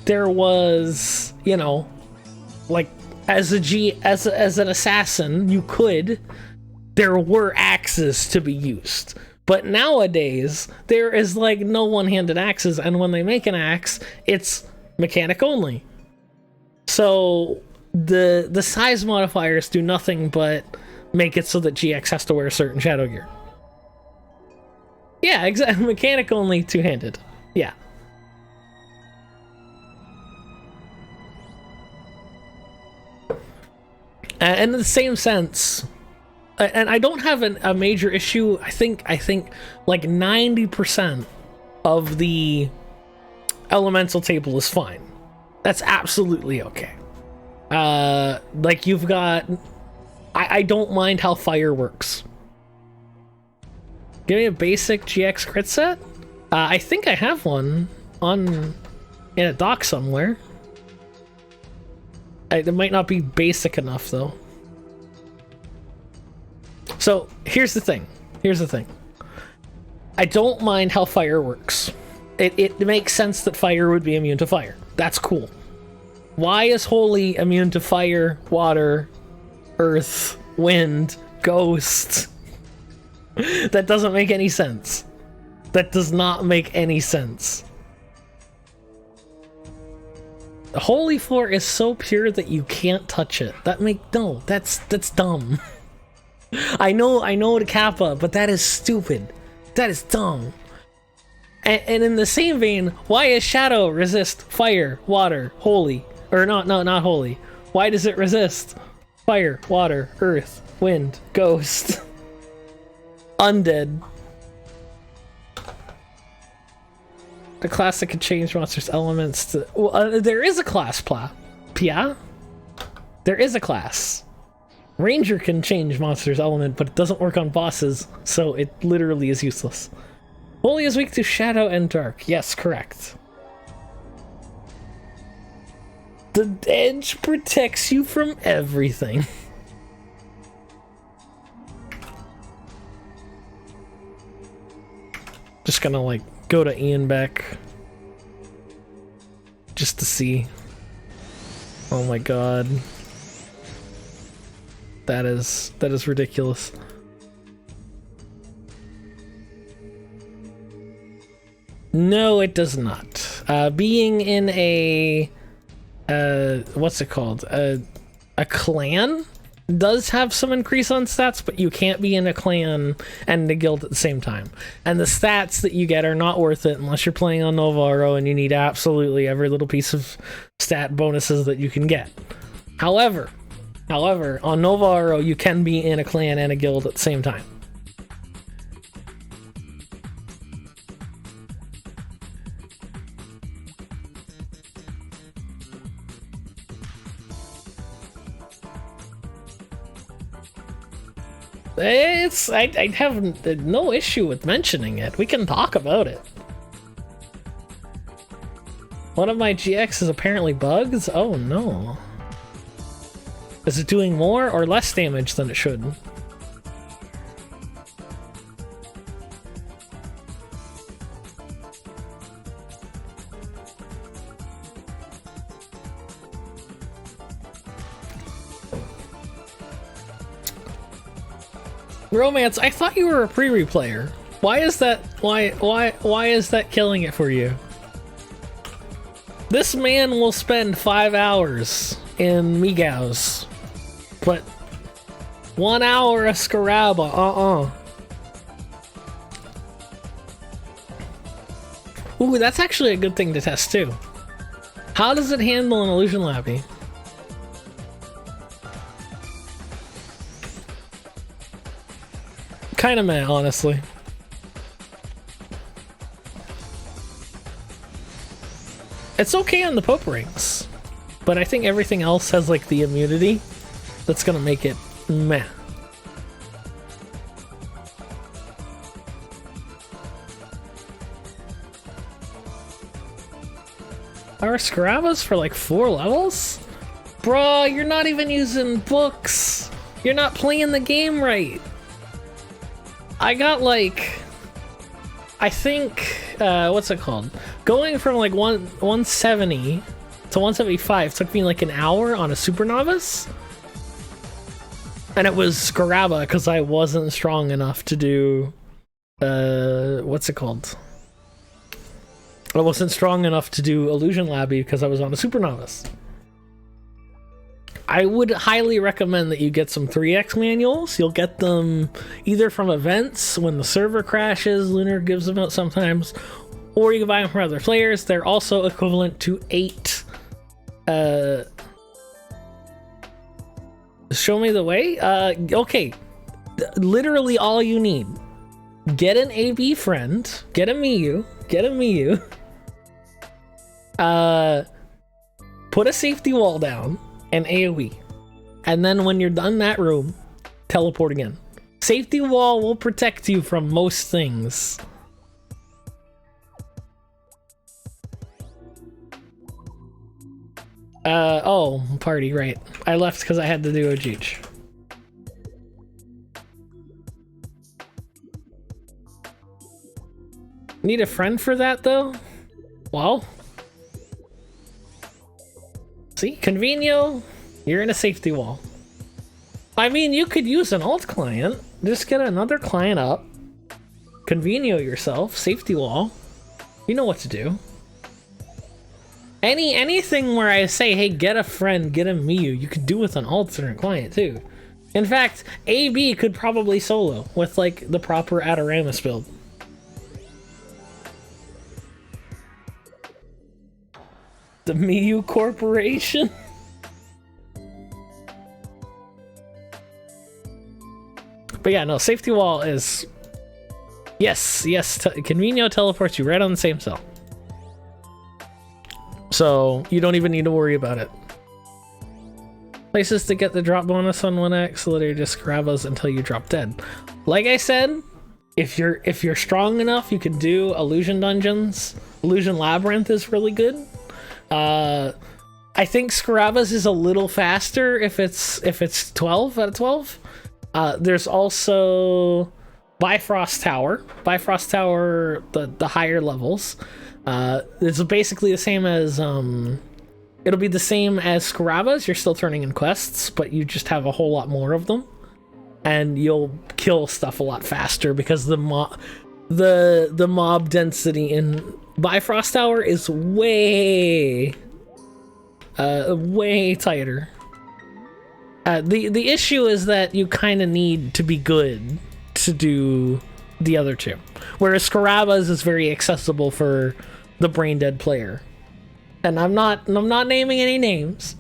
there was, you know, like, as an assassin, you could, there were axes to be used. But nowadays, there is, like, no one-handed axes, and when they make an axe, it's mechanic only. So, the size modifiers do nothing but make it so that GX has to wear certain shadow gear. Yeah, exactly. Mechanic only, two-handed. Yeah. And in the same sense, and I don't have a major issue. I think like 90% of the elemental table is fine. That's absolutely okay. Like, you've got, I don't mind how fire works. Give me a basic GX crit set. I think I have one in a dock somewhere. It might not be basic enough though. So here's the thing. I don't mind how fire works. It makes sense that fire would be immune to fire. That's cool. Why is holy immune to fire, water, earth, wind, ghost? That doesn't make any sense. That does not make any sense. The holy floor is so pure that you can't touch it. That's dumb. I know the kappa, but that is stupid. That is dumb. And in the same vein, why is shadow resist fire, water, holy? Or not holy. Why does it resist fire, water, earth, wind, ghost, undead? The class that can change monsters' elements to... Well, there is a class, Pia. There is a class. Ranger can change monsters' element, but it doesn't work on bosses, so it literally is useless. Holy is weak to shadow and dark. Yes, correct. The edge protects you from everything. Just gonna, like, go to Ian back. Just to see. Oh my god. That is ridiculous. No, it does not. Being in a what's it called? A clan does have some increase on stats, but you can't be in a clan and a guild at the same time. And the stats that you get are not worth it unless you're playing on Novaro and you need absolutely every little piece of stat bonuses that you can get. However, on Novaro you can be in a clan and a guild at the same time. I have no issue with mentioning it. We can talk about it. One of my GX is apparently bugs? Oh no. Is it doing more or less damage than it should? Romance, I thought you were a pre-re player. Why is that is that killing it for you? This man will spend 5 hours in Meows, but 1 hour of Scaraba, Ooh, that's actually a good thing to test too. How does it handle an illusion labby? Kinda meh, honestly. It's okay on the Pope rings, but I think everything else has like the immunity that's gonna make it meh. Are Scarabas for like 4 levels? Bruh, you're not even using books. You're not playing the game right. I got like, I think, what's it called? Going from like 170 to 175 took me like an hour on a super novice. And it was Scaraba because I wasn't strong enough to do, what's it called? I wasn't strong enough to do Illusion Labby because I was on a super novice. I would highly recommend that you get some 3x manuals. You'll get them either from events when the server crashes, Lunar gives them out sometimes, or you can buy them from other players. They're also equivalent to 8. Show me the way? Okay. Literally all you need. Get an AB friend, get a Miyu, put a safety wall down, and AoE. And then when you're done that room, teleport again. Safety wall will protect you from most things. Oh, party, right. I left because I had to do a Jeech. Need a friend for that, though? Well... See? Convenio, you're in a safety wall. I mean, you could use an alt client. Just get another client up. Convenio yourself, safety wall. You know what to do. Anything where I say, hey, get a friend, get a Miyu, you could do with an alternate client too. In fact, AB could probably solo with like the proper Adoramus build. The Miyu Corporation? But yeah, no, safety wall is... Yes, Convenio teleports you right on the same cell. So, you don't even need to worry about it. Places to get the drop bonus on 1x, literally just grab us until you drop dead. Like I said, if you're strong enough, you can do Illusion Dungeons. Illusion Labyrinth is really good. I think Scarabas is a little faster if it's 12 out of 12. There's also Bifrost Tower. Bifrost Tower, the higher levels. It's basically the same as it'll be the same as Scarabas. You're still turning in quests, but you just have a whole lot more of them, and you'll kill stuff a lot faster because the mob density in Bifrost Tower is way tighter. The issue is that you kind of need to be good to do the other two, whereas Scarabas is very accessible for the brain dead player. And I'm not naming any names,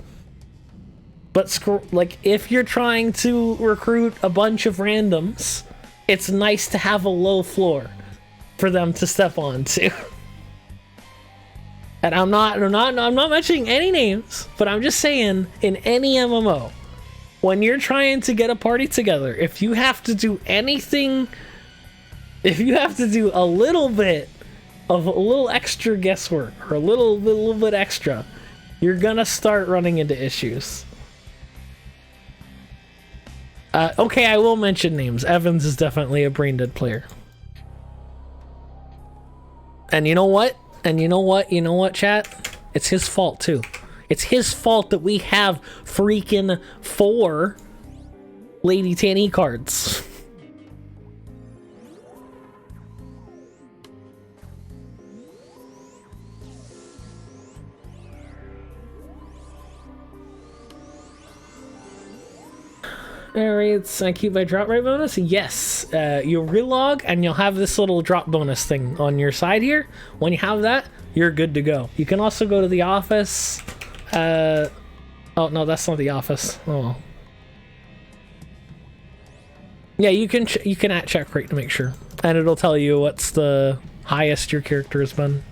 but like if you're trying to recruit a bunch of randoms, it's nice to have a low floor for them to step onto. And I'm not mentioning any names, but I'm just saying, in any MMO, when you're trying to get a party together, if you have to do anything, if you have to do a little bit of a little extra guesswork or a little bit extra, you're gonna start running into issues. Okay, I will mention names. Evans is definitely a brain dead player. And you know what? Chat? It's his fault too. It's his fault that we have freaking 4 Lady Tanny cards. Alright, I keep my drop rate bonus? Yes. You'll relog and you'll have this little drop bonus thing on your side here. When you have that, you're good to go. You can also go to the office. Oh no, that's not the office. Oh well. Yeah, you can at check rate to make sure, and it'll tell you what's the highest your character has been.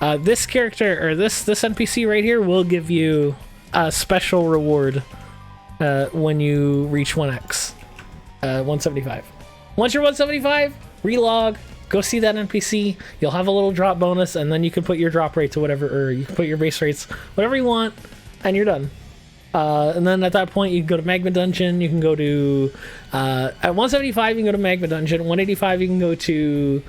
This character, or this NPC right here, will give you a special reward when you reach 1x, 175. Once you're 175, relog, go see that NPC. You'll have a little drop bonus, and then you can put your drop rate to whatever, or you can put your base rates, whatever you want, and you're done. And then at that point, you can go to Magma Dungeon. You can go to at 175, you can go to Magma Dungeon. 185, you can go to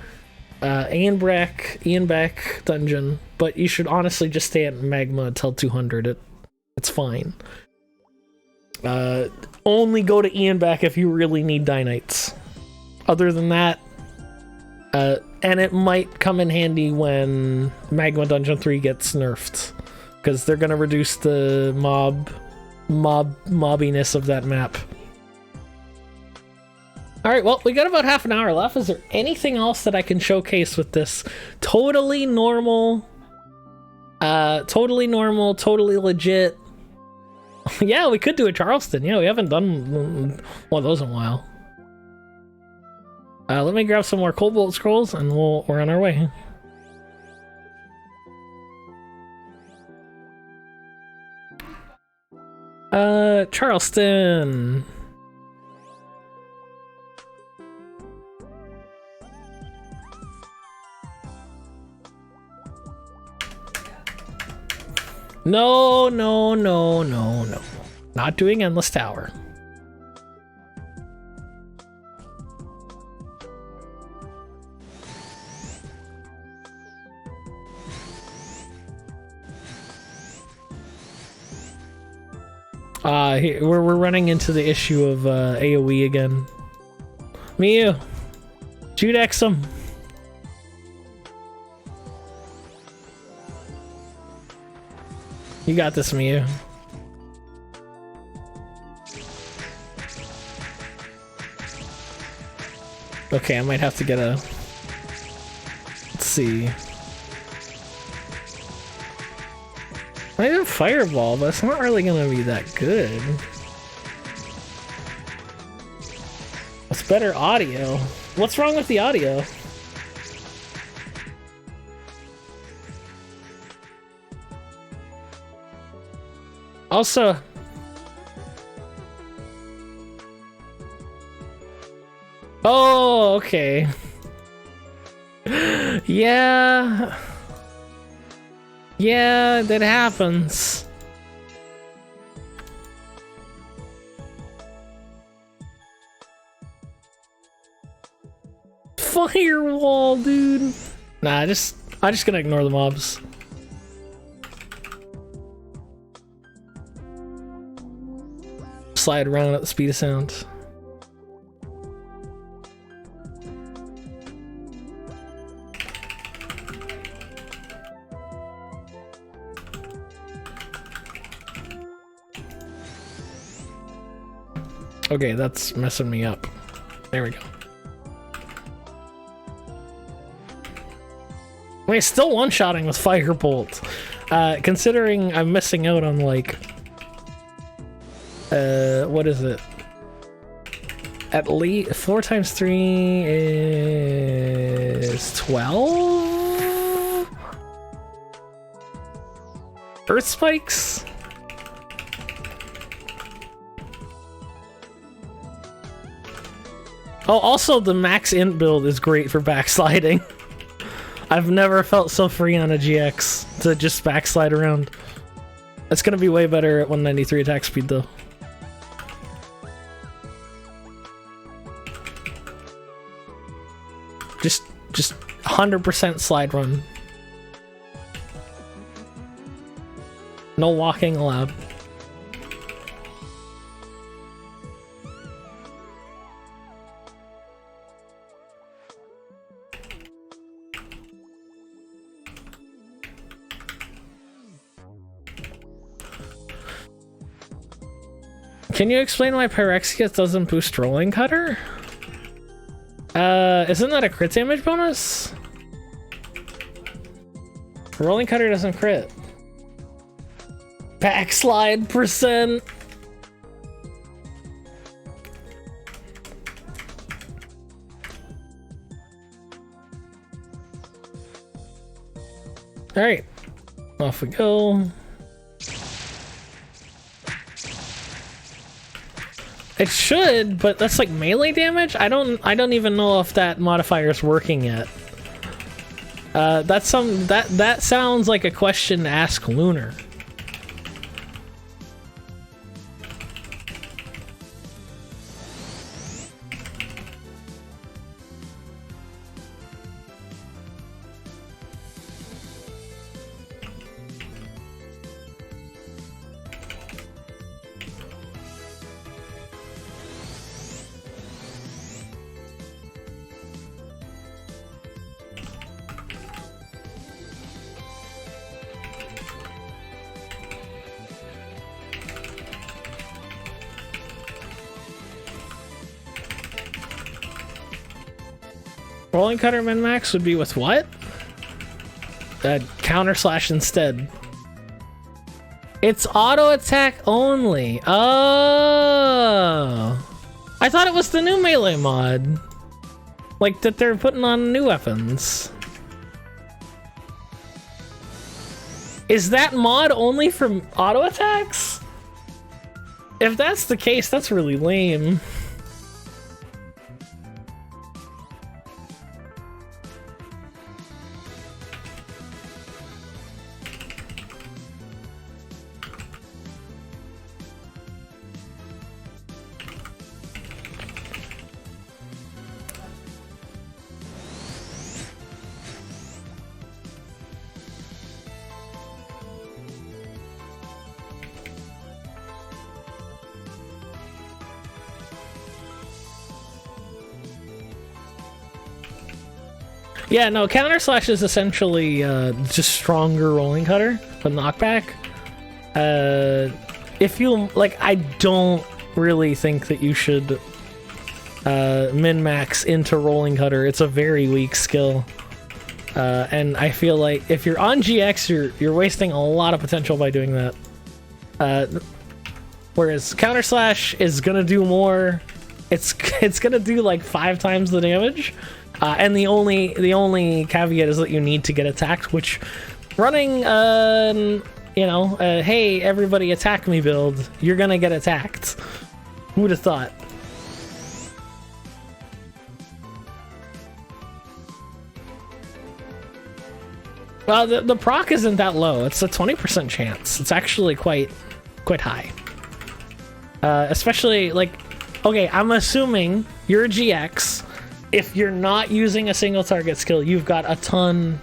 Ian Beck Dungeon. But you should honestly just stay at Magma until 200. It's fine. Only go to Ian Beck if you really need Dynites. Other than that, and it might come in handy when Magma Dungeon 3 gets nerfed, because they're gonna reduce the mobbiness of that map. Alright, well, we got about half an hour left. Is there anything else that I can showcase with this totally normal, totally legit? Yeah, we could do a Charleston. Yeah, we haven't done one of those in a while. Let me grab some more Cobalt Scrolls and we're on our way. Charleston. No, no, no, no, no. Not doing Endless Tower. We're running into the issue of AoE again. Miu, Judex him. You got this, Miu. Okay, I might have to get a... Let's see. I have Fireball, but it's not really gonna be that good. What's better audio? What's wrong with the audio? Also... Oh, okay. Yeah... Yeah, that happens. Firewall, dude. Nah, I'm just gonna ignore the mobs. Slide around at the speed of sound. Okay, that's messing me up. There we go. Wait, still one-shotting with Firebolt. Considering I'm missing out on, like... what is it? At least 4 times 3 is 12? Earth Spikes? Oh, also the max int build is great for backsliding. I've never felt so free on a GX to just backslide around. It's gonna be way better at 193 attack speed though. Just 100% slide run. No walking allowed. Can you explain why Pyrexius doesn't boost Rolling Cutter? Isn't that a crit damage bonus? Rolling Cutter doesn't crit. Backslide percent. Alright. Off we go. It should, but that's like melee damage? I don't even know if that modifier is working yet. That sounds like a question to ask Lunar. Rolling Cutter min-max would be with what? Counter slash instead. It's auto attack only. Oh, I thought it was the new melee mod. Like that they're putting on new weapons. Is that mod only for auto attacks? If that's the case, that's really lame. Yeah, no, counter slash is essentially just stronger rolling cutter with knockback. If you like, I don't really think that you should min-max into rolling cutter. It's a very weak skill. And I feel like if you're on GX, you're wasting a lot of potential by doing that. Whereas counter slash is gonna do more. It's gonna do like 5 times the damage. And the only caveat is that you need to get attacked, which running hey everybody attack me build, you're gonna get attacked. Who would have thought? Well, the proc isn't that low. It's a 20% chance. It's actually quite high. Especially like, okay, I'm assuming you're a GX. If you're not using a single target skill, you've got a ton.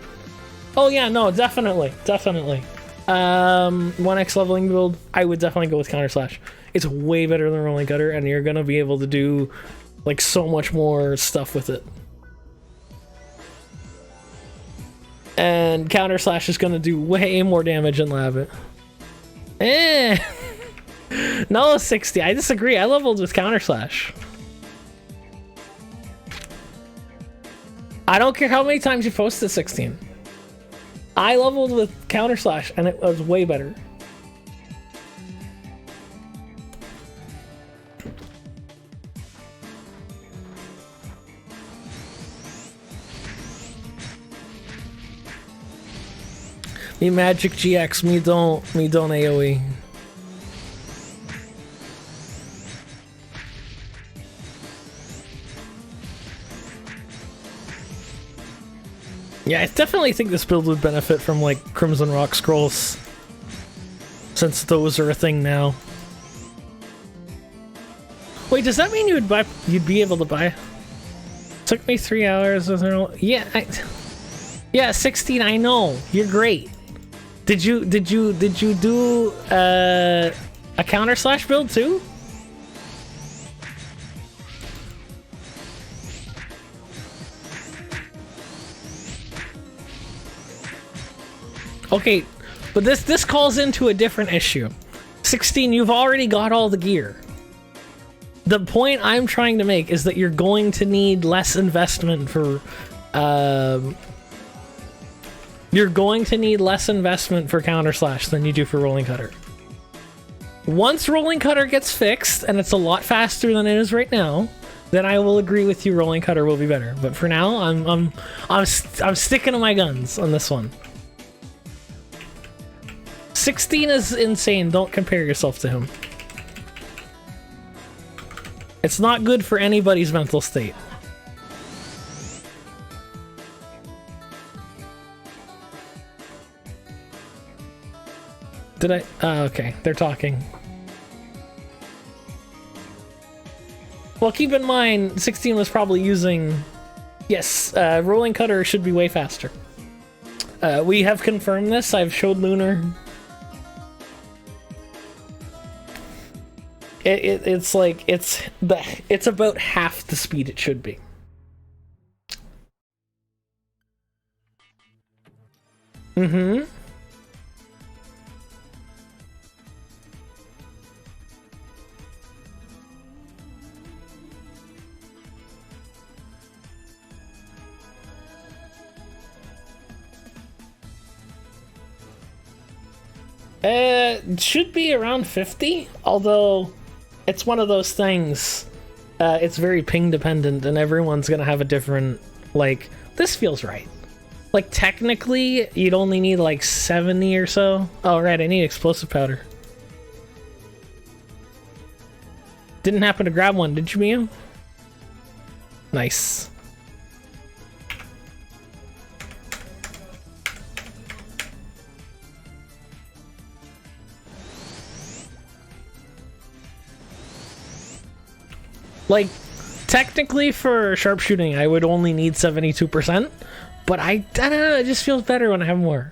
Oh yeah, no, definitely. 1x leveling build, I would definitely go with counter slash. It's way better than rolling cutter, and you're gonna be able to do like so much more stuff with it. And counter slash is gonna do way more damage than Lavit. No, 60. I disagree. I leveled with counter slash. I don't care how many times you posted 16. I leveled with counter slash and it was way better. Me magic GX, me don't AoE. Yeah, I definitely think this build would benefit from like Crimson Rock Scrolls, since those are a thing now. Wait, does that mean you'd be able to buy? Took me 3 hours. Yeah, yeah, 16. I know you're great. Did you do a counter slash build too? Okay, but this calls into a different issue. 16, you've already got all the gear. The point I'm trying to make is that you're going to need less investment for you're going to need less investment for counter slash than you do for rolling cutter. Once rolling cutter gets fixed and it's a lot faster than it is right now, then I will agree with you, rolling cutter will be better. But for now, I'm sticking to my guns on this one. 16 is insane. Don't compare yourself to him. It's not good for anybody's mental state. Did I? Okay, they're talking. Well, keep in mind, 16 was probably using... Yes, rolling cutter should be way faster. We have confirmed this. I've showed Lunar. It's like it's about half the speed it should be. Mm-hmm. It should be around 50, although it's one of those things. It's very ping dependent, and everyone's gonna have a different, like, this feels right. Like, technically, you'd only need like 70 or so. Oh, right, I need explosive powder. Didn't happen to grab one, did you, Mio? Nice. Like, technically for sharpshooting, I would only need 72%, but I don't know, it just feels better when I have more.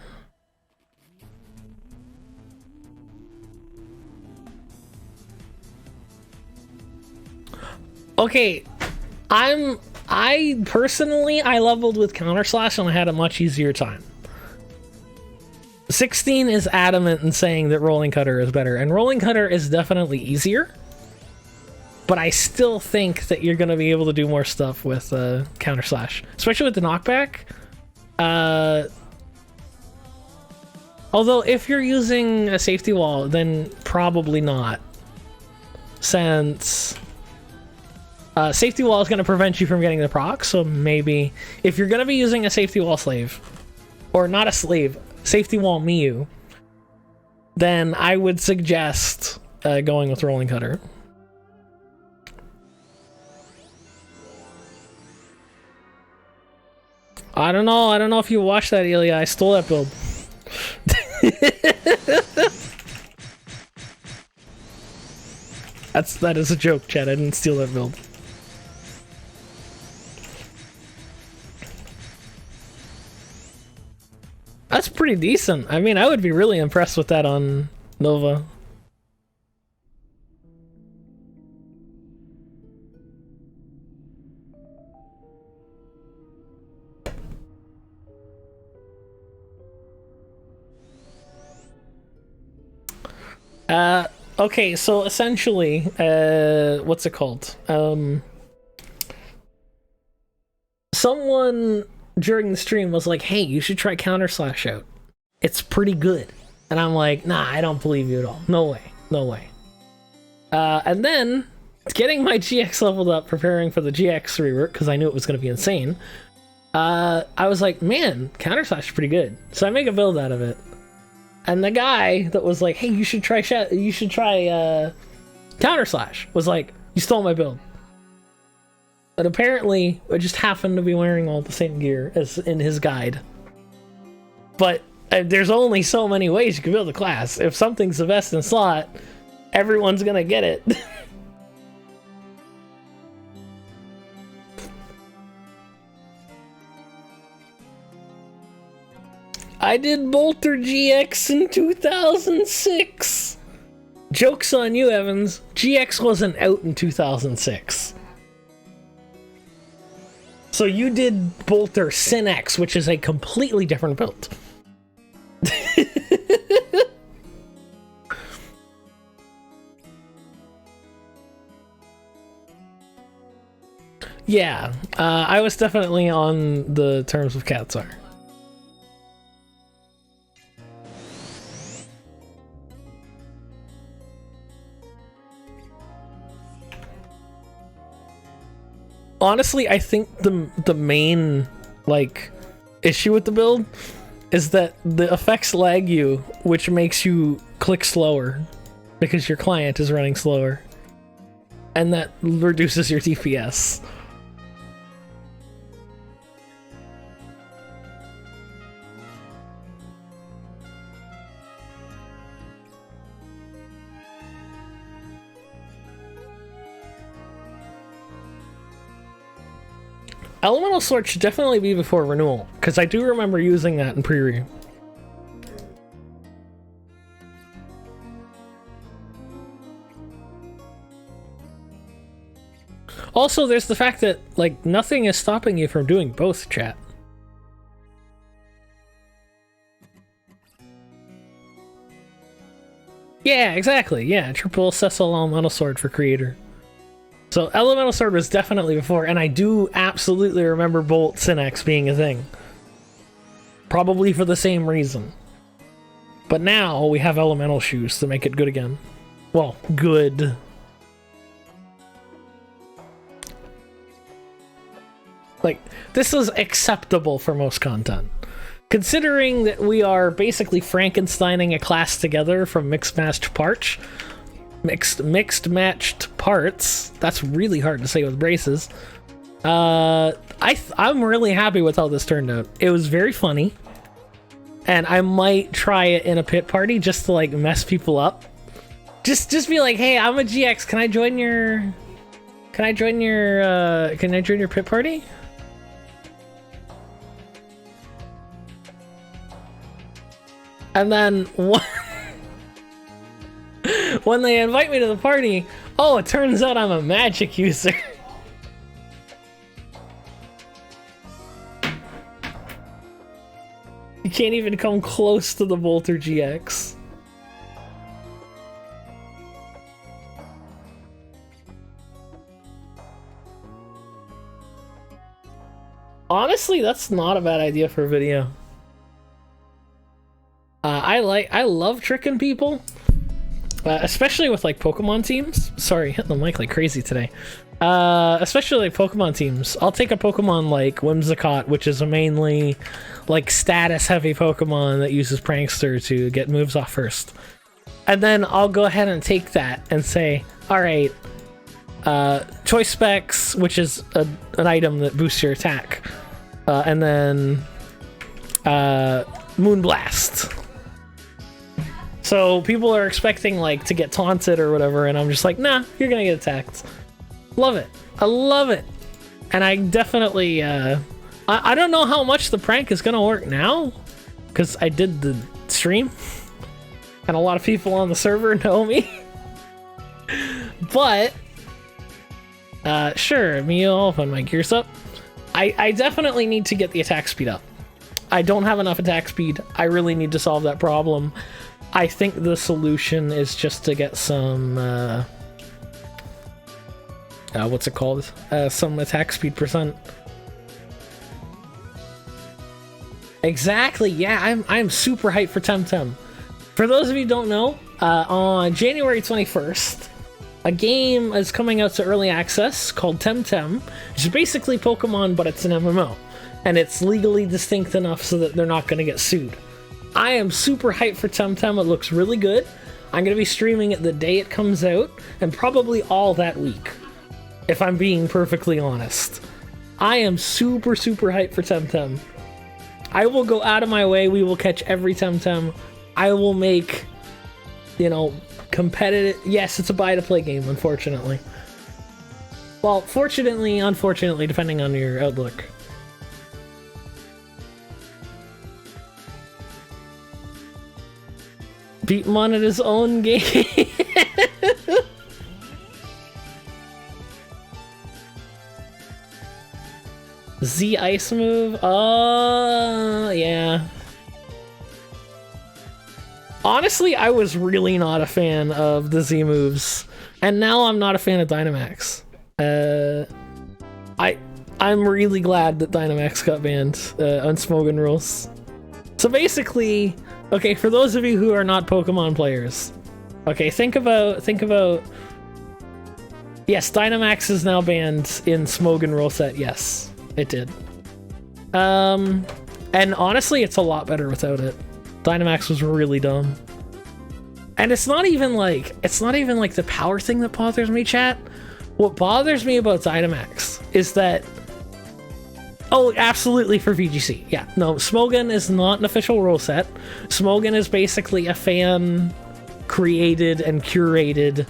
Okay, I'm I personally, I leveled with Counter Slash and I had a much easier time. 16 is adamant in saying that Rolling Cutter is better, and Rolling Cutter is definitely easier, but I still think that you're going to be able to do more stuff with Counter Slash, especially with the knockback. Although if you're using a safety wall, then probably not, since safety wall is going to prevent you from getting the proc. So maybe if you're going to be using a safety wall slave, or not a slave, safety wall Miyu, then I would suggest going with Rolling Cutter. I don't know if you watched that, Ilya. I stole that build. That is a joke, Chad. I didn't steal that build. That's pretty decent. I mean, I would be really impressed with that on Nova. Okay, so essentially, what's it called? Someone during the stream was like, hey, you should try Counter Slash out. It's pretty good. And I'm like, nah, I don't believe you at all. No way. No way. And then, getting my GX leveled up, preparing for the GX rework, because I knew it was going to be insane, I was like, man, Counter Slash is pretty good. So I make a build out of it. And the guy that was like, hey, you should try Counter Slash, was like, you stole my build. But apparently, I just happened to be wearing all the same gear as in his guide. But there's only so many ways you can build a class. If something's the best in slot, everyone's gonna get it. I did Bolter GX in 2006. Joke's on you, Evans. GX wasn't out in 2006. So you did Bolter Sin X, which is a completely different build. Yeah, I was definitely on the terms of Katsar. Honestly, I think the main issue with the build is that the effects lag you, which makes you click slower because your client is running slower, and that reduces your DPS. Elemental Sword should definitely be before renewal, because I do remember using that in pre-re. Also, there's the fact that, nothing is stopping you from doing both, chat. Yeah, exactly, yeah, triple Cecil Elemental Sword for creator. So Elemental Sword was definitely before, and I do absolutely remember Bolt Sin X being a thing. Probably for the same reason. But now we have Elemental Shoes to make it good again. Well, good. This is acceptable for most content. Considering that we are basically Frankensteining a class together from mixed-matched parts, mixed-matched parts. That's really hard to say with braces. I'm really happy with how this turned out. It was very funny, and I might try it in a pit party just to mess people up. Just be like, hey, I'm a GX. Can I join your pit party? And then when they invite me to the party, oh, it turns out I'm a magic user. You can't even come close to the Bolter GX. Honestly, that's not a bad idea for a video. I love tricking people, especially with like Pokemon teams. Sorry, hitting the mic like crazy today. Especially like Pokemon teams. I'll take a Pokemon like Whimsicott, which is a mainly like status heavy Pokemon that uses Prankster to get moves off first. And then I'll go ahead and take that and say, all right, Choice Specs, which is an item that boosts your attack. And then Moonblast. So people are expecting like to get taunted or whatever, and I'm just like, nah, you're gonna get attacked. Love it. I love it. And I definitely I don't know how much the prank is gonna work now, because I did the stream and a lot of people on the server know me. But sure, me, I'll open my gears up. I definitely need to get the attack speed up. I don't have enough attack speed. I really need to solve that problem. I think the solution is just to get some what's it called? Some attack speed percent. Exactly, yeah, I'm super hyped for Temtem. For those of you who don't know, on January 21st, a game is coming out to early access called Temtem, which is basically Pokemon, but it's an MMO. And it's legally distinct enough so that they're not going to get sued. I am super hyped for Temtem. It looks really good. I'm going to be streaming it the day it comes out, and probably all that week, if I'm being perfectly honest. I am super, super hyped for Temtem. I will go out of my way. We will catch every Temtem. I will make, you know, competitive. Yes, it's a buy-to-play game, unfortunately. Well, fortunately, unfortunately, depending on your outlook. Beat him on at his own game. Z ice move? Yeah. Honestly, I was really not a fan of the Z moves, and now I'm not a fan of Dynamax. I'm really glad that Dynamax got banned on Smogon rules. So basically, okay, for those of you who are not Pokemon players, okay, think about. Yes, Dynamax is now banned in Smogon rule set. Yes, it did. And honestly, it's a lot better without it. Dynamax was really dumb. And it's not even like the power thing that bothers me, chat. What bothers me about Dynamax is that, oh, absolutely for VGC. Yeah, no, Smogon is not an official rule set. Smogon is basically a fan created and curated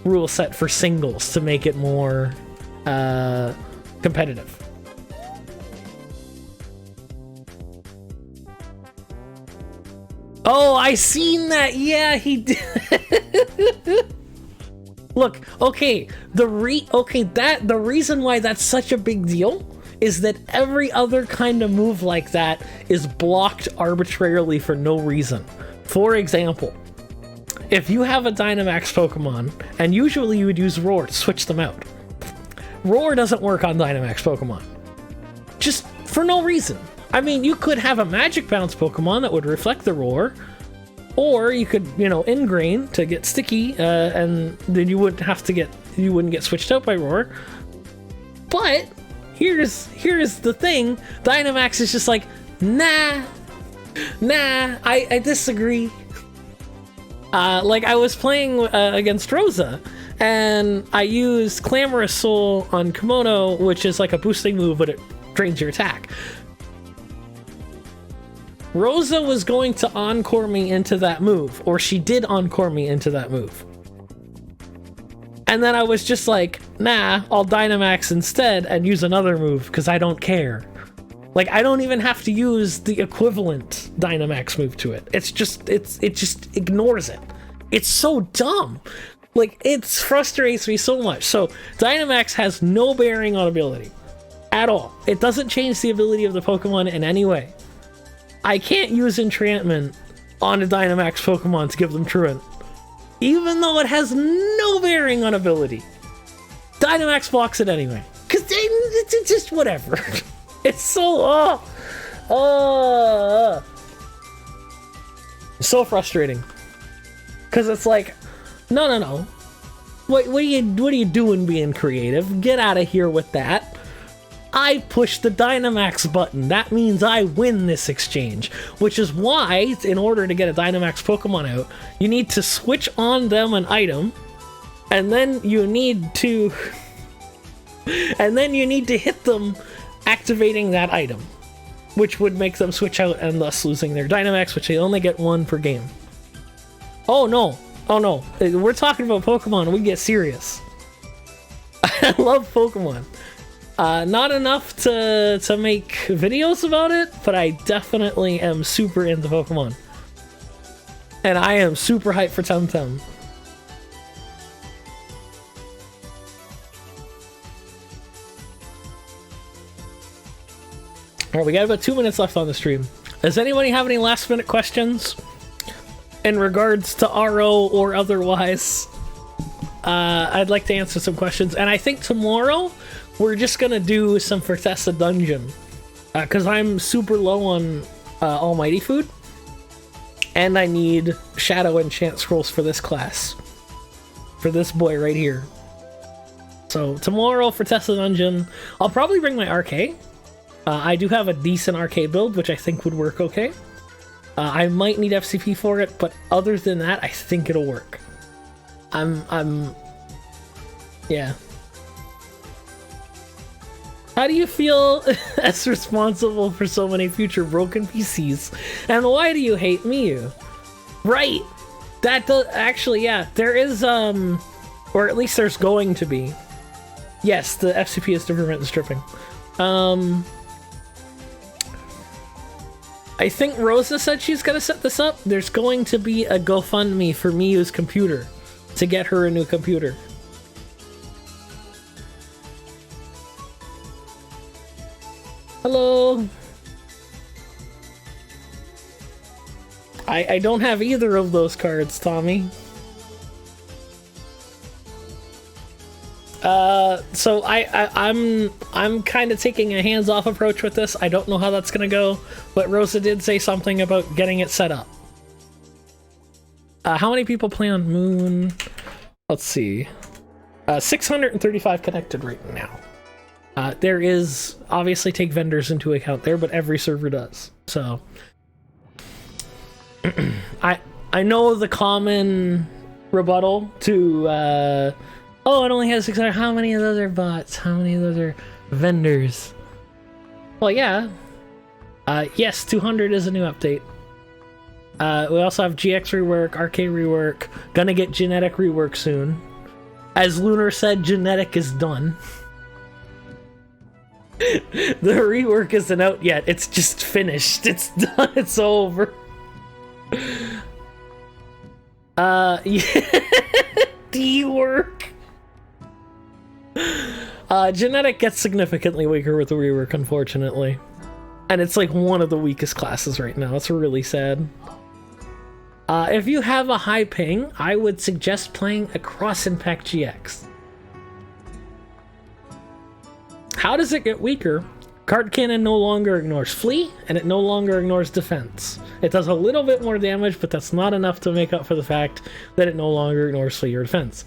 rule set for singles to make it more competitive. Oh, I seen that. Yeah, he did. Look, okay, the reason why that's such a big deal is that every other kind of move like that is blocked arbitrarily for no reason. For example, if you have a Dynamax Pokemon, and usually you would use Roar to switch them out, Roar doesn't work on Dynamax Pokemon. Just for no reason. I mean, you could have a Magic Bounce Pokemon that would reflect the Roar, or you could, you know, Ingrain to get sticky, and then you wouldn't get switched out by Roar. But here's the thing: Dynamax is just like, nah, I disagree. Like I was playing against Rosa, and I used Clamorous Soul on Kimono, which is like a boosting move, but it drains your attack. Rosa was going to encore me into that move, or she did encore me into that move. And then I was just like, nah, I'll Dynamax instead and use another move, because I don't care. Like, I don't even have to use the equivalent Dynamax move to it. It just ignores it. It's so dumb. Like, it frustrates me so much. So, Dynamax has no bearing on ability. At all. It doesn't change the ability of the Pokemon in any way. I can't use enchantment on a Dynamax Pokemon to give them Truant, even though it has no bearing on ability. Dynamax blocks it anyway, because it's just whatever. It's so so frustrating, because it's like, no. What are you doing being creative? Get out of here with that. I push the Dynamax button. That means I win this exchange, which is why, in order to get a Dynamax Pokemon out, you need to switch on them an item, and then you need to hit them activating that item, which would make them switch out and thus losing their Dynamax, which they only get one per game. Oh no, we're talking about Pokemon and we get serious. I love Pokemon. Not enough to make videos about it, but I definitely am super into Pokemon. And I am super hyped for Temtem. Alright, we got about 2 minutes left on the stream. Does anybody have any last minute questions in regards to RO or otherwise? I'd like to answer some questions, and I think tomorrow we're just gonna do some Fortessa Dungeon, because I'm super low on Almighty Food, and I need Shadow Enchant Scrolls for this class, for this boy right here. So tomorrow, Fortessa Dungeon, I'll probably bring my RK. I do have a decent RK build, which I think would work okay. I might need FCP for it, but other than that, I think it'll work. Yeah. How do you feel as responsible for so many future broken PCs? And why do you hate Miyu? Right! That does, actually, yeah, there is, or at least there's going to be. Yes, the FCP is to prevent the stripping. I think Rosa said she's gonna set this up. There's going to be a GoFundMe for Miyu's computer to get her a new computer. Hello. I don't have either of those cards, Tommy. So I'm kind of taking a hands-off approach with this. I don't know how that's gonna go, but Rosa did say something about getting it set up. How many people play on Moon? Let's see. 635 connected right now. There is, obviously take vendors into account there, but every server does. So I know the common rebuttal to oh, it only has 600. How many of those are bots? How many of those are vendors? Well, yeah. Yes, 200 is a new update. We also have GX rework, RK rework, gonna get genetic rework soon. As Lunar said, genetic is done. The rework isn't out yet, it's just finished. It's done, it's over. Yeah. D-work. Genetic gets significantly weaker with the rework, unfortunately. And it's like one of the weakest classes right now. It's really sad. If you have a high ping, I would suggest playing a Cross Impact GX. How does it get weaker? Card Cannon no longer ignores Flee, and it no longer ignores Defense. It does a little bit more damage, but that's not enough to make up for the fact that it no longer ignores Flee or Defense.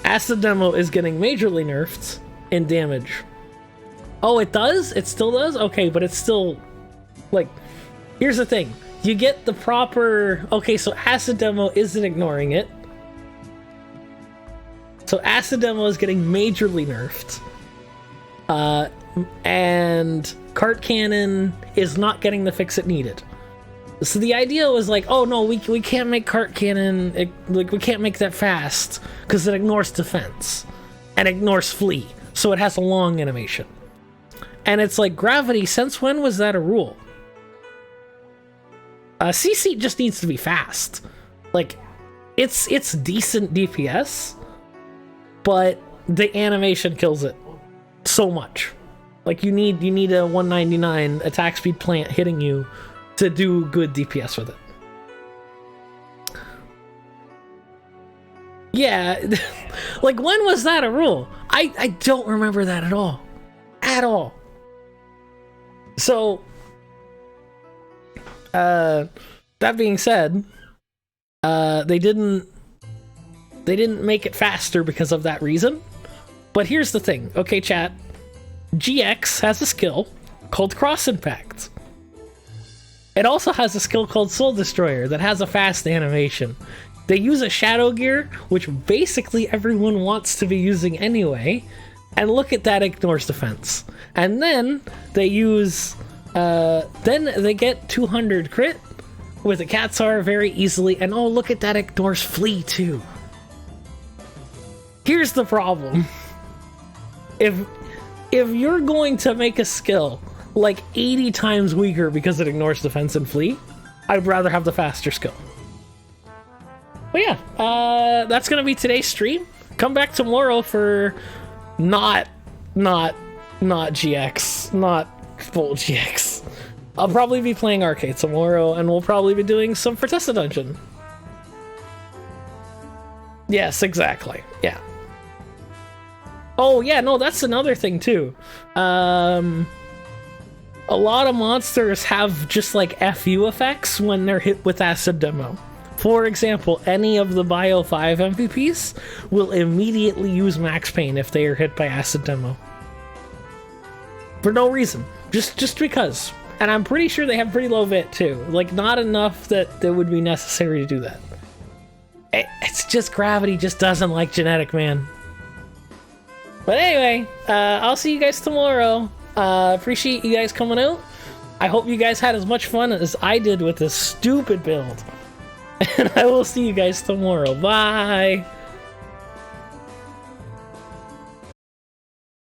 Acid Demo is getting majorly nerfed in damage. Oh, it does? It still does? Okay, but it's still... Like, here's the thing. You get the proper... Okay, so Acid Demo isn't ignoring it. So Acid Demo is getting majorly nerfed. And Cart Cannon is not getting the fix it needed. So the idea was like, oh no, we can't make Cart Cannon, like we can't make that fast because it ignores defense and ignores flee, so it has a long animation. And it's like, Gravity, since when was that a rule? CC just needs to be fast. Like, it's decent DPS, but the animation kills it so much. Like, you need a 199 attack speed plant hitting you to do good DPS with it. Yeah, like, when was that a rule? I don't remember that at all. At all. So, that being said, they didn't make it faster because of that reason. But here's the thing. Okay, chat. GX has a skill called Cross Impact. It also has a skill called Soul Destroyer that has a fast animation. They use a Shadow Gear, which basically everyone wants to be using anyway, and look at that, ignores defense. And then they use, then they get 200 crit with a Katsar very easily, and oh, look at that, ignores Flee too. Here's the problem. If you're going to make a skill like 80 times weaker because it ignores defense and Flee, I'd rather have the faster skill. But yeah, that's gonna be today's stream. Come back tomorrow for not GX, not full GX. I'll probably be playing Arcade tomorrow, and we'll probably be doing some Fortessa Dungeon. Yes, exactly. Yeah. Oh yeah, no, that's another thing too. A lot of monsters have just like FU effects when they're hit with Acid Demo. For example, any of the Bio 5 MVPs will immediately use Max Pain if they are hit by Acid Demo. For no reason. Just because. And I'm pretty sure they have pretty low VIT too. Like, not enough that it would be necessary to do that. It's just gravity just doesn't like genetic, man. But anyway, I'll see you guys tomorrow. Appreciate you guys coming out. I hope you guys had as much fun as I did with this stupid build. And I will see you guys tomorrow. Bye!